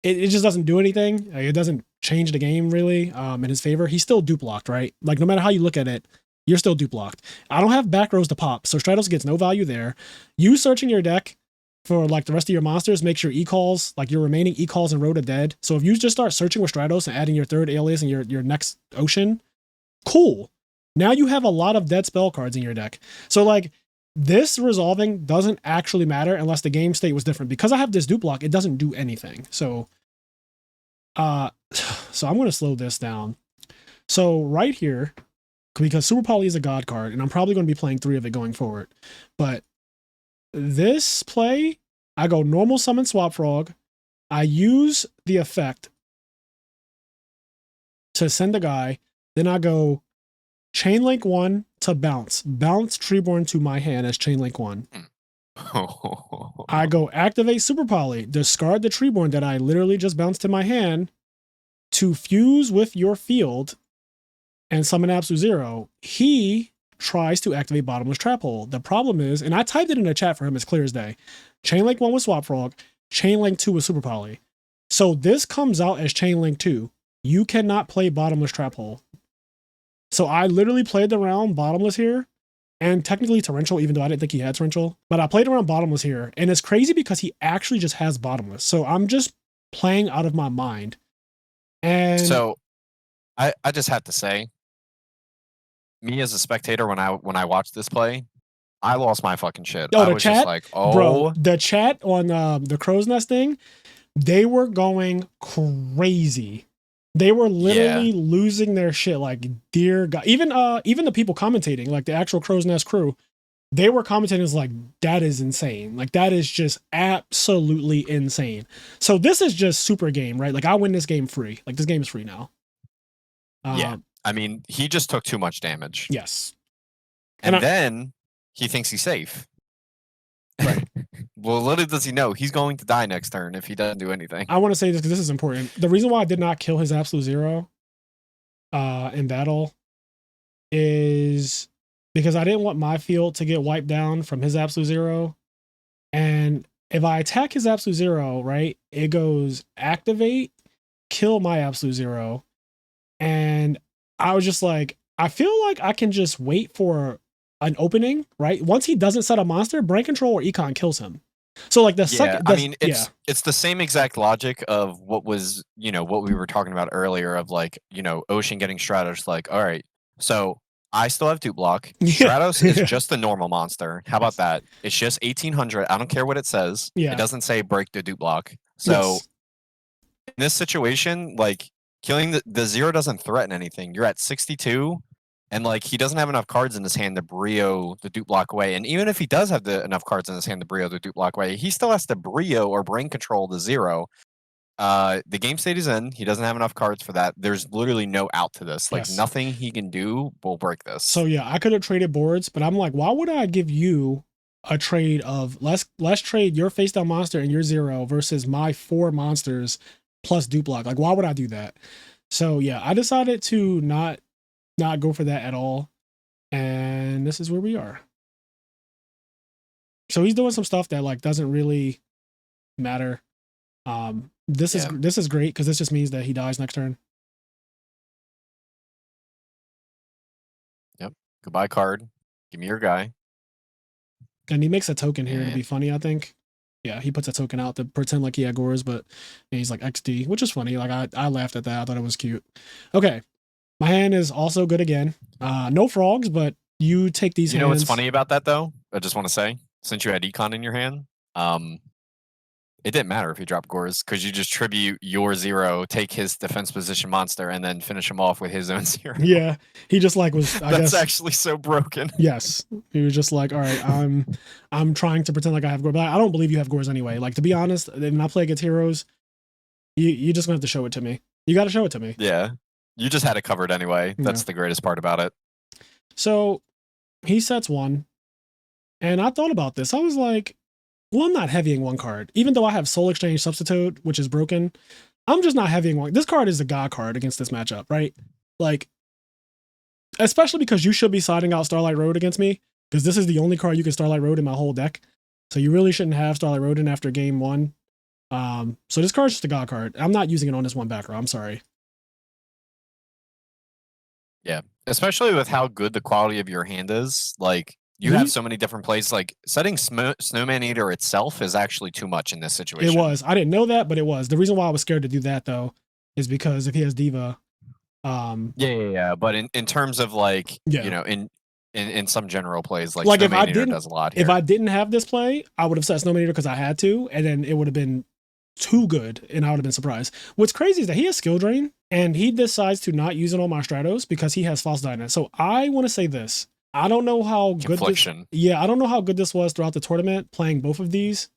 It just doesn't do anything. It doesn't change the game really in his favor. He's still dupe locked, right? Like no matter how you look at it, you're still dupe locked. I don't have back rows to pop, so Stratos gets no value there. You searching your deck for like the rest of your monsters makes your E-calls, like your remaining E-calls in Road to Dead. So if you just start searching with Stratos and adding your 3rd Alias and your next Ocean, cool. Now you have a lot of dead spell cards in your deck. So like this resolving doesn't actually matter unless the game state was different. Because I have this dupe block, it doesn't do anything. So I'm going to slow this down. So right here, because Super Poly is a god card, and I'm probably going to be playing 3 of it going forward. But this play, I go normal summon Swap Frog. I use the effect to send a guy. Then I go Chainlink 1 to bounce. Bounce Treeborn to my hand as Chainlink 1. I go activate Super Poly. Discard the Treeborn that I literally just bounced to my hand to fuse with your field and summon Absolute Zero. He tries to activate Bottomless Trap Hole. The problem is, and I typed it in the chat for him as clear as day, Chainlink 1 with Swap Frog, Chainlink 2 with Super Poly. So this comes out as Chainlink 2. You cannot play Bottomless Trap Hole. So I literally played around Bottomless here, and technically Torrential, even though I didn't think he had Torrential. But I played around Bottomless here, and it's crazy because he actually just has Bottomless. So I'm just playing out of my mind. And so I just have to say, me as a spectator, when I watched this play, I lost my fucking shit. Oh, I the was chat, just like, oh, bro, the chat on the Crow's Nest thing, they were going crazy. They were literally losing their shit. Like, dear God, even the people commentating, like the actual Crow's Nest crew, they were commentating as like, that is insane. Like, that is just absolutely insane. So this is just super game, right? Like, I win this game free. Like, this game is free now. Yeah. I mean, he just took too much damage. Yes. And then he thinks he's safe. Well, little does he know he's going to die next turn if he doesn't do anything. I want to say this because this is important. The reason why I did not kill his Absolute Zero in battle is because I didn't want my field to get wiped down from his Absolute Zero. And if I attack his Absolute Zero, right, it goes activate, kill my Absolute Zero. And I was just like, I feel like I can just wait for an opening, right? Once he doesn't set a monster, Brain Control or Econ kills him. So like the second, I mean, it's the same exact logic of what was, what we were talking about earlier of like, Ocean getting Stratos. Like, all right, so I still have Dupe Block. Stratos is just a normal monster. How about that? It's just 1800. I don't care what it says. Yeah. It doesn't say break the Dupe Block. So in this situation, like killing the zero doesn't threaten anything. You're at 62. And like he doesn't have enough cards in his hand to brio the Dupe Block away. And even if he does have enough cards in his hand to brio the Dupe Block away, he still has to brio or Brain Control the zero. The game state is in. He doesn't have enough cards for that. There's literally no out to this. Like nothing he can do will break this. So yeah, I could have traded boards, but I'm like, why would I give you a trade of let's trade your face down monster and your zero versus my 4 monsters plus Dupe Block? Like, why would I do that? So yeah, I decided to not go for that at all. And this is where we are. So he's doing some stuff that like doesn't really matter. This is great because this just means that he dies next turn. Yep. Goodbye card. Give me your guy. And he makes a token here to be funny, I think. Yeah, he puts a token out to pretend like he had Gores, but he's like XD, which is funny. Like I laughed at that. I thought it was cute. Okay. My hand is also good again. No frogs, but you take these hands. You know what's funny about that though? I just want to say, since you had Econ in your hand, it didn't matter if you dropped Gores because you just tribute your zero, take his defense position monster, and then finish him off with his own zero. Yeah, he just like was. I That's guess, actually so broken. Yes, he was just like, all right, I'm trying to pretend like I have Gores, but I don't believe you have Gores anyway. Like to be honest, when I play against heroes, you just gonna have to show it to me. You got to show it to me. Yeah, you just had it covered anyway. That's the greatest part about it. So he sets 1, and I thought about this. I was like, well, I'm not heavying 1 card. Even though I have Soul Exchange Substitute, which is broken, I'm just not heavying 1. This card is a god card against this matchup, right? Like, especially because you should be siding out Starlight Road against me, because this is the only card you can Starlight Road in my whole deck. So you really shouldn't have Starlight Road in after game 1. So this card's just a god card. I'm not using it on this 1 back row. I'm sorry. Yeah, especially with how good the quality of your hand is. Like, you have so many different plays. Like, setting Snowman Eater itself is actually too much in this situation. It was. I didn't know that, but it was. The reason why I was scared to do that, though, is because if he has Diva... Yeah. But in terms of, like, in some general plays, like if Snowman I Eater didn't, does a lot here. If I didn't have this play, I would have set Snowman Eater because I had to, and then it would have been too good, and I would have been surprised. What's crazy is that he has Skill Drain, and he decides to not use it on my Stratos because he has False Dyna. So I want to say this. I don't know how good this, I don't know how good this was throughout the tournament, playing both of these.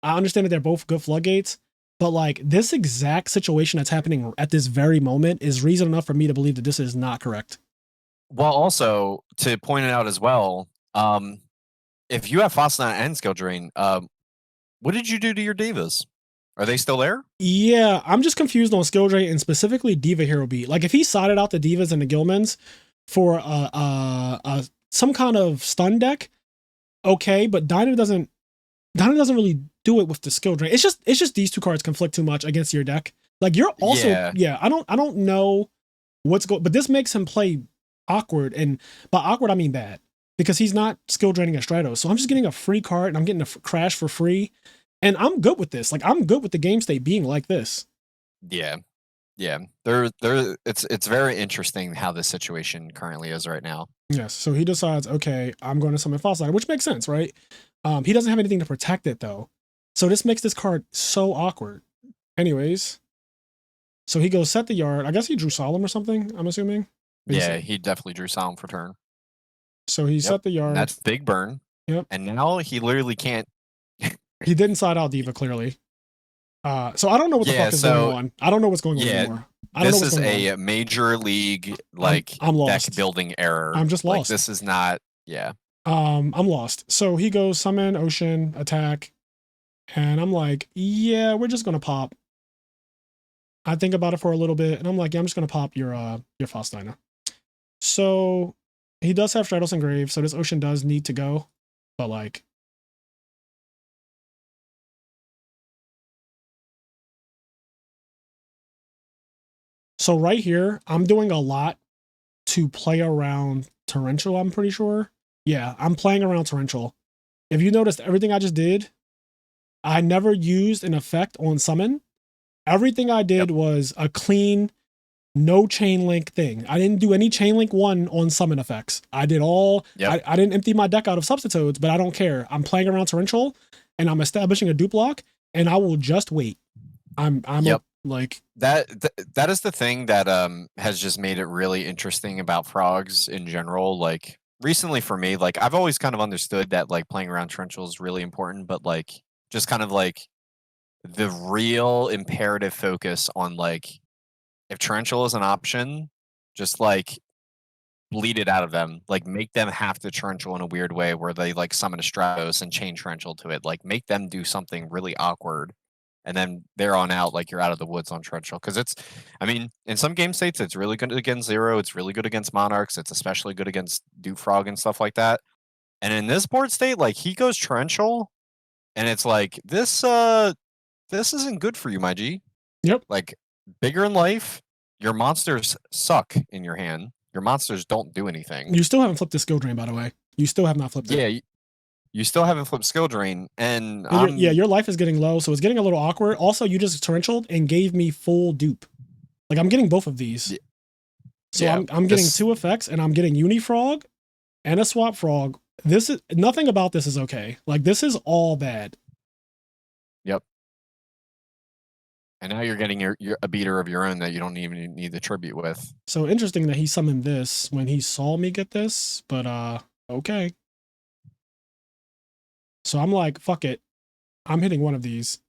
I understand that they're both good floodgates, but like this exact situation that's happening at this very moment is reason enough for me to believe that this is not correct. Well, also, to point it out as well, if you have False Dyna and Skill Drain, what did you do to your Divas? Are they still there? Yeah, I'm just confused on Skill Drain and specifically Diva Hero Beat. Like if he sided out the Divas and the Gilmans for some kind of stun deck, okay, but Dyna doesn't really do it with the Skill Drain. It's just these 2 cards conflict too much against your deck. Like you're also I don't know what's going, but this makes him play awkward, and by awkward I mean bad because he's not skill draining a Stratos. So I'm just getting a free card and I'm getting a crash for free. And I'm good with this. Like I'm good with the game state being like this. Yeah. It's very interesting how this situation currently is right now. Yes. So he decides, okay, I'm going to summon False Dyna, which makes sense, right? He doesn't have anything to protect it though. So this makes this card so awkward. Anyways. So he goes set the yard. I guess he drew Solemn or something, I'm assuming. Yeah, he definitely drew Solemn for turn. So he set the yard. And that's big burn. Yep. And now he literally can't. He didn't side out Diva clearly. So I don't know what the fuck is going on. I don't know what's going on anymore. This is a major league I'm lost. deck building error. I'm just lost. Like, this is not. I'm lost. So he goes summon, Ocean, attack. And I'm like, yeah, we're just gonna pop. I think about it for a little bit, and I'm like, yeah, I'm just gonna pop your Faustina. So he does have Stratos engraved, so this ocean does need to go, but like. So right here, I'm doing a lot to play around Torrential, I'm pretty sure. Yeah, I'm playing around Torrential. If you noticed everything I just did, I never used an effect on summon. Everything I did was a clean, no chain link thing. I didn't do any chain link 1 on summon effects. I did all, I didn't empty my deck out of substitutes, but I don't care. I'm playing around Torrential and I'm establishing a dupe block and I will just wait. I'm like that is the thing that has just made it really interesting about frogs in general. Like recently for me, like I've always kind of understood that like playing around torrential is really important, but like just kind of like the real imperative focus on like if torrential is an option, just like bleed it out of them. Like make them have to torrential in a weird way where they like summon a Stratos and chain torrential to it. Like make them do something really awkward. And then there on out, like you're out of the woods on torrential. Because it's, I mean, in some game states, it's really good against Zero. It's really good against Monarchs. It's especially good against Duke Frog and stuff like that. And in this board state, like he goes torrential, and it's like this isn't good for you, my G. Yep. Like bigger in life, your monsters suck in your hand. Your monsters don't do anything. You still haven't flipped the skill drain, by the way. You still have not flipped it. Yeah, you still haven't flipped skill drain, and your life is getting low, so it's getting a little awkward. Also, you just torrentialed and gave me full dupe. Like I'm getting both of these. So yeah, I'm getting 2 effects, and I'm getting Unifrog and a Swap Frog. This is nothing about this is okay. Like this is all bad. Yep. And now you're getting a beater of your own that you don't even need the tribute with. So interesting that he summoned this when he saw me get this, but okay. So I'm like, fuck it. I'm hitting one of these.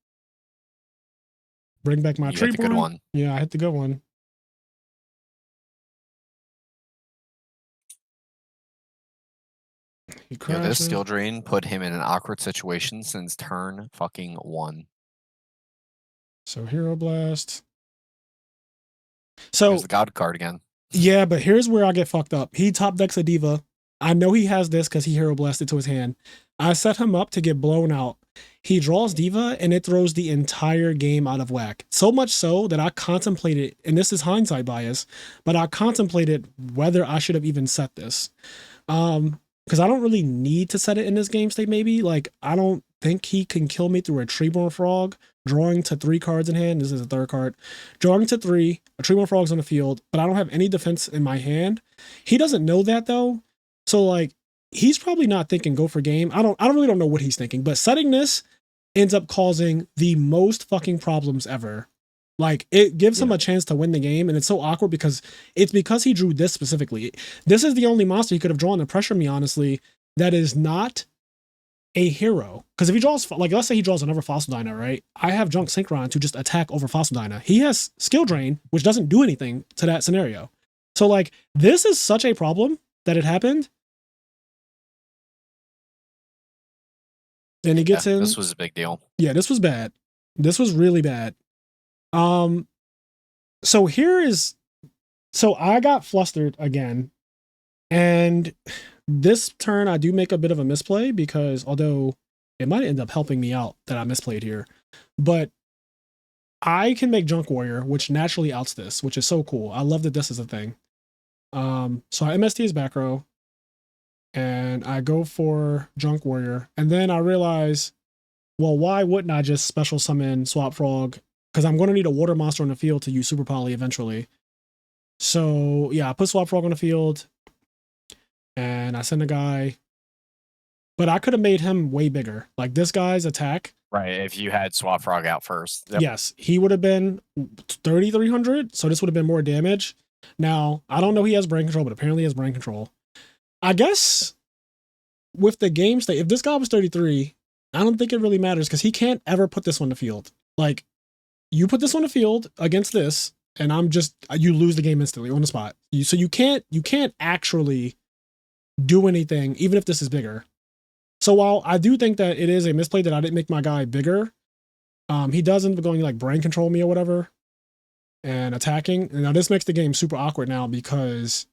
Bring back my tree hit the good one. Yeah, I hit the good one. He crashes. Yeah, this skill drain put him in an awkward situation since turn fucking 1. So Hero Blast. So there's the God card again. Yeah, but here's where I get fucked up. He top decks a Diva. I know he has this because he Hero Blasted to his hand. I set him up to get blown out. He draws Diva and it throws the entire game out of whack. So much so that I contemplated, and this is hindsight bias, but I contemplated whether I should have even set this. Because I don't really need to set it in this game state, maybe. Like, I don't think he can kill me through a Treeborn Frog, drawing to 3 cards in hand. This is a 3rd card. Drawing to 3, a Treeborn Frog's on the field, but I don't have any defense in my hand. He doesn't know that, though. So, like, he's probably not thinking go for game. I really don't know what he's thinking, but setting this ends up causing the most fucking problems ever. Like, it gives him a chance to win the game, and it's so awkward because he drew this specifically. This is the only monster he could have drawn to pressure me, honestly, that is not a hero. Because if he draws, like, let's say he draws another Fossil Dyna, right? I have Junk Synchron to just attack over Fossil Dyna. He has Skill Drain, which doesn't do anything to that scenario. So, like, this is such a problem that it happened. And he gets in. This was a big deal. Yeah, this was bad. This was really bad. So I got flustered again, and this turn I do make a bit of a misplay because although it might end up helping me out that I misplayed here, but I can make Junk Warrior, which naturally outs this, which is so cool. I love that this is a thing. So I MST his back row, and I go for Junk Warrior, and then I realize, well, why wouldn't I just special summon Swap Frog? Because I'm going to need a water monster on the field to use Super Poly eventually. So yeah, I put Swap Frog on the field, and I send a guy. But I could have made him way bigger. Like this guy's attack. Right, if you had Swap Frog out first. Yep. Yes, he would have been 3,300, so this would have been more damage. Now, I don't know he has brain control, but apparently he has brain control. I guess with the game state, if this guy was 33, I don't think it really matters because he can't ever put this on the field. Like, you put this on the field against this, and you lose the game instantly on the spot. So you can't actually do anything, even if this is bigger. So while I do think that it is a misplay that I didn't make my guy bigger, he does end up going like brain control me or whatever and attacking. And now this makes the game super awkward now because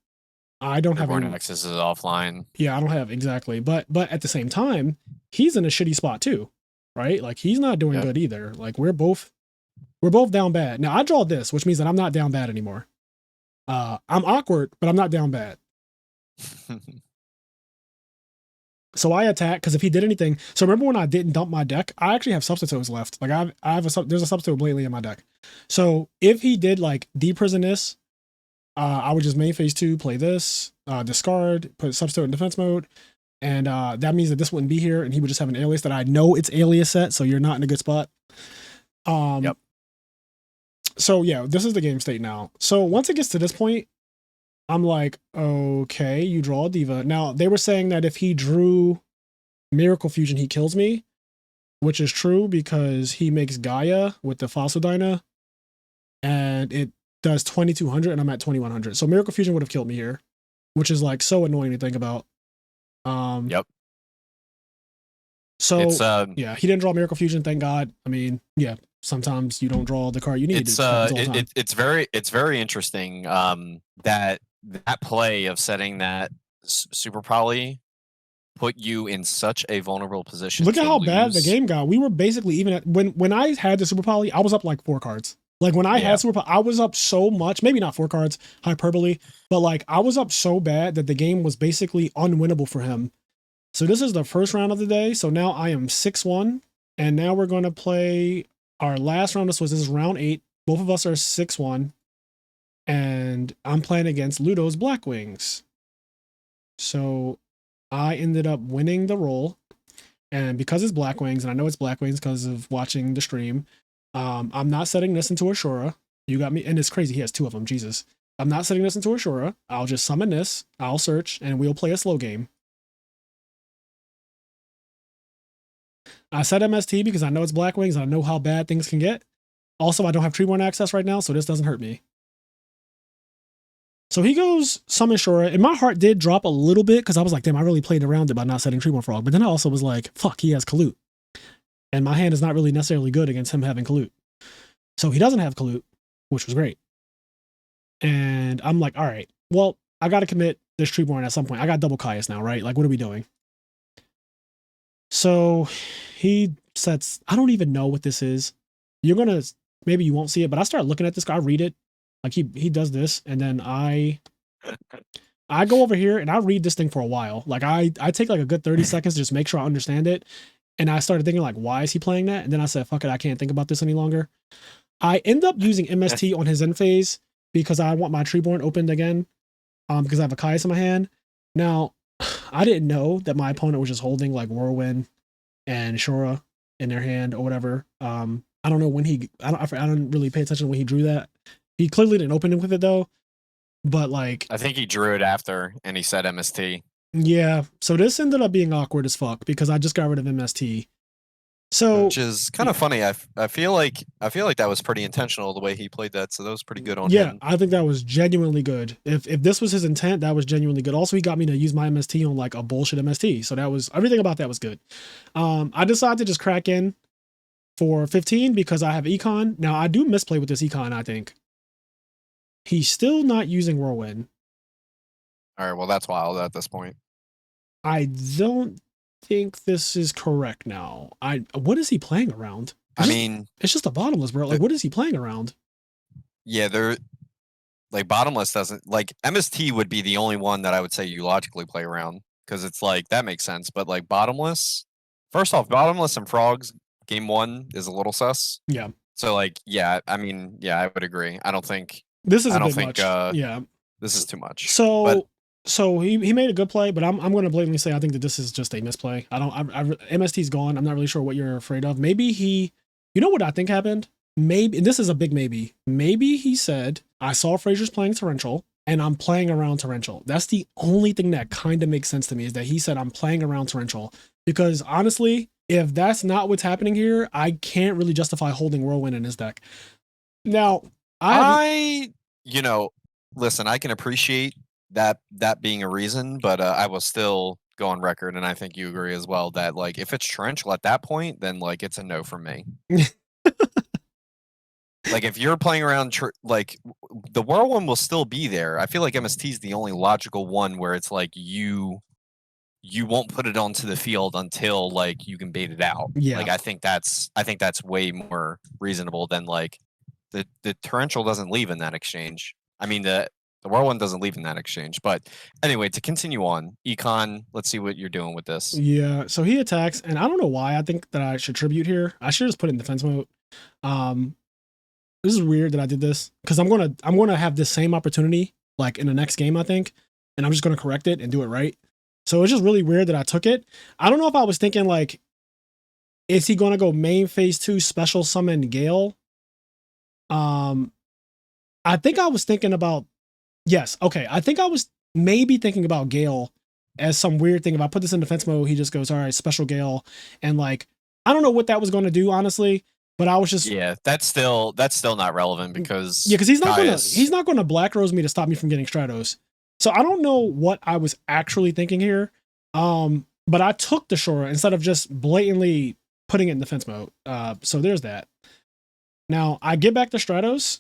I don't have Airborne any. Nexus is offline. Yeah, I don't have exactly. But at the same time, he's in a shitty spot too, right? Like he's not doing good either. Like we're both down bad. Now I draw this, which means that I'm not down bad anymore. I'm awkward, but I'm not down bad. So I attack because if he did anything, so remember when I didn't dump my deck, I actually have substitutes left. Like there's a substitute blatantly in my deck. So if he did like deprison this, I would just main phase 2, play this, discard, put substitute in defense mode, and that means that this wouldn't be here, and he would just have an alias that I know it's alias set, so you're not in a good spot. Yep. So yeah, this is the game state now. So once it gets to this point, I'm like, okay, you draw a Diva. Now, they were saying that if he drew Miracle Fusion, he kills me, which is true because he makes Gaia with the Fossil Dyna, and it does 2200 and I'm at 2100. So Miracle Fusion would have killed me here, which is like so annoying to think about. Yep. So yeah, he didn't draw Miracle Fusion, thank God. I mean, yeah, sometimes you don't draw the card you need. It's very interesting that play of setting that super poly put you in such a vulnerable position. Look at how bad the game got. We were basically even at when I had the super poly, I was up like 4 cards. Like when I had super poly, I was up so much, maybe not 4 cards, hyperbole, but like I was up so bad that the game was basically unwinnable for him. So this is the first round of the day. So now I am 6-1, and now we're going to play our last round. This is round 8. Both of us are 6-1, and I'm playing against Ludo's Blackwings. So I ended up winning the roll, and because it's Blackwings, and I know it's Blackwings because of watching the stream, I'm not setting this into Ashura. You got me, and it's crazy. He has 2 of them. Jesus, I'm not setting this into Ashura. I'll just summon this. I'll search, and we'll play a slow game. I set MST because I know it's Blackwings and I know how bad things can get. Also, I don't have Treeborn access right now, so this doesn't hurt me. So he goes summon Shura, and my heart did drop a little bit because I was like, damn, I really played around it by not setting Treeborn Frog. But then I also was like, fuck, he has Kalut. And my hand is not really necessarily good against him having Kalut. So he doesn't have Kalut, which was great. And I'm like, all right, well, I got to commit this Treeborn at some point. I got double Caius now, right? Like, what are we doing? So he sets, I don't even know what this is. You're going to, maybe you won't see it, but I start looking at this guy, I read it. Like he does this, and then I go over here and I read this thing for a while. Like I take like a good 30 seconds to just make sure I understand it. And I started thinking like, why is he playing that? And then I said, fuck it, I can't think about this any longer. I end up using MST on his end phase because I want my Treeborn opened again. Because I have a Caius in my hand. Now, I didn't know that my opponent was just holding like Whirlwind and Shura in their hand or whatever. I don't know when I don't really pay attention to when he drew that. He clearly didn't open it with it though. But like, I think he drew it after and he said MST. Yeah. So this ended up being awkward as fuck because I just got rid of MST. So which is kind of funny. I feel like that was pretty intentional the way he played that. So that was pretty good on him. I think that was genuinely good. If this was his intent, that was genuinely good. Also, he got me to use my MST on like a bullshit MST. So that was everything about that was good. I decided to just crack in for 15 because I have Econ. Now I do misplay with this Econ, I think. He's still not using Whirlwind. All right, well that's wild at this point. I don't think this is correct now. What is he playing around? It's just a bottomless, bro. Like, what is he playing around? Yeah, they're like bottomless doesn't like MST would be the only one that I would say you logically play around because it's like that makes sense. But like bottomless, first off, bottomless and frogs game 1 is a little sus. Yeah. So like, yeah, I would agree. I don't think this is much. This is too much. So he made a good play, but I'm going to blatantly say I think that this is just a misplay. MST's gone. I'm not really sure what you're afraid of. Maybe you know what I think happened? Maybe this is a big maybe. Maybe he said, I saw Frazier's playing Torrential and I'm playing around Torrential. That's the only thing that kind of makes sense to me is that he said I'm playing around Torrential because honestly, if that's not what's happening here, I can't really justify holding Whirlwind in his deck. Now, listen, I can appreciate that being a reason, but I will still go on record, and I think you agree as well, that like if it's torrential at that point, then like it's a no from me. Like if you're playing around, like the whirlwind will still be there. I feel like MST is the only logical one where it's like you won't put it onto the field until like you can bait it out. Yeah. Like I think that's way more reasonable than like the torrential doesn't leave in that exchange. I mean the whirlwind doesn't leave in that exchange. But anyway, to continue on, Econ, let's see what you're doing with this. Yeah, so he attacks, and I don't know why I think that I should tribute here. I should just put it in defense mode. This is weird that I did this because I'm gonna have this same opportunity like in the next game, I think, and I'm just gonna correct it and do it right. So it's just really weird that I took it. I don't know if I was thinking like, is he gonna go main phase 2 special summon Gale? I think I was thinking about yes, okay. I think I was maybe thinking about Gale as some weird thing. If I put this in defense mode, he just goes, all right, special Gale, and like I don't know what that was gonna do, honestly. But I was just that's still not relevant because because he's not gonna Black Rose me to stop me from getting Stratos. So I don't know what I was actually thinking here. But I took the Shura instead of just blatantly putting it in defense mode. So there's that. Now I get back to Stratos,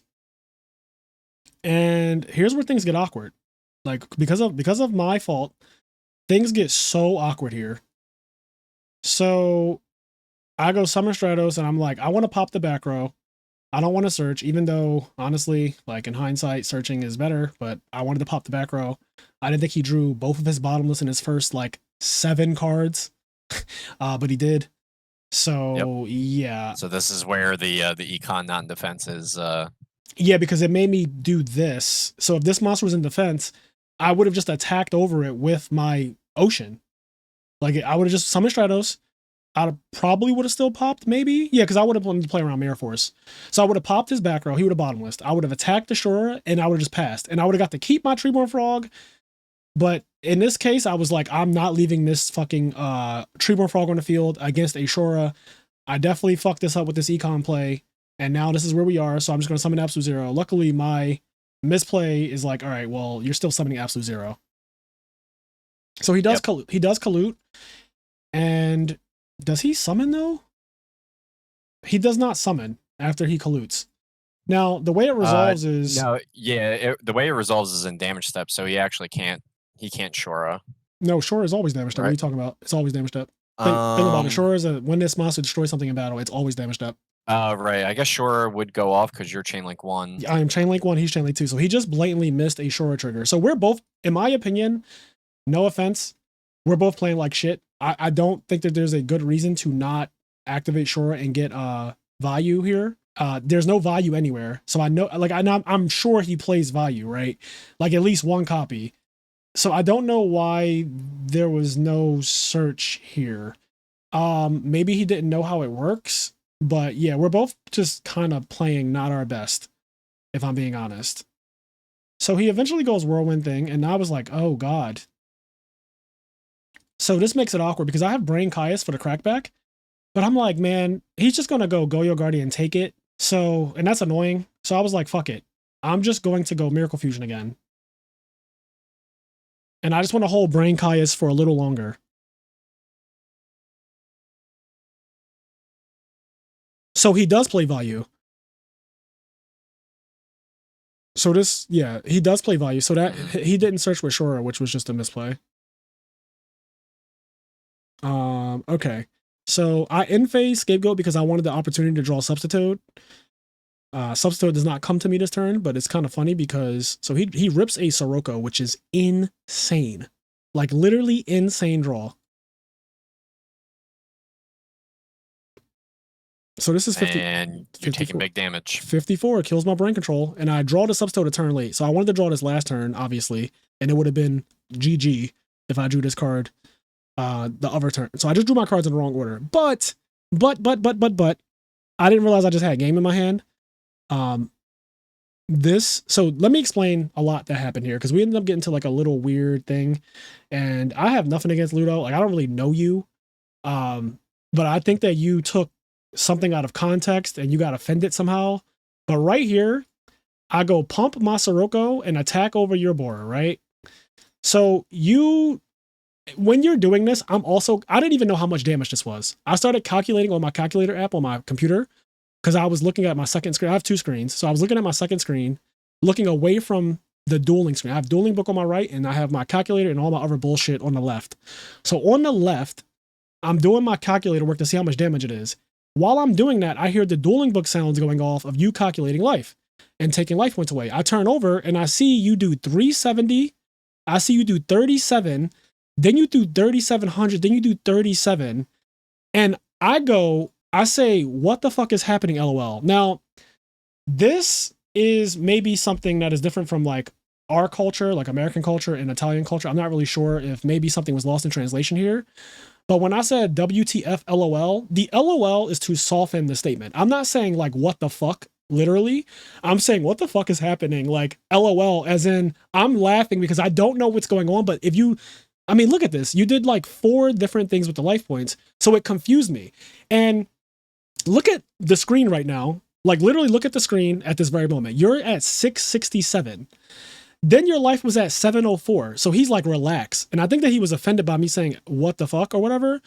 and here's where things get awkward. Like because of my fault, things get so awkward here. So I go summon Stratos, and I'm like, I want to pop the back row. I don't want to search, even though, honestly, like in hindsight, searching is better, but I wanted to pop the back row. I didn't think he drew both of his bottomless in his first, like, 7 cards, but he did. So, yeah. So this is where the Econ non-defense is... Yeah, because it made me do this. So if this monster was in defense, I would have just attacked over it with my Ocean. Like, I would have just summoned Stratos. I probably would have still popped, maybe. Yeah, because I would have wanted to play around Mirror Force. So I would have popped his back row. He would have bottomless. I would have attacked the Shura, and I would have just passed. And I would have got to keep my Treeborn Frog. But in this case, I was like, I'm not leaving this fucking Treeborn Frog on the field against a Shura. I definitely fucked this up with this Econ play. And now this is where we are. So I'm just going to summon Absolute Zero. Luckily, my misplay is like, all right, well, you're still summoning Absolute Zero. So he does he does Kalute. And... does he summon though? He does not summon after he Kalutes. Now, the way it resolves is... no, yeah, the way it resolves is in damage step, so he actually can't Shura. No, Shura is always damage step. Right. What are you talking about? It's always damage step. Think about it. Shura is when this monster destroys something in battle, it's always damage step. Right. I guess Shura would go off because you're Chain Link 1. I am Chain Link 1, he's Chain Link 2. So he just blatantly missed a Shura trigger. So we're both, in my opinion, no offense, we're both playing like shit. I don't think that there's a good reason to not activate Shura and get Vayu here. There's no Vayu anywhere. So I know, like, I'm sure he plays Vayu, right? Like at least one copy. So I don't know why there was no search here. Maybe he didn't know how it works. But yeah, we're both just kind of playing not our best, if I'm being honest. So he eventually goes Whirlwind thing, and I was like, oh god. So this makes it awkward because I have Brain Caius for the crackback, but I'm like, man, he's just going to go Goyo Guardian and take it. So, and that's annoying. So I was like, fuck it. I'm just going to go Miracle Fusion again. And I just want to hold Brain Caius for a little longer. So he does play Vayu. So this, yeah, he does play Vayu. So that he didn't search with Shura, which was just a misplay. Okay. So I in-phase Scapegoat because I wanted the opportunity to draw Substitute. Substitute does not come to me this turn, but it's kind of funny because so he rips a Sirocco, which is insane. Like literally insane draw. So this is 50. And you're 54. Taking big damage. 54 kills my brain control, and I draw the Substitute a turn late. So I wanted to draw this last turn, obviously, and it would have been GG if I drew this card the other turn. So I just drew my cards in the wrong order. But I didn't realize I just had a game in my hand. So let me explain a lot that happened here because we ended up getting to like a little weird thing, and I have nothing against Ludo. Like I don't really know you, but I think that you took something out of context and you got offended somehow. But right here, I go pump my Sirocco and attack over your board, right? So you when you're doing this, I didn't even know how much damage this was. I started calculating on my calculator app on my computer because I was looking at my second screen. I have two screens. So I was looking at my second screen, looking away from the dueling screen. I have dueling book on my right, and I have my calculator and all my other bullshit on the left. So on the left, I'm doing my calculator work to see how much damage it is. While I'm doing that, I hear the dueling book sounds going off of you calculating life and taking life points away. I turn over and I see you do 370. I see you do 37. Then you do 3,700. Then you do 37. And I say, what the fuck is happening, LOL? Now, this is maybe something that is different from like our culture, like American culture and Italian culture. I'm not really sure if maybe something was lost in translation here. But when I said WTF LOL, the LOL is to soften the statement. I'm not saying like, what the fuck, literally. I'm saying, what the fuck is happening? Like, LOL, as in, I'm laughing because I don't know what's going on. But look at this. You did like 4 different things with the life points. So it confused me. And look at the screen right now. Like, literally look at the screen at this very moment. You're at 667. Then your life was at 704. So he's like, relax. And I think that he was offended by me saying, what the fuck or whatever.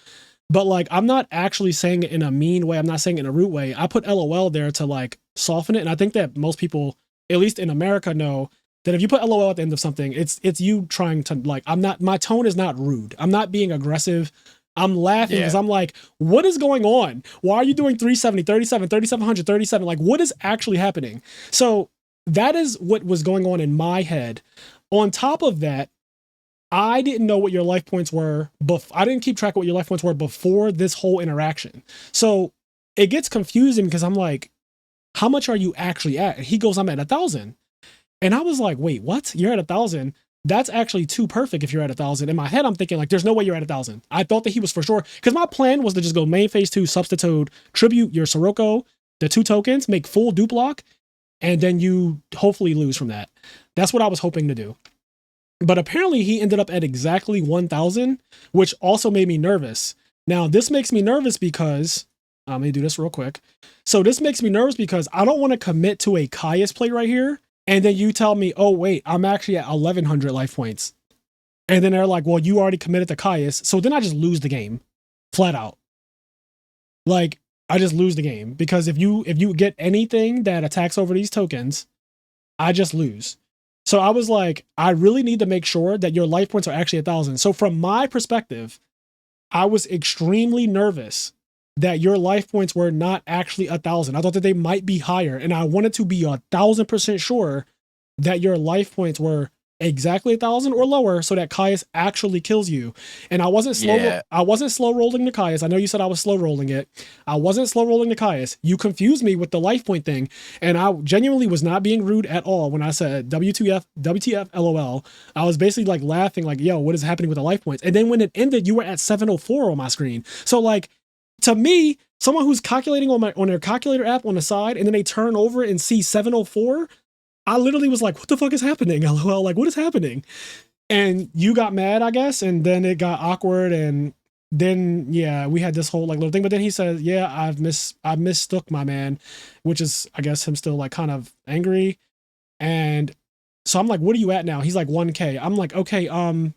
But like, I'm not actually saying it in a mean way. I'm not saying it in a rude way. I put LOL there to like soften it. And I think that most people, at least in America, know that if you put LOL at the end of something, it's you trying to like, my tone is not rude. I'm not being aggressive. I'm laughing because I'm like, what is going on? Why are you doing 370, 37, 3,700, 37? Like, what is actually happening? So that is what was going on in my head. On top of that, I didn't know what your life points were. I didn't keep track of what your life points were before this whole interaction. So it gets confusing because I'm like, how much are you actually at? And he goes, I'm at 1,000. And I was like, wait, what? You're at 1,000? That's actually too perfect if you're at 1,000. In my head, I'm thinking like, there's no way you're at 1,000. I thought that he was for sure. Because my plan was to just go main phase 2, substitute, tribute your Sirocco, the 2 tokens, make full dupe lock, and then you hopefully lose from that. That's what I was hoping to do. But apparently he ended up at exactly 1,000, which also made me nervous. Now, this makes me nervous because, let me do this real quick. So this makes me nervous because I don't want to commit to a Caius play right here. And then you tell me, oh, wait, I'm actually at 1,100 life points. And then they're like, well, you already committed to Caius. So then I just lose the game flat out. Like, I just lose the game because if you get anything that attacks over these tokens, I just lose. So I was like, I really need to make sure that your life points are actually 1,000. So from my perspective, I was extremely nervous that your life points were not actually 1,000. I thought that they might be higher, and I wanted to be 1,000% sure that your life points were exactly 1,000 or lower, so that Caius actually kills you. And I wasn't slow rolling the Caius. I know you said I was slow rolling it. I wasn't slow rolling the Caius. You confused me with the life point thing, and I genuinely was not being rude at all when I said WTF LOL. I was basically like laughing, like, yo, what is happening with the life points? And then when it ended, you were at 704 on my screen. So like, to me, someone who's calculating on their calculator app on the side, and then they turn over and see 704. I literally was like, what the fuck is happening? LOL, like, what is happening? And you got mad, I guess, and then it got awkward, and then, yeah, we had this whole, like, little thing, but then he said, yeah, I mistook my man, which is, I guess, him still, like, kind of angry, and so I'm like, what are you at now? He's like, 1K. I'm like, okay, I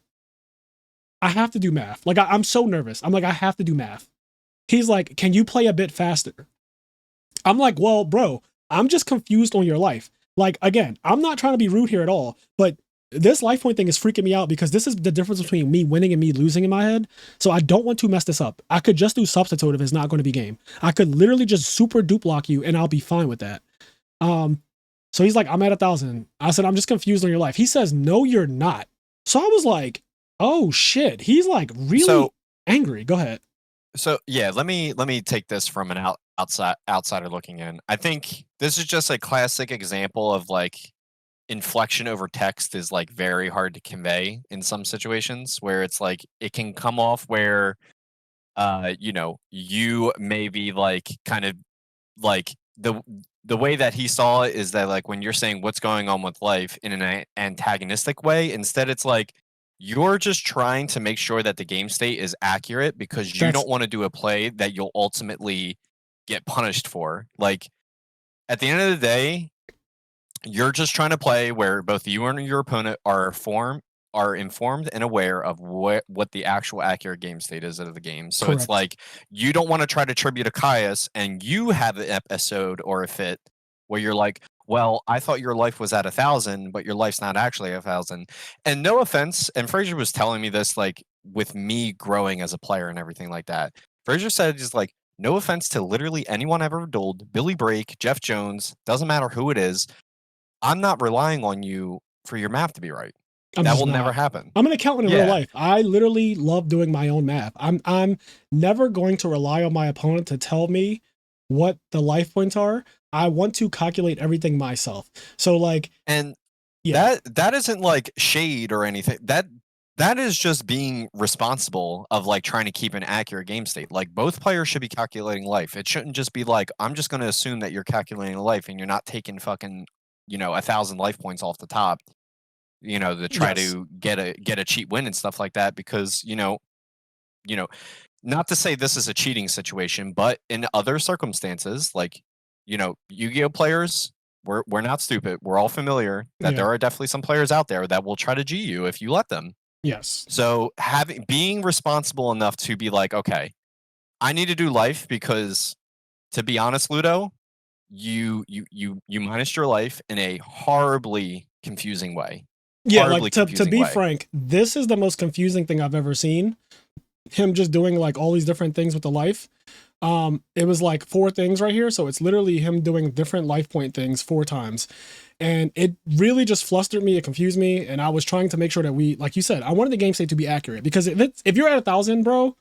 have to do math. Like, I'm so nervous. I'm like, I have to do math. He's like, can you play a bit faster? I'm like, well, bro, I'm just confused on your life. Like, again, I'm not trying to be rude here at all, but this life point thing is freaking me out because this is the difference between me winning and me losing in my head. So I don't want to mess this up. I could just do substitute if it's not going to be game. I could literally just super dupe lock you and I'll be fine with that. So he's like, I'm at 1,000. I said, I'm just confused on your life. He says, no, you're not. So I was like, oh shit. He's like really angry. Go ahead. So yeah, let me take this from an outsider looking in. I think this is just a classic example of like inflection over text is like very hard to convey in some situations where it's like it can come off where you maybe like kind of like the way that he saw it is that like when you're saying what's going on with life in an antagonistic way, instead it's like you're just trying to make sure that the game state is accurate because you don't want to do a play that you'll ultimately get punished for. Like at the end of the day, you're just trying to play where both you and your opponent are are informed and aware of what the actual accurate game state is of the game. So Correct. it's like you don't want to try to tribute a Caius and you have an episode or a fit where you're like, well, I thought your life was at 1,000, but your life's not actually 1,000. And no offense, and Frazier was telling me this like with me growing as a player and everything like that. Frazier said just like, no offense to literally anyone ever dueled, Billy Brake, Jeff Jones, doesn't matter who it is. I'm not relying on you for your math to be right. That will never happen. I'm an accountant in real life. I literally love doing my own math. I'm never going to rely on my opponent to tell me what the life points are. I want to calculate everything myself. So like, and that isn't like shade or anything. That is just being responsible of like trying to keep an accurate game state. Like both players should be calculating life. It shouldn't just be like, I'm just going to assume that you're calculating life and you're not taking fucking, 1,000 life points off the top, to try to get a cheat win and stuff like that. Because, not to say this is a cheating situation, but in other circumstances, like, Yu-Gi-Oh players, we're not stupid. We're all familiar that there are definitely some players out there that will try to G you if you let them. Yes. So being responsible enough to be like, okay, I need to do life because, to be honest, Ludo, you minused your life in a horribly confusing way. Yeah, like to be frank, this is the most confusing thing I've ever seen. Him just doing like all these different things with the life. It was like 4 things right here, so it's literally him doing different life point things 4 times. And it really just flustered me, it confused me, and I was trying to make sure that we, like you said, I wanted the game state to be accurate, because if you're at 1,000, bro,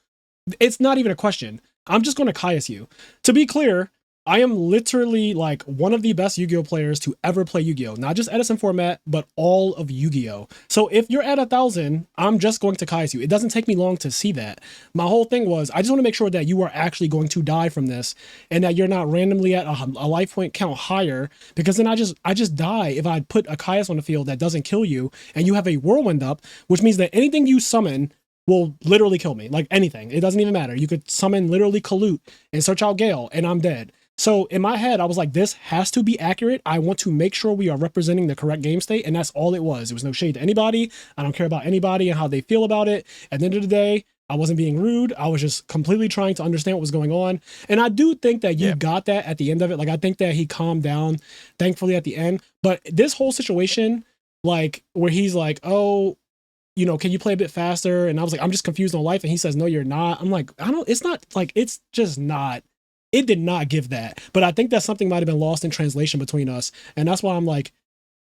it's not even a question. I'm just going to Caius you. To be clear, I am literally like one of the best Yu-Gi-Oh players to ever play Yu-Gi-Oh, not just Edison format, but all of Yu-Gi-Oh. So if you're at 1,000, I'm just going to Caius you. It doesn't take me long to see that. My whole thing was, I just want to make sure that you are actually going to die from this, and that you're not randomly at a life point count higher, because then I just die if I put a Caius on the field that doesn't kill you, and you have a whirlwind up, which means that anything you summon will literally kill me. Like anything. It doesn't even matter. You could summon literally Kalut and search out Gale, and I'm dead. So in my head, I was like, this has to be accurate. I want to make sure we are representing the correct game state. And that's all it was. It was no shade to anybody. I don't care about anybody and how they feel about it. At the end of the day, I wasn't being rude. I was just completely trying to understand what was going on. And I do think that you got that at the end of it. Like, I think that he calmed down, thankfully, at the end. But this whole situation, like, where he's like, oh, can you play a bit faster? And I was like, I'm just confused on life. And he says, no, you're not. I'm like, it's not, like, it's just not. It did not give that. But I think that something might have been lost in translation between us. And that's why I'm like,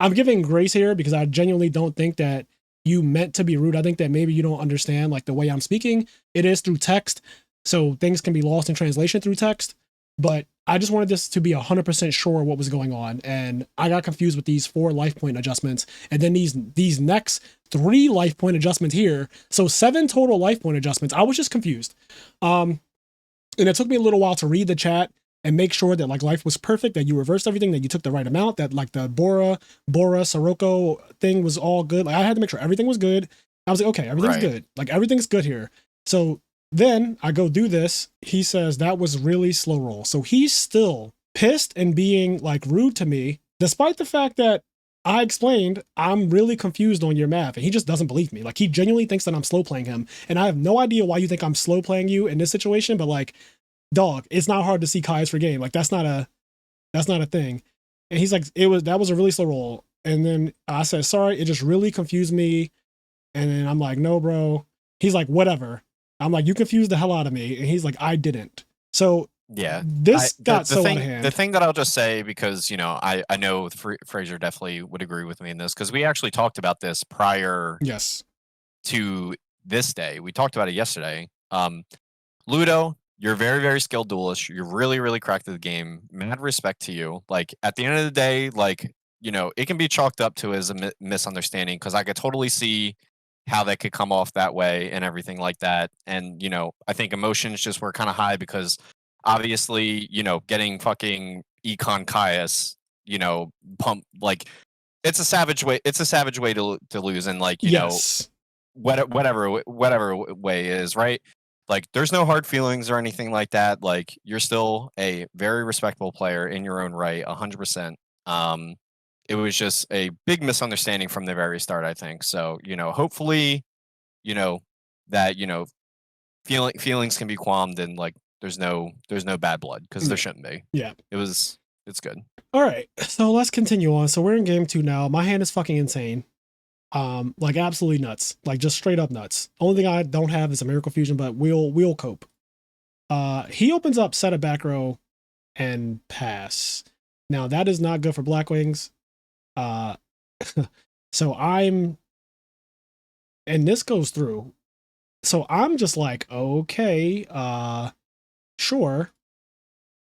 I'm giving grace here, because I genuinely don't think that you meant to be rude. I think that maybe you don't understand like the way I'm speaking. It is through text, so things can be lost in translation through text. But I just wanted this to be 100% sure what was going on. And I got confused with these 4 life point adjustments. And then these next 3 life point adjustments here. So 7 total life point adjustments. I was just confused. And it took me a little while to read the chat and make sure that like life was perfect, that you reversed everything, that you took the right amount, that like the Bora, Sirocco thing was all good. Like I had to make sure everything was good. I was like, okay, everything's good. Like everything's good here. So then I go do this. He says that was really slow roll. So he's still pissed and being like rude to me, despite the fact that I explained I'm really confused on your math, and he just doesn't believe me. Like he genuinely thinks that I'm slow playing him, and I have no idea why you think I'm slow playing you in this situation. But like, dog, it's not hard to see Kai's for game. Like that's not a thing. And he's like, that was a really slow roll. And then I said, sorry, it just really confused me. And then I'm like, no, bro. He's like, whatever. I'm like, you confused the hell out of me. And he's like, I didn't. So yeah, this got so out of hand. The thing that I'll just say, because I know Frazier definitely would agree with me in this, because we actually talked about this prior to this day. We talked about it yesterday. Ludo, you're a very, very skilled duelist. You're really, really cracked at the game. Mad respect to you. Like at the end of the day, like it can be chalked up to as a misunderstanding, because I could totally see how that could come off that way and everything like that. And I think emotions just were kind of high, because obviously, getting fucking Econ Caius, pump, like it's a savage way. It's a savage way to lose, and like whatever way is right. Like there's no hard feelings or anything like that. Like you're still a very respectable player in your own right, 100%. it was just a big misunderstanding from the very start, I think. So, hopefully, that, feelings can be calmed and like there's no bad blood because there shouldn't be. Yeah. It's good. All right. So let's continue on. So we're in game 2 now. My hand is fucking insane. Like absolutely nuts. Like just straight up nuts. Only thing I don't have is a Miracle Fusion, but we'll cope. He opens up set of back row and pass. Now that is not good for Blackwings. So and this goes through. So I'm just like, okay, sure.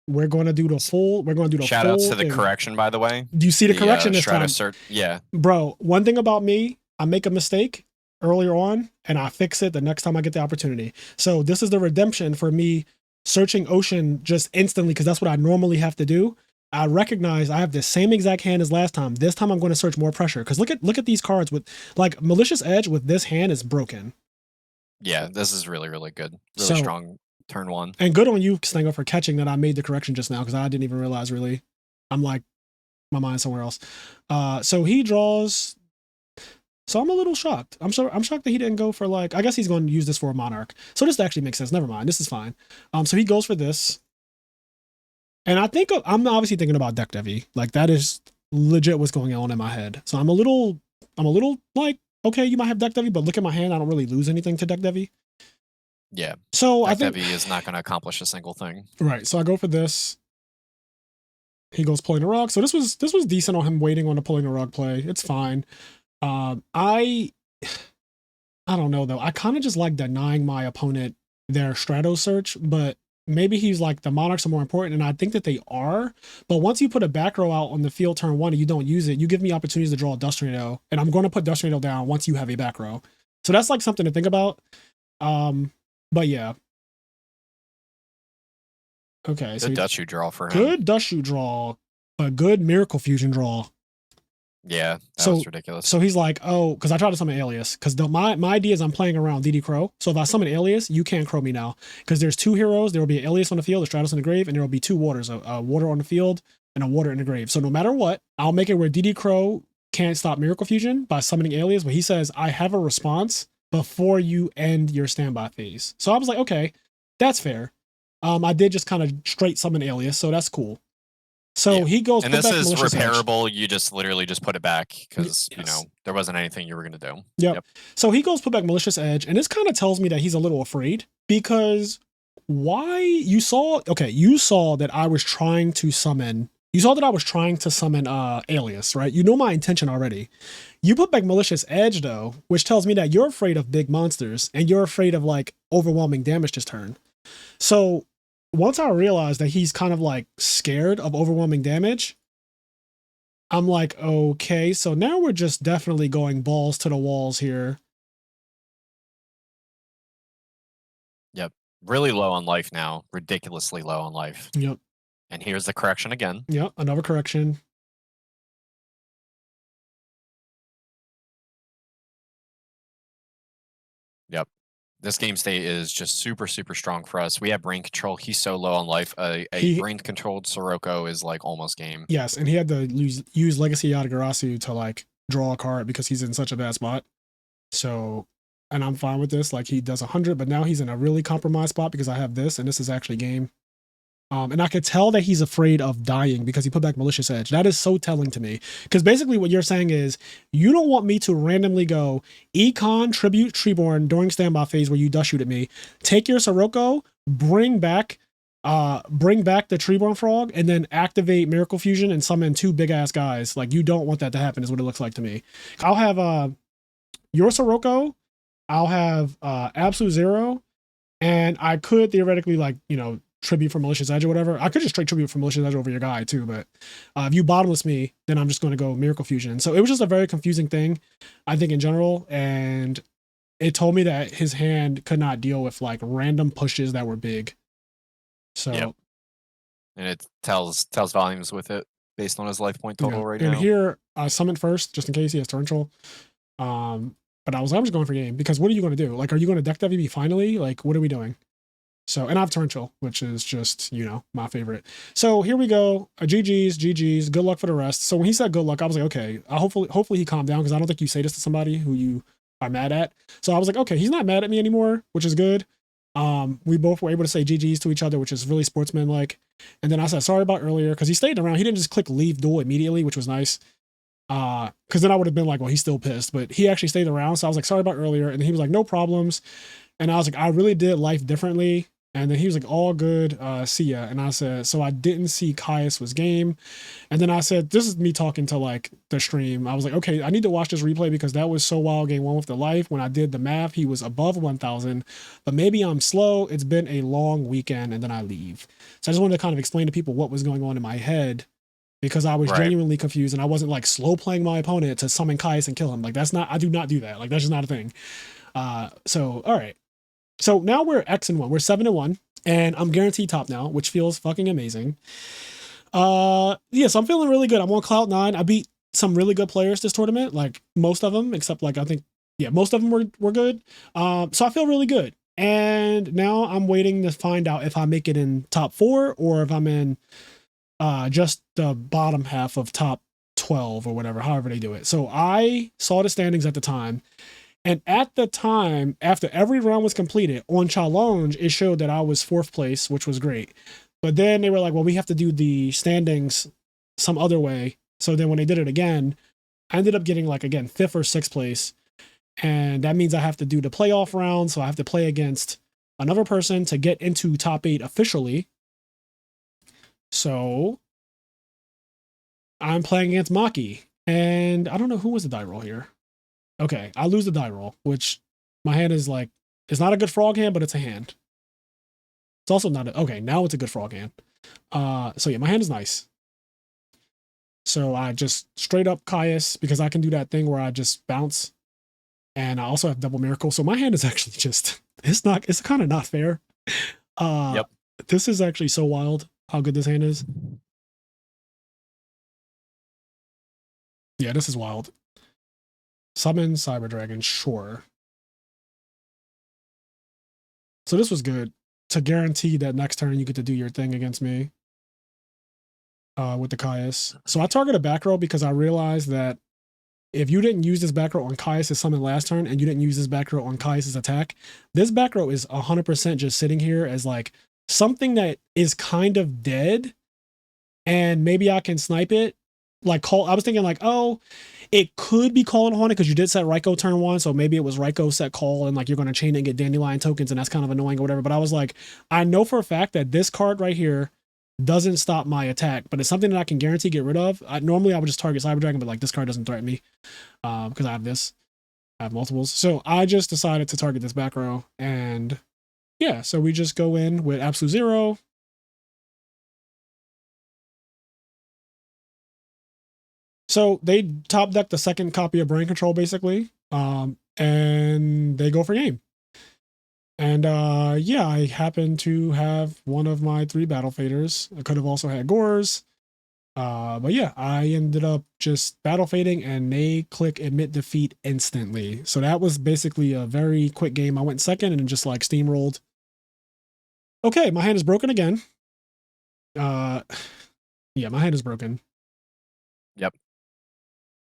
We're going to do the full. Shout outs to the correction, by the way. Do you see the correction this time? Yeah. Bro, one thing about me, I make a mistake earlier on and I fix it the next time I get the opportunity. So this is the redemption for me searching Ocean just instantly because that's what I normally have to do. I recognize I have the same exact hand as last time. This time I'm going to search more pressure because look at these cards with like Malicious Edge with this hand is broken. Yeah, this is really, really good. Really strong turn 1. And good on you, Slango, for catching that I made the correction just now because I didn't even realize really. I'm like, my mind's somewhere else. So he draws. So I'm a little shocked. I'm shocked that he didn't go for like, I guess he's going to use this for a Monarch. So this actually makes sense. Never mind. This is fine. So he goes for this. And I think I'm obviously thinking about deck Devi. Like that is legit what's going on in my head. So I'm a little like, okay, you might have deck Devi, but look at my hand. I don't really lose anything to deck Devi. Yeah. So I think Devi is not going to accomplish a single thing. Right. So I go for this. He goes pulling a rug. So this was decent on him waiting on the pulling a rug play. It's fine. I don't know though. I kind of just like denying my opponent their Strato search, but maybe he's like the Monarchs are more important, and I think that they are. But once you put a back row out on the field turn 1 and you don't use it, you give me opportunities to draw a Dust Tornado, and I'm going to put Dust Tornado down once you have a back row. So that's like something to think about. But yeah. Okay. Good Dust Shoot draw for him. Good Dust Shoot draw, a good Miracle Fusion draw. Yeah, that was ridiculous. So he's like, oh, because I tried to summon Alias. Because my idea is I'm playing around DD Crow. So if I summon Alias, you can't Crow me now. Because there's 2 heroes. There will be an Alias on the field, a Stratos in the grave, and there will be 2 waters, a water on the field and a water in the grave. So no matter what, I'll make it where DD Crow can't stop Miracle Fusion by summoning Alias. But he says, I have a response before you end your standby phase. So I was like, okay, that's fair. I did just kind of straight summon Alias, so that's cool. So he goes, and this is repairable. You just literally just put it back because there wasn't anything you were gonna do. Yep. So he goes put back Malicious Edge, and this kind of tells me that he's a little afraid because you saw that I was trying to summon. You saw that I was trying to summon Alias, right? You know my intention already. You put back Malicious Edge though, which tells me that you're afraid of big monsters and you're afraid of like overwhelming damage this turn. So once I realized that he's kind of like scared of overwhelming damage, I'm like, okay, so now we're just definitely going balls to the walls here. Yep. Really low on life now. Ridiculously low on life. Yep. And here's the correction again. Yep. Another correction. Yep. This game state is just super, super strong for us. We have brain control. He's so low on life. A brain-controlled Sirocco is like almost game. Yes, and he had to use Legacy Yatagarasu to like draw a card because he's in such a bad spot. So, and I'm fine with this. Like he does 100, but now he's in a really compromised spot because I have this, and this is actually game. And I could tell that he's afraid of dying because he put back Malicious Edge. That is so telling to me. Because basically what you're saying is, you don't want me to randomly go Econ, Tribute, Treeborn during standby phase where you dust shoot at me, take your Sirocco, bring back the Treeborn Frog, and then activate Miracle Fusion and summon 2 big-ass guys. Like, you don't want that to happen is what it looks like to me. I'll have your Sirocco, I'll have Absolute Zero, and I could theoretically, like, tribute from Malicious Edge or whatever. I could just straight tribute from Malicious Edge over your guy too, but if you bottomless me, then I'm just going to go Miracle Fusion. So it was just a very confusing thing, I think, in general, and it told me that his hand could not deal with like random pushes that were big. So, and it tells volumes with it based on his life point total right now. And here, I summoned first just in case he has torrential. But I'm just going for game because what are you going to do? Like, are you going to deck WB finally? Like, what are we doing? So, and I have Torrential, which is just, my favorite. So here we go. GG's. Good luck for the rest. So when he said good luck, I was like, okay, hopefully he calmed down, because I don't think you say this to somebody who you are mad at. So I was like, okay, he's not mad at me anymore, which is good. We both were able to say GG's to each other, which is really sportsmanlike. And then I said sorry about earlier, because he stayed around. He didn't just click leave duel immediately, which was nice. Because then I would have been like, well, he's still pissed, but he actually stayed around. So I was like, sorry about earlier. And he was like, no problems. And I was like, I really did life differently. And then he was like, all good, see ya. And I said, so I didn't see Caius was game. And then I said, this is me talking to like the stream. I was like, okay, I need to watch this replay, because that was so wild game 1 with the life. When I did the math, he was above 1,000, but maybe I'm slow. It's been a long weekend, and then I leave. So I just wanted to kind of explain to people what was going on in my head, because I was genuinely confused, and I wasn't like slow playing my opponent to summon Caius and kill him. Like I do not do that. Like that's just not a thing. So, all right. So now we're X-1. We're 7-1, and I'm guaranteed top now, which feels fucking amazing. So I'm feeling really good. I'm on cloud 9. I beat some really good players this tournament, like most of them, except like I think, most of them were good. So I feel really good. And now I'm waiting to find out if I make it in top 4 or if I'm in just the bottom half of top 12 or whatever, however they do it. So I saw the standings at the time. And at the time, after every round was completed, on challenge, it showed that I was 4th place, which was great. But then they were like, well, we have to do the standings some other way. So then when they did it again, I ended up getting like, again, 5th or 6th place. And that means I have to do the playoff round. So I have to play against another person to get into top 8 officially. So I'm playing against Maki. And I don't know who was the die roll here. Okay, I lose the die roll, which my hand is like, it's not a good frog hand, but it's a hand. It's also not okay, now it's a good frog hand. So yeah, my hand is nice. So I just straight up Caius, because I can do that thing where I just bounce. And I also have double miracle. So my hand is actually just, it's kind of not fair. Yep. This is actually so wild how good this hand is. Yeah, this is wild. Summon Cyber Dragon, sure. So this was good to guarantee that next turn you get to do your thing against me with the Caius. So I targeted back row because I realized that if you didn't use this back row on Caius' summon last turn and you didn't use this back row on Caius' attack, this back row is 100% just sitting here as like something that is kind of dead, and maybe I can snipe it. Like I was thinking like, oh, it could be calling Haunted because you did set Raikou turn 1, so maybe it was Raikou set call and like you're going to chain it and get Dandelion tokens, and that's kind of annoying or whatever. But I was like, I know for a fact that this card right here doesn't stop my attack, but it's something that I can guarantee get rid of. Normally I would just target Cyber Dragon, but like this card doesn't threaten me because I have this. I have multiples. So I just decided to target this back row, and yeah, so we just go in with Absolute Zero. So they top deck the second copy of Brain Control, basically, and they go for game. And yeah, I happen to have one of my 3 battle faders. I could have also had Gores. But yeah, I ended up just battle fading, and they click admit defeat instantly. So that was basically a very quick game. I went second and just like steamrolled. Okay, my hand is broken again. Yeah, my hand is broken. Yep.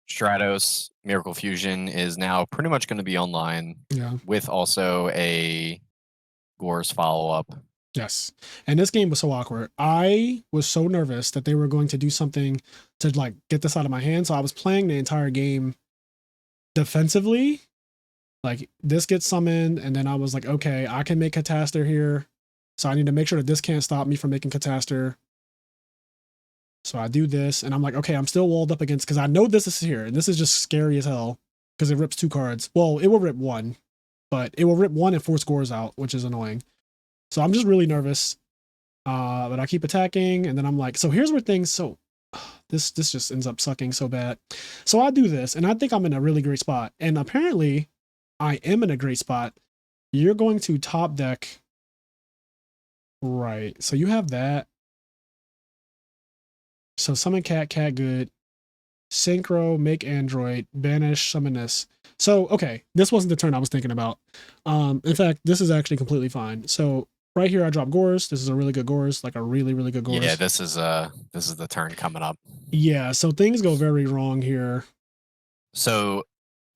Stratos Miracle Fusion is now pretty much going to be online. Yeah. With also a Gores follow-up. Yes. And this game was so awkward. I was so nervous that they were going to do something to like get this out of my hand. So I was playing the entire game defensively. Like this gets summoned, and then I was like, okay, I can make Cataster here. So I need to make sure that this can't stop me from making Cataster. So I do this, and I'm like, okay, I'm still walled up against, because I know this is here, and this is just scary as hell, because it rips 2 cards. Well, it will rip 1, but it will rip 1 and 4 scores out, which is annoying. So I'm just really nervous, but I keep attacking, and then I'm like, so here's where things, so this just ends up sucking so bad. So I do this, and I think I'm in a really great spot, and apparently I am in a great spot. You're going to top deck, right? So you have that. So summon cat good, synchro, make android, banish, summon this. So, okay, this wasn't the turn I was thinking about. In fact, this is actually completely fine. So right here I drop Gores. This is a really good Gores, like a really, really good Gores. Yeah, this is the turn coming up. Yeah, so things go very wrong here. So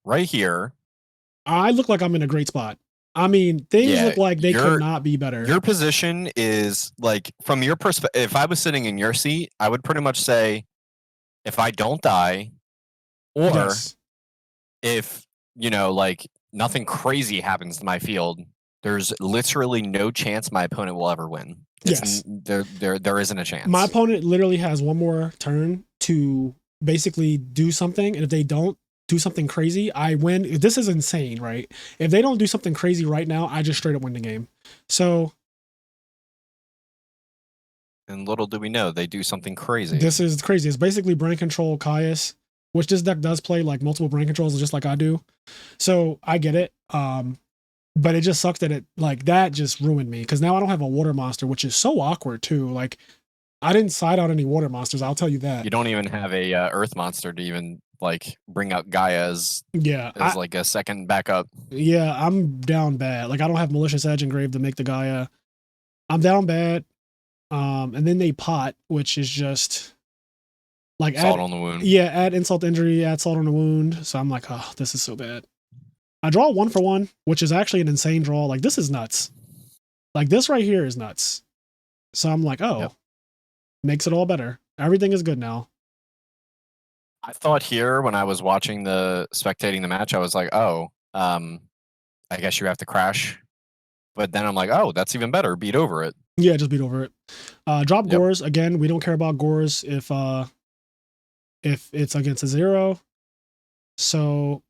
right here, I look like I'm in a great spot. I mean, things look like they could not be better. Your position is like, from your perspective, if I was sitting in your seat, I would pretty much say, if I don't die, or Yes. if, like nothing crazy happens to my field, there's literally no chance my opponent will ever win. Yes. There isn't a chance. My opponent literally has one more turn to basically do something, and if they don't do something crazy, I win. This is insane, right? If they don't do something crazy right now, I just straight up win the game. So, and little do we know, they do something crazy. This is crazy. It's basically brain control Caius, which this deck does play like multiple brain controls just like I do. So I get it. But it just sucks that it like that just ruined me, because now I don't have a water monster, which is so awkward too. Like, I didn't side out any water monsters, I'll tell you that. You don't even have a earth monster to even like bring out Gaia as like a second backup. Yeah, I'm down bad. Like, I don't have Malicious Edge engraved to make the Gaia. I'm down bad. And then they pot, which is just like salt on the wound. Yeah, add insult to injury, add salt on the wound. So I'm like, oh, this is so bad. I draw 1-for-1, which is actually an insane draw. Like, this is nuts. Like, this right here is nuts. So I'm like, oh, makes it all better. Everything is good now. I thought here when I was watching spectating the match, I was like, oh, I guess you have to crash. But then I'm like, oh, that's even better. Beat over it. Yeah, just beat over it. Drop Gores. Again, we don't care about Gores if it's against a 0. So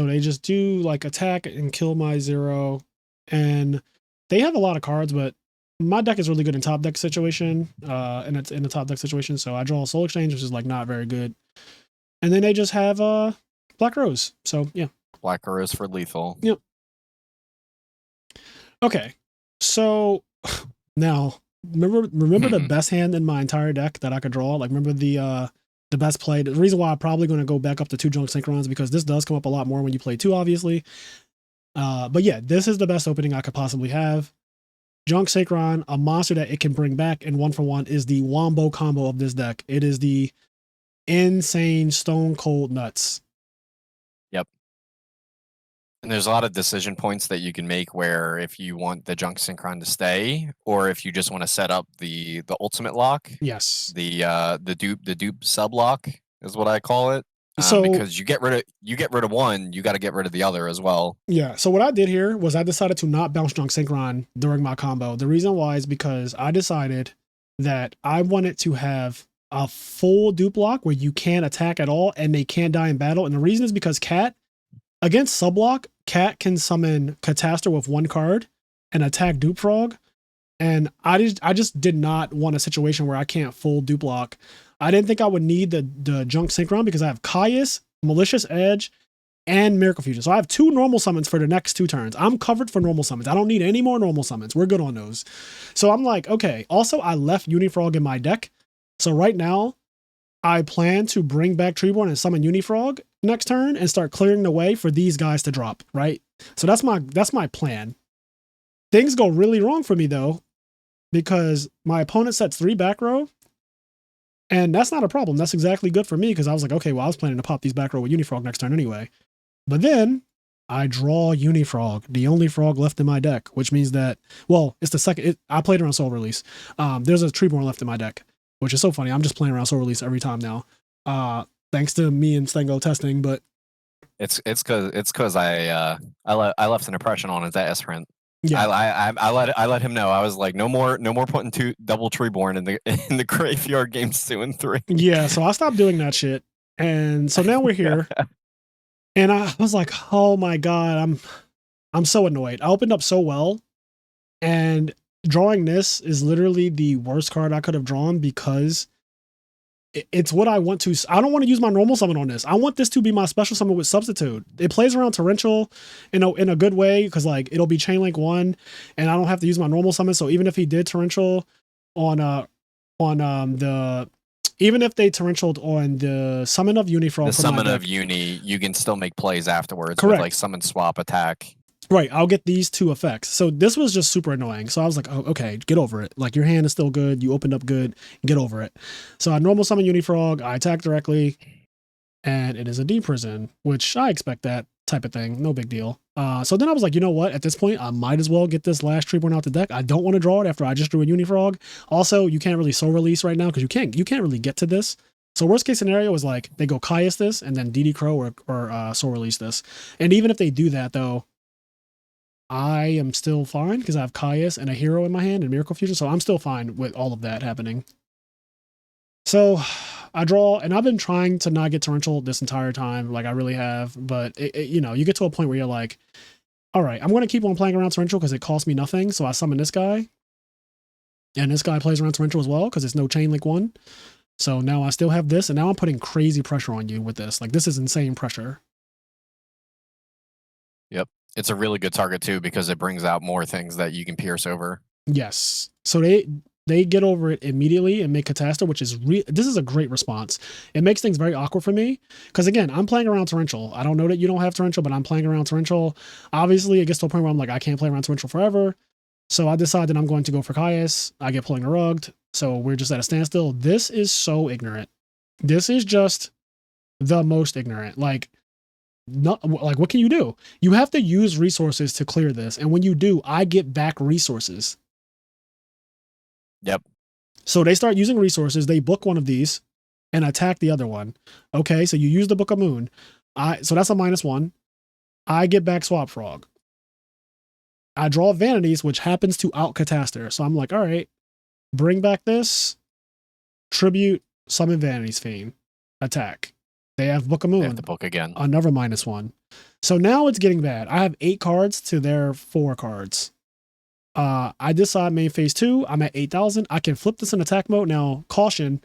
they just do like attack and kill my 0. And they have a lot of cards, but my deck is really good in top deck situation. And it's in the top deck situation. So I draw a Soul Exchange, which is like not very good. And then they just have Black Rose. So yeah. Black Rose for lethal. Yep. Okay. So now remember the best hand in my entire deck that I could draw? Like, remember the best play. The reason why I'm probably going to go back up to 2 Junk Synchrons, because this does come up a lot more when you play 2, obviously. But yeah, this is the best opening I could possibly have. Junk Synchron, a monster that it can bring back in 1-for-1, is the wombo combo of this deck. It is the insane stone cold nuts. Yep. And there's a lot of decision points that you can make where if you want the Junk Synchron to stay, or if you just want to set up the ultimate lock. Yes. The dupe sub lock is what I call it. So because you get rid of one, you got to get rid of the other as well. Yeah. So what I did here was I decided to not bounce Junk Synchron during my combo. The reason why is because I decided that I wanted to have a full dupe lock where you can't attack at all and they can't die in battle. And the reason is because Cat, against Sublock, Cat can summon Catastor with 1 card and attack Dupe Frog. And I just did not want a situation where I can't full dupe lock. I didn't think I would need the Junk Synchron because I have Caius, Malicious Edge, and Miracle Fusion. So I have 2 normal summons for the next 2 turns. I'm covered for normal summons. I don't need any more normal summons. We're good on those. So I'm like, okay. Also, I left Unifrog in my deck. So right now, I plan to bring back Treeborn and summon Unifrog next turn and start clearing the way for these guys to drop, right? So that's my plan. Things go really wrong for me though, because my opponent sets 3 back row. And that's not a problem. That's exactly good for me, because I was like, okay, well, I was planning to pop these back row with Unifrog next turn anyway. But then I draw Unifrog, the only frog left in my deck, which means that, well, it's the second. I played around Soul Release. There's a Treeborn left in my deck, which is so funny. I'm just playing around Soul Release every time now, thanks to me and Stengo testing. But it's because I left an impression on his ass print. Yeah, I let him know. I was like, no more putting double Treeborn in the graveyard games 2 and 3. Yeah, so I stopped doing that shit, and so now we're here, and I was like, oh my god, I'm so annoyed. I opened up so well, and drawing this is literally the worst card I could have drawn, because it's what I want to. I don't want to use my normal summon on this. I want this to be my special summon with Substitute. It plays around Torrential in a good way, because like it'll be Chain Link 1, and I don't have to use my normal summon. So even if he did Torrential even if they torrentialed on the summon of Unifrog, the summon of Uni, you can still make plays afterwards. Correct. With like summon swap attack. Right, I'll get these two effects. So this was just super annoying. So I was like, oh, okay, get over it. Like your hand is still good. You opened up good. Get over it. So I normal summon Unifrog. I attack directly, and it is a D prison, which I expect that type of thing. No big deal. So then I was like, you know what? At this point, I might as well get this last Treeborn out the deck. I don't want to draw it after I just drew a Unifrog. Also, you can't really soul release right now because you can't really get to this. So worst case scenario is like they go Caius this and then DD Crow or soul release this. And even if they do that though, I am still fine because I have Caius and a hero in my hand and Miracle Fusion, so I'm still fine with all of that happening. So I draw, and I've been trying to not get torrential this entire time, like I really have, but you know, you get to a point where you're like, all right, I'm going to keep on playing around torrential because it costs me nothing, so I summon this guy, and this guy plays around torrential as well because it's no chain link 1. So now I still have this, and now I'm putting crazy pressure on you with this. Like this is insane pressure. Yep. It's a really good target too because it brings out more things that you can pierce over. Yes. So they get over it immediately and make Catastrophe, which is this is a great response. It makes things very awkward for me because again, I'm playing around torrential. I don't know that you don't have torrential, but I'm playing around torrential. Obviously, it gets to a point where I'm like, I can't play around torrential forever. So I decide that I'm going to go for Caius. I get pulling a rugged. So we're just at a standstill. This is so ignorant. This is just the most ignorant. Like, not like what can you do? You have to use resources to clear this, and when you do, I get back resources. Yep. So they start using resources. They book one of these and attack the other one. Okay, so you use the Book of Moon. So that's a -1. I get back Swap Frog. I draw Vanities, which happens to out Cataster. So I'm like, all right, bring back this, tribute, summon Vanities Fiend, attack. They have Book of Moon. They have the book again. Another -1. So now it's getting bad. I have 8 cards to their 4 cards. I decide main phase 2. I'm at 8,000. I can flip this in attack mode. Now, caution,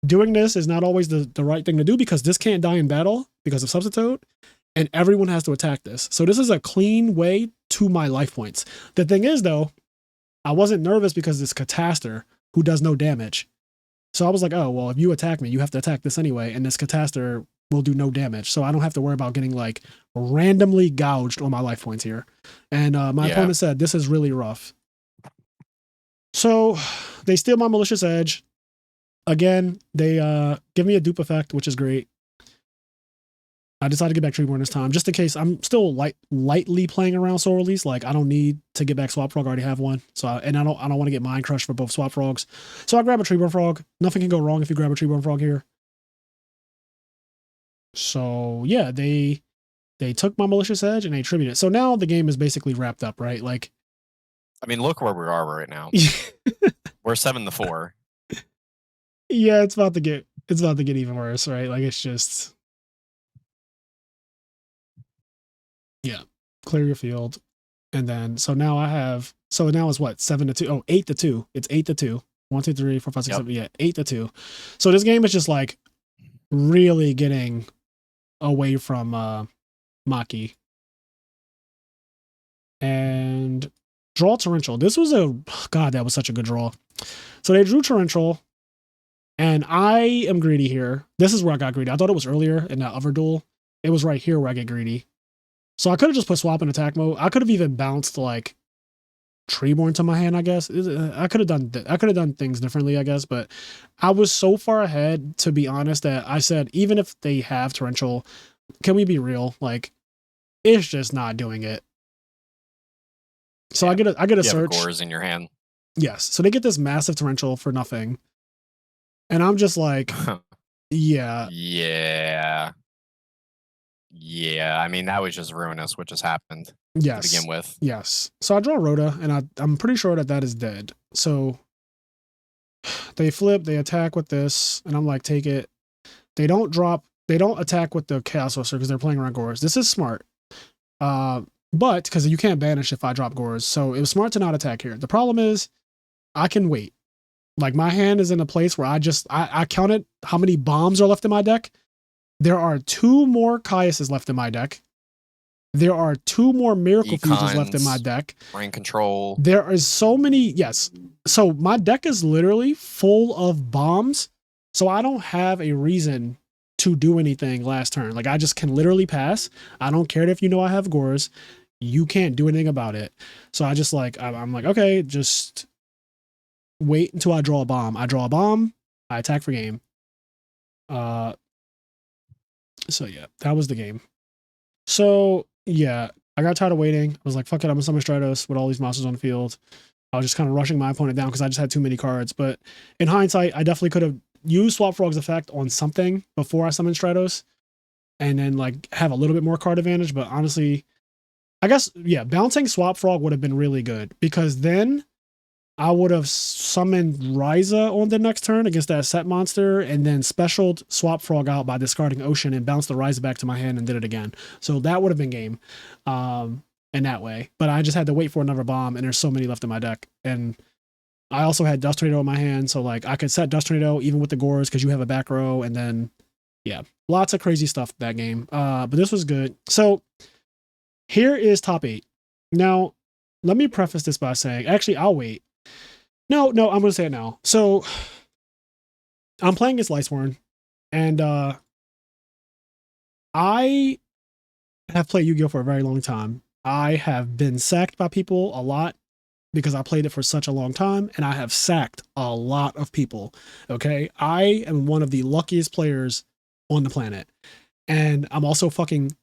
doing this is not always the right thing to do because this can't die in battle because of Substitute, and everyone has to attack this. So this is a clean way to my life points. The thing is, though, I wasn't nervous because it's Cataster who does no damage. So I was like, oh, well, if you attack me, you have to attack this anyway, and this Cataster will do no damage. So I don't have to worry about getting like randomly gouged on my life points here. And my opponent said, this is really rough. So they steal my Malicious Edge. Again, they give me a dupe effect, which is great. I decided to get back Treeborn this time, just in case. I'm still lightly playing around Soul Release. Like I don't need to get back Swap Frog. I already have one. So I don't want to get Mind Crush for both Swap Frogs. So I grab a Treeborn Frog. Nothing can go wrong if you grab a Treeborn Frog here. So yeah, they took my Malicious Edge and they tributed it. So now the game is basically wrapped up, right? Like, I mean, look where we are right now. We're 7-4. Yeah, it's about to get even worse, right? Like it's just. Yeah, clear your field. And then, so now it's what, 7-2? Oh, 8-2. It's 8-2. 1, 2, 3, 4, 5, 6, 7. Yeah, 8-2. So this game is just like really getting away from Maki. And draw Torrential. This was God, that was such a good draw. So they drew Torrential, and I am greedy here. This is where I got greedy. I thought it was earlier in that other duel. It was right here where I get greedy. So I could have just put swap in attack mode. I could have even bounced like Treeborn to my hand, I guess. I could have done things differently, I guess, but I was so far ahead, to be honest, that I said, even if they have Torrential, can we be real? Like, it's just not doing it. So I get a search. Have Gores in your hand. Yes. So they get this massive Torrential for nothing. And I'm just like, yeah. Yeah, I mean, that was just ruinous, what just happened to begin with. Yes. So I draw Rhoda, and I'm pretty sure that is dead. So they flip, they attack with this, and I'm like, take it. They don't attack with the Chaos Sorcerer because they're playing around Gores. This is smart. But because you can't banish if I drop Gores. So it was smart to not attack here. The problem is I can wait. Like my hand is in a place where I counted how many bombs are left in my deck. There are 2 more Caiuses left in my deck. There are 2 more Miracle Fusions left in my deck. Brain Control. There is so many. Yes. So my deck is literally full of bombs. So I don't have a reason to do anything last turn. Like I just can literally pass. I don't care if you know I have Gores. you can't do anything about it. So I just like, I'm like, okay, just wait until I draw a bomb. I draw a bomb, I attack for game. So yeah, that was the game. So yeah, I got tired of waiting. I was like, fuck it, I'm gonna summon Stratos with all these monsters on the field. I was just kind of rushing my opponent down because I just had too many cards. But in hindsight, I definitely could have used Swap Frog's effect on something before I summoned Stratos and then like have a little bit more card advantage. But honestly, I guess, yeah, bouncing Swap Frog would have been really good because then I would have summoned Ryza on the next turn against that set monster and then specialed Swap Frog out by discarding Ocean and bounced the Ryza back to my hand and did it again. So that would have been game in that way. But I just had to wait for another bomb and there's so many left in my deck. And I also had Dust Tornado in my hand. So like I could set Dust Tornado even with the Gores because you have a back row. And then, yeah, lots of crazy stuff that game. But this was good. So here is top 8. Now, let me preface this by saying, actually, I'll wait. No, I'm going to say it now. So I'm playing against Lightsworn and I have played Yu-Gi-Oh for a very long time. I have been sacked by people a lot because I played it for such a long time and I have sacked a lot of people. Okay. I am one of the luckiest players on the planet. And I'm also fucking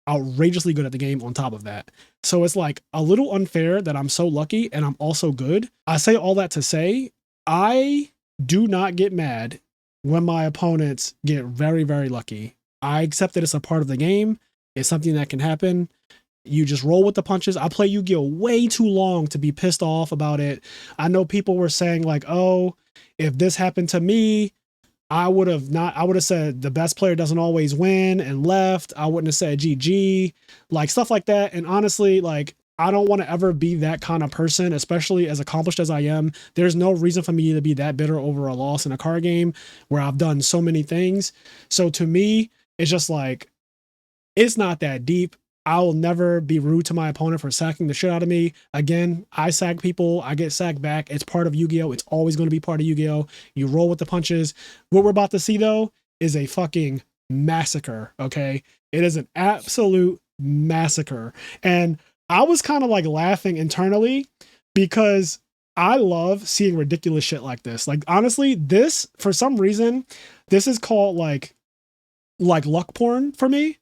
outrageously good at the game on top of that. So it's like a little unfair that I'm so lucky and I'm also good. I say all that to say, I do not get mad when my opponents get very, very lucky. I accept that it's a part of the game. It's something that can happen. You just roll with the punches. I play Yu-Gi-Oh way too long to be pissed off about it. I know people were saying like, oh, if this happened to me, I would have said the best player doesn't always win and left. I wouldn't have said GG, like stuff like that. And honestly, like, I don't want to ever be that kind of person, especially as accomplished as I am. There's no reason for me to be that bitter over a loss in a card game where I've done so many things. So to me, it's just like, it's not that deep. I'll never be rude to my opponent for sacking the shit out of me. Again, I sack people. I get sacked back. It's part of Yu-Gi-Oh. It's always going to be part of Yu-Gi-Oh. You roll with the punches. What we're about to see, though, is a fucking massacre, okay? It is an absolute massacre. And I was kind of like laughing internally because I love seeing ridiculous shit like this. Like, honestly, this, for some reason, this is called like luck porn for me.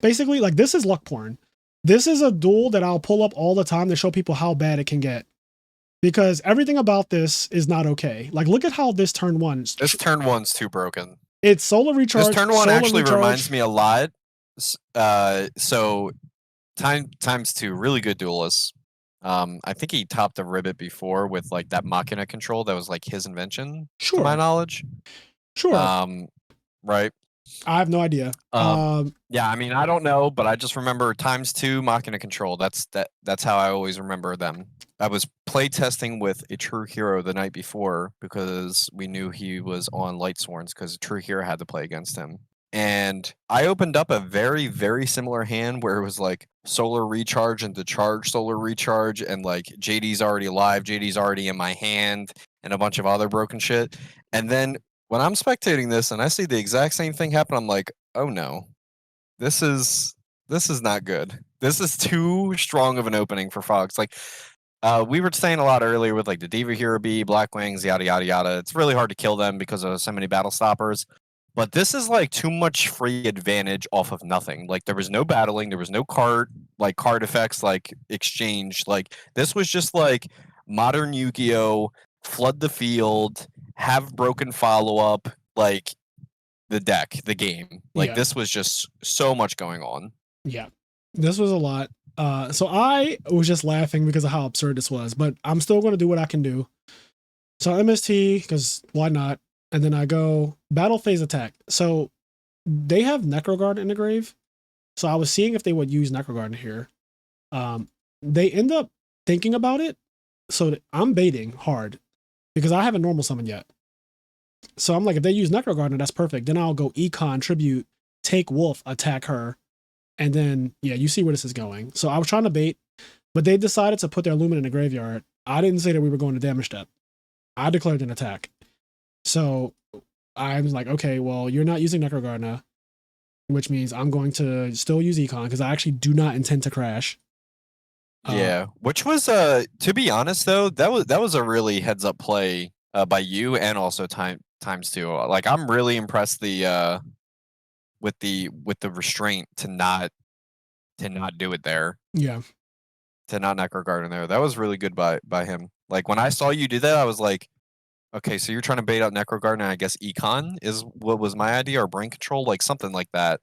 Basically, like, this is luck porn. This is a duel that I'll pull up all the time to show people how bad it can get. Because everything about this is not okay. Like, look at how this turn one. This turn one's too broken. It's solar recharge. This turn one actually reminds me a lot. So times two, really good duelists. I think he topped the ribbit before with like that Machina control that was like his invention, sure, to my knowledge. Sure. Right. I have no idea. Yeah, I mean, I don't know, but I just remember times two Machina control. That's how I always remember them. I was play testing with a True Hero the night before because we knew he was on Lightsworns because True Hero had to play against him. And I opened up a very, very similar hand where it was like solar recharge and to charge solar recharge and like JD's already alive, JD's already in my hand, and a bunch of other broken shit. And then when I'm spectating this and I see the exact same thing happen, I'm like, oh no, this is not good. This is too strong of an opening for Fox. Like, we were saying a lot earlier with like the Diva Hero B, Blackwings, yada yada yada. It's really hard to kill them because of so many battle stoppers. But this is like too much free advantage off of nothing. Like there was no battling, there was no card effects like exchange. Like this was just like modern Yu-Gi-Oh! Flood the field, have broken follow-up, like the deck, the game. Like this was just so much going on. Yeah. This was a lot. So I was just laughing because of how absurd this was, but I'm still going to do what I can do. So MST, because why not? And then I go battle phase attack. So they have Necroguard in the grave. So I was seeing if they would use Necroguard in here. They end up thinking about it. So I'm baiting hard because I haven't normal summoned yet. So I'm like, if they use Necroguard, that's perfect. Then I'll go Econ, Tribute, take Wolf, attack her. And then, yeah, you see where this is going. So I was trying to bait, but they decided to put their Lumen in the graveyard. I didn't say that we were going to damage step. I declared an attack. So I was like, okay, well, you're not using Necroguard now, which means I'm going to still use Econ because I actually do not intend to crash. Yeah, which was to be honest though, that was a really heads up play by you and also times two. Like I'm really impressed with the restraint to not do it there, Yeah. to not necro guard in there. That was really good by him. Like when I saw you do that, I was like, okay, so you're trying to bait out necro guard, and I guess econ is what was my idea, or brain control, like something like that.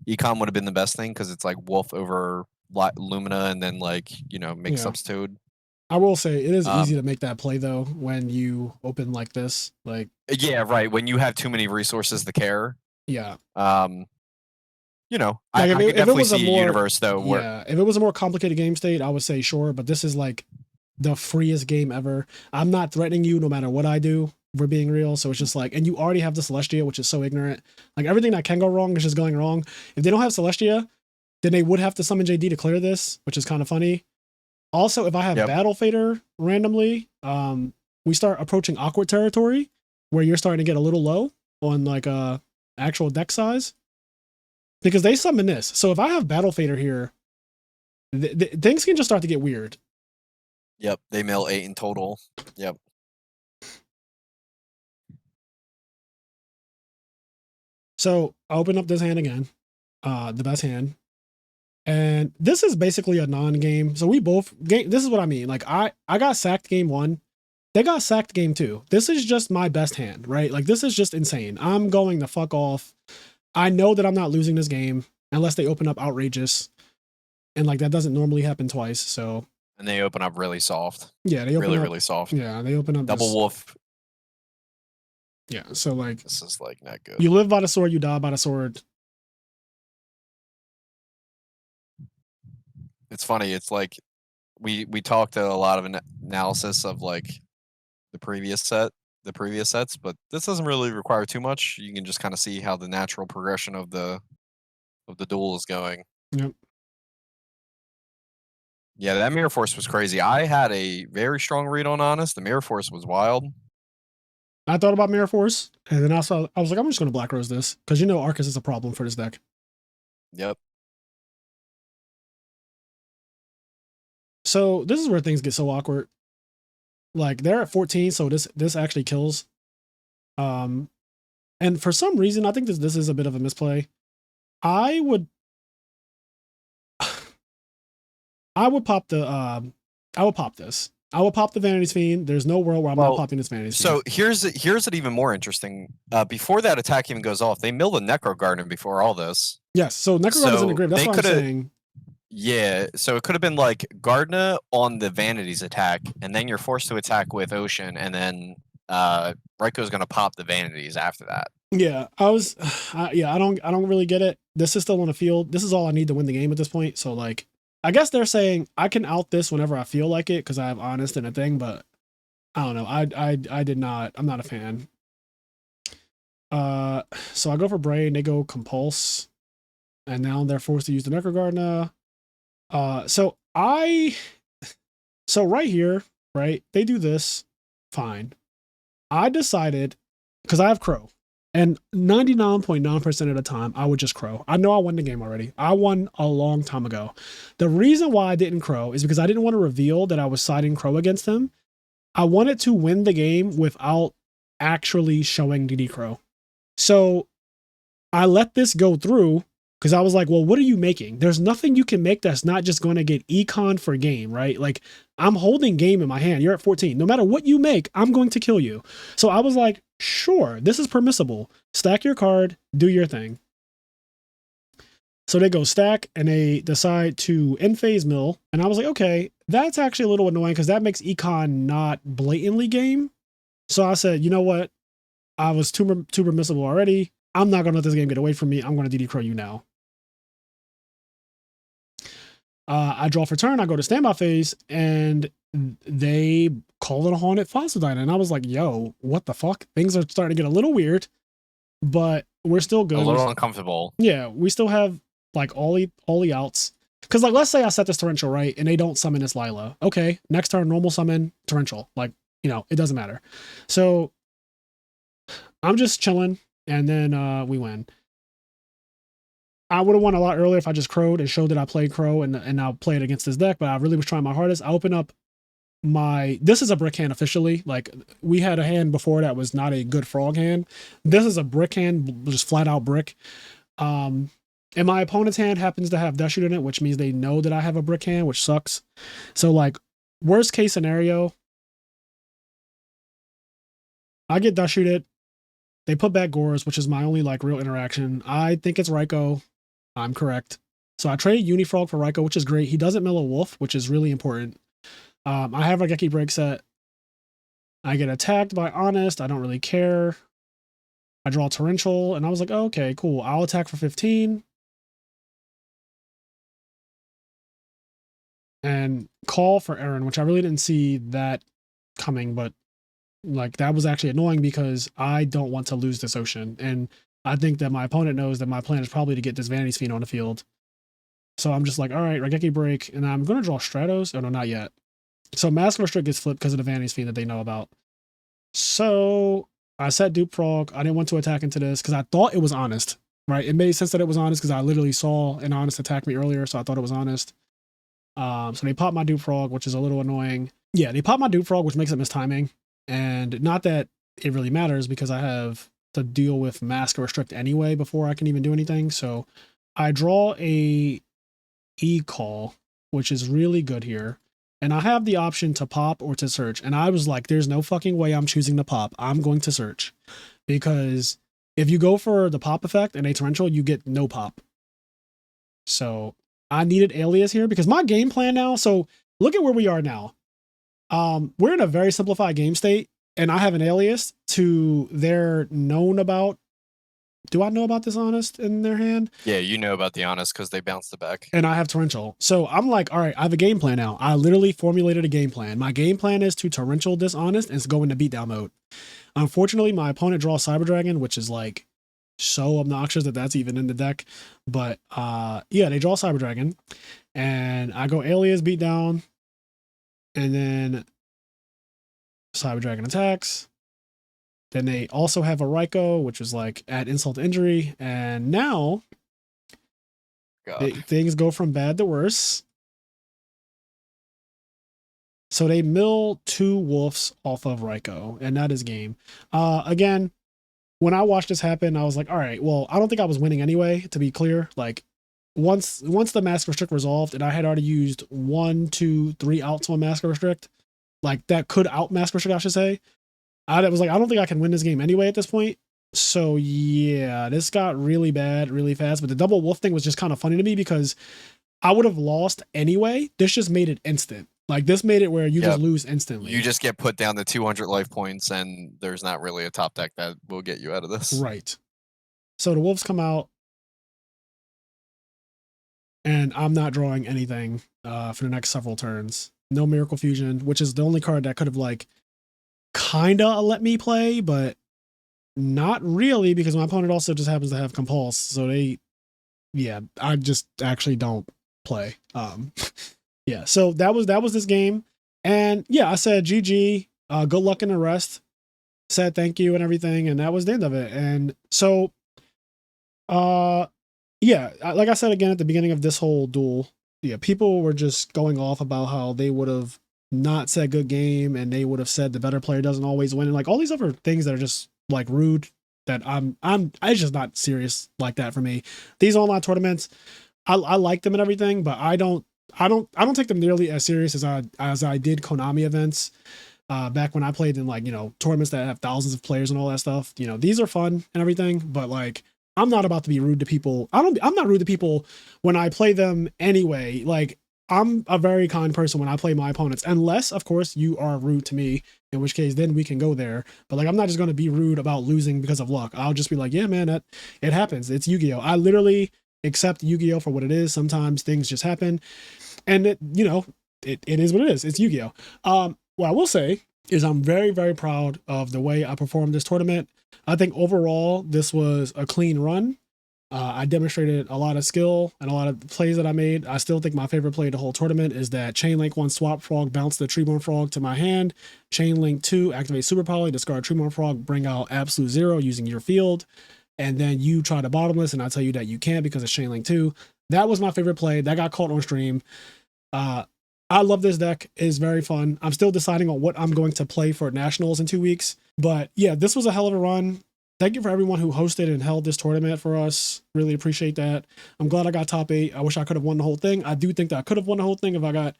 Econ would have been the best thing because it's like wolf over Lumina, and then like make Yeah. substitute. I will say it is easy Um, to make that play though when you open like this. Like, Yeah, right. When you have too many resources to care, yeah. I Like could if it definitely was a see a more universe though where yeah, if it was a more complicated game state, I would say sure, but this is like the freest game ever. I'm not threatening you no matter what I do. We're being real, so it's just like, and you already have the Celestia, which is so ignorant. Like everything that can go wrong is just going wrong. If they don't have Celestia, then they would have to summon JD to clear this, which is kind of funny. Also, if I have Yep. Battle Fader randomly, we start approaching awkward territory where you're starting to get a little low on like actual deck size because they summon this. So if I have Battle Fader here, things can just start to get weird. Yep, they mill 8 in total. Yep. So I open up this hand again, the best hand. And this is basically a non-game. So we both game. This is what I mean. Like I got sacked game 1. They got sacked game 2. This is just my best hand, right? Like this is just insane. I'm going the fuck off. I know that I'm not losing this game unless they open up outrageous. And like that doesn't normally happen twice. So And they open up really soft. yeah, they open Really, up really soft. Yeah, they open up Double this, wolf. Yeah, so like This is like not good. you live by the sword, you die by the sword. It's funny. It's like we talked a lot of analysis of like the previous sets, but this doesn't really require too much. You can just kind of see how the natural progression of the duel is going. Yep. Yeah, that Mirror Force was crazy. I had a very strong read on Honest. The Mirror Force was wild. I thought about Mirror Force, and then I was like, I'm just gonna Black Rose this, because Arcus is a problem for this deck. Yep. So this is where things get so awkward. Like they're at 14, so this actually kills. And for some reason, I think this is a bit of a misplay. I would pop the I would pop this. I will pop the Vanity's Fiend. There's no world where I'm not popping this Vanity's Fiend. So here's it even more interesting. Before that attack even goes off, they mill the Necro Garden before all this. Yes, so Necro Garden's in the grave. That's what I'm saying. Yeah, so it could have been like Gardna on the Vanity's attack, and then you're forced to attack with Ocean, and then Raiko's gonna pop the Vanities after that. Yeah, I don't really get it. This is still on the field. This is all I need to win the game at this point. So like, I guess they're saying I can out this whenever I feel like it because I have Honest and a thing, but I don't know. I did not. I'm not a fan. So I go for Brain. They go Compulse, and now they're forced to use the Necro Gardener. So right here, right? They do this. Fine. I decided because I have Crow. And 99.9% of the time, I would just Crow. I know I won the game already. I won a long time ago. The reason why I didn't Crow is because I didn't want to reveal that I was siding Crow against him. I wanted to win the game without actually showing DD Crow. So I let this go through because I was like, well, what are you making? There's nothing you can make that's not just going to get econ for game, right? Like I'm holding game in my hand. You're at 14. No matter what you make, I'm going to kill you. So I was like, sure, this is permissible. Stack your card, do your thing. So they go stack and they decide to end phase mill. And I was like, okay, that's actually a little annoying because that makes econ not blatantly game. So I said, you know what? I was too permissible already. I'm not going to let this game get away from me. I'm going to DD Crow you now. I draw for turn. I go to standby phase and they call it a Haunted Fossil Diner. And I was like, yo, what the fuck? Things are starting to get a little weird, but we're still good. A little uncomfortable. Yeah, we still have like all the outs. Because like, let's say I set this Torrential, right? And they don't summon this Lila. Okay, next turn, normal summon, Torrential. Like, it doesn't matter. So I'm just chilling. And then we win. I would have won a lot earlier if I just crowed and showed that I played crow and I'll play it against this deck, but I really was trying my hardest. I open up this is a brick hand officially. Like, we had a hand before that was not a good frog hand. This is a brick hand, just flat out brick. And my opponent's hand happens to have Death Shoot in it, which means they know that I have a brick hand, which sucks. So, like, worst case scenario, I get Death Shooted. They put back Gores, which is my only, like, real interaction. I think it's Raikou. I'm correct. So I trade Unifrog for Raikou, which is great. He doesn't mill a wolf, which is really important. I have a Geki break set. I get attacked by Honest. I don't really care. I draw Torrential, and I was like, oh, okay, cool. I'll attack for 15. And call for Aaron, which I really didn't see that coming, but like that was actually annoying because I don't want to lose this ocean. And I think that my opponent knows that my plan is probably to get this Vanity's Fiend on the field. So I'm just like, all right, Raigeki break, and I'm going to draw Stratos. Oh, no, not yet. So Mask Restrict gets flipped because of the Vanity's Fiend that they know about. So I set Dupe Frog. I didn't want to attack into this because I thought it was Honest, right? It made sense that it was Honest because I literally saw an Honest attack me earlier, so I thought it was Honest. So they pop my Dupe Frog, which is a little annoying. Yeah, they pop my Dupe Frog, which makes it miss timing. And not that it really matters because I have to deal with Mask Restrict anyway before I can even do anything. So I draw a E-Call, which is really good here. And I have the option to pop or to search. And I was like, there's no fucking way I'm choosing to pop. I'm going to search. Because if you go for the pop effect and a torrential, you get no pop. So I needed Alias here because my game plan now, so look at where we are now. We're in a very simplified game state, and I have an Alias to their known about. Do I know about this Honest in their hand? Yeah, you know about the Honest because they bounced it back. And I have Torrential. So I'm like, all right, I have a game plan now. I literally formulated a game plan. My game plan is to Torrential this Honest and go into beatdown mode. Unfortunately, my opponent draws Cyber Dragon, which is like so obnoxious that that's even in the deck. But yeah, they draw Cyber Dragon. And I go Alias, beatdown. And then Cyber Dragon attacks. Then they also have a Raikou, which is like add insult to injury. And now things go from bad to worse. So they mill 2 wolves off of Raikou, and that is game. Again, when I watched this happen, I was like, all right, well, I don't think I was winning anyway, to be clear. Like, once the Mask Restrict resolved, and I had already used 1, 2, 3 outs on Mask Restrict, like that could out Mask Restrict, I should say. I was like, I don't think I can win this game anyway at this point. So yeah, this got really bad really fast. But the double wolf thing was just kind of funny to me because I would have lost anyway. This just made it instant. Like this made it where you just lose instantly. You just get put down to 200 life points, and there's not really a top deck that will get you out of this. Right. So the wolves come out, and I'm not drawing anything for the next several turns. No Miracle Fusion, which is the only card that could have like kinda let me play, but not really because my opponent also just happens to have Compulse. So I just actually don't play. Yeah, so that was this game. And yeah, I said GG, good luck in the rest. Said thank you and everything, and that was the end of it. And so yeah, like I said again at the beginning of this whole duel, yeah, people were just going off about how they would have not said good game and they would have said the better player doesn't always win, and like all these other things that are just like rude that it's just not serious like that for me. These online tournaments, I like them and everything, but I don't take them nearly as serious as I did Konami events back when I played in like, you know, tournaments that have thousands of players and all that stuff. You know, these are fun and everything, but like I'm not about to be rude to people. I'm not rude to people when I play them anyway. Like I'm a very kind person when I play my opponents, unless of course you are rude to me, in which case then we can go there. But like I'm not just going to be rude about losing because of luck. I'll just be like, yeah, man, it happens. It's Yu-Gi-Oh. I literally accept Yu-Gi-Oh for what it is. Sometimes things just happen, and it is what it is. It's Yu-Gi-Oh. What I will say is I'm very, very proud of the way I performed this tournament. I think overall this was a clean run. I demonstrated a lot of skill and a lot of plays that I made. I still think my favorite play of the whole tournament is that Chain Link 1 Swap Frog, bounce the Treeborn Frog to my hand. Chain Link 2, activate Super Poly, discard Treeborn Frog, bring out Absolute Zero using your field. and then you try to bottomless, and I tell you that you can't because it's Chainlink 2. That was my favorite play. That got caught on stream. I love this deck. It's very fun. I'm still deciding on what I'm going to play for Nationals in 2 weeks. But yeah, this was a hell of a run. Thank you for everyone who hosted and held this tournament for us. Really appreciate that. I'm glad I got top 8. I wish I could have won the whole thing. I do think that I could have won the whole thing if I got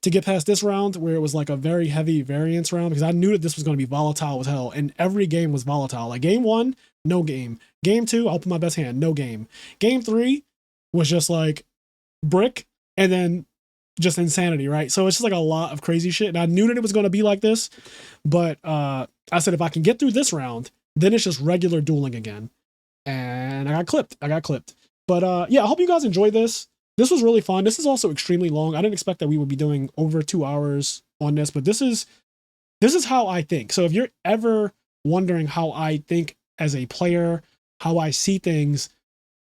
to get past this round where it was like a very heavy variance round, because I knew that this was going to be volatile as hell, and every game was volatile. Like game 1, no game. Game 2, I'll put my best hand, no game. Game 3 was just like brick, and then just insanity, right? So it's just like a lot of crazy shit, and I knew that it was going to be like this, but I said if I can get through this round, then it's just regular dueling again. And I got clipped. But yeah, I hope you guys enjoyed this. This was really fun. This is also extremely long. I didn't expect that we would be doing over 2 hours on this, but this is how I think. So if you're ever wondering how I think as a player, how I see things,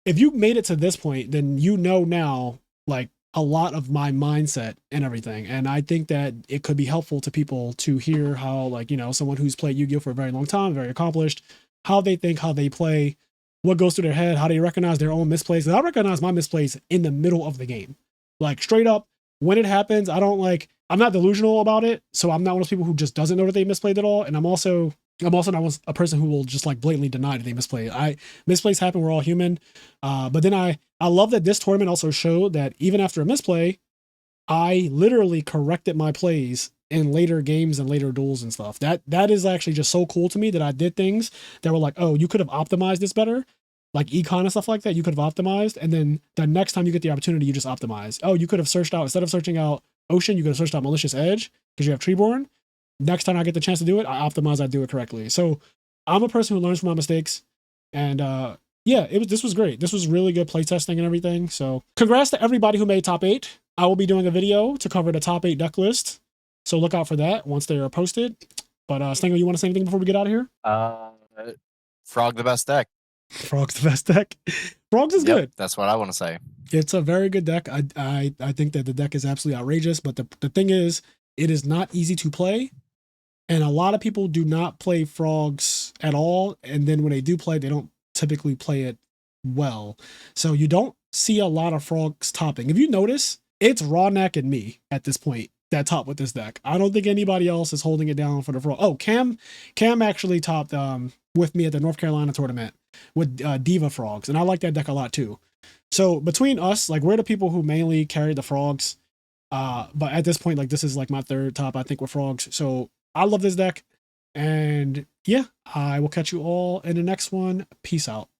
if you made it to this point, then you know now like a lot of my mindset and everything. And I think that it could be helpful to people to hear how, like, you know, someone who's played Yu-Gi-Oh for a very long time, very accomplished, how they think, how they play, what goes through their head, how they recognize their own misplays. And I recognize my misplays in the middle of the game. Like straight up, when it happens, I'm not delusional about it. So I'm not one of those people who just doesn't know that they misplayed at all. And I'm also not a person who will just like blatantly deny that they misplay. Misplays happen. We're all human. But then I love that this tournament also showed that even after a misplay, I literally corrected my plays in later games and later duels and stuff. That is actually just so cool to me, that I did things that were like, oh, you could have optimized this better. Like econ and stuff like that, you could have optimized. And then the next time you get the opportunity, you just optimize. Oh, you could have searched out, instead of searching out Ocean, you could have searched out Malicious Edge because you have Treeborn. Next time I get the chance to do it, I optimize, I do it correctly. So I'm a person who learns from my mistakes. And yeah, this was great. This was really good playtesting and everything. So congrats to everybody who made top 8. I will be doing a video to cover the top 8 deck list. So look out for that once they are posted. But Stango, you want to say anything before we get out of here? Frog the best deck. Frog's the best deck. Frogs is good. That's what I want to say. It's a very good deck. I think that the deck is absolutely outrageous. But the thing is, it is not easy to play. And a lot of people do not play Frogs at all. And then when they do play, they don't typically play it well. So you don't see a lot of Frogs topping. If you notice, it's Raw Neck and me at this point that top with this deck. I don't think anybody else is holding it down for the Frog. Oh, Cam actually topped with me at the North Carolina tournament with Diva Frogs. And I like that deck a lot too. So between us, like we're the people who mainly carry the Frogs. But at this point, like this is like my third top, I think, with Frogs. So I love this deck. And yeah, I will catch you all in the next one. Peace out.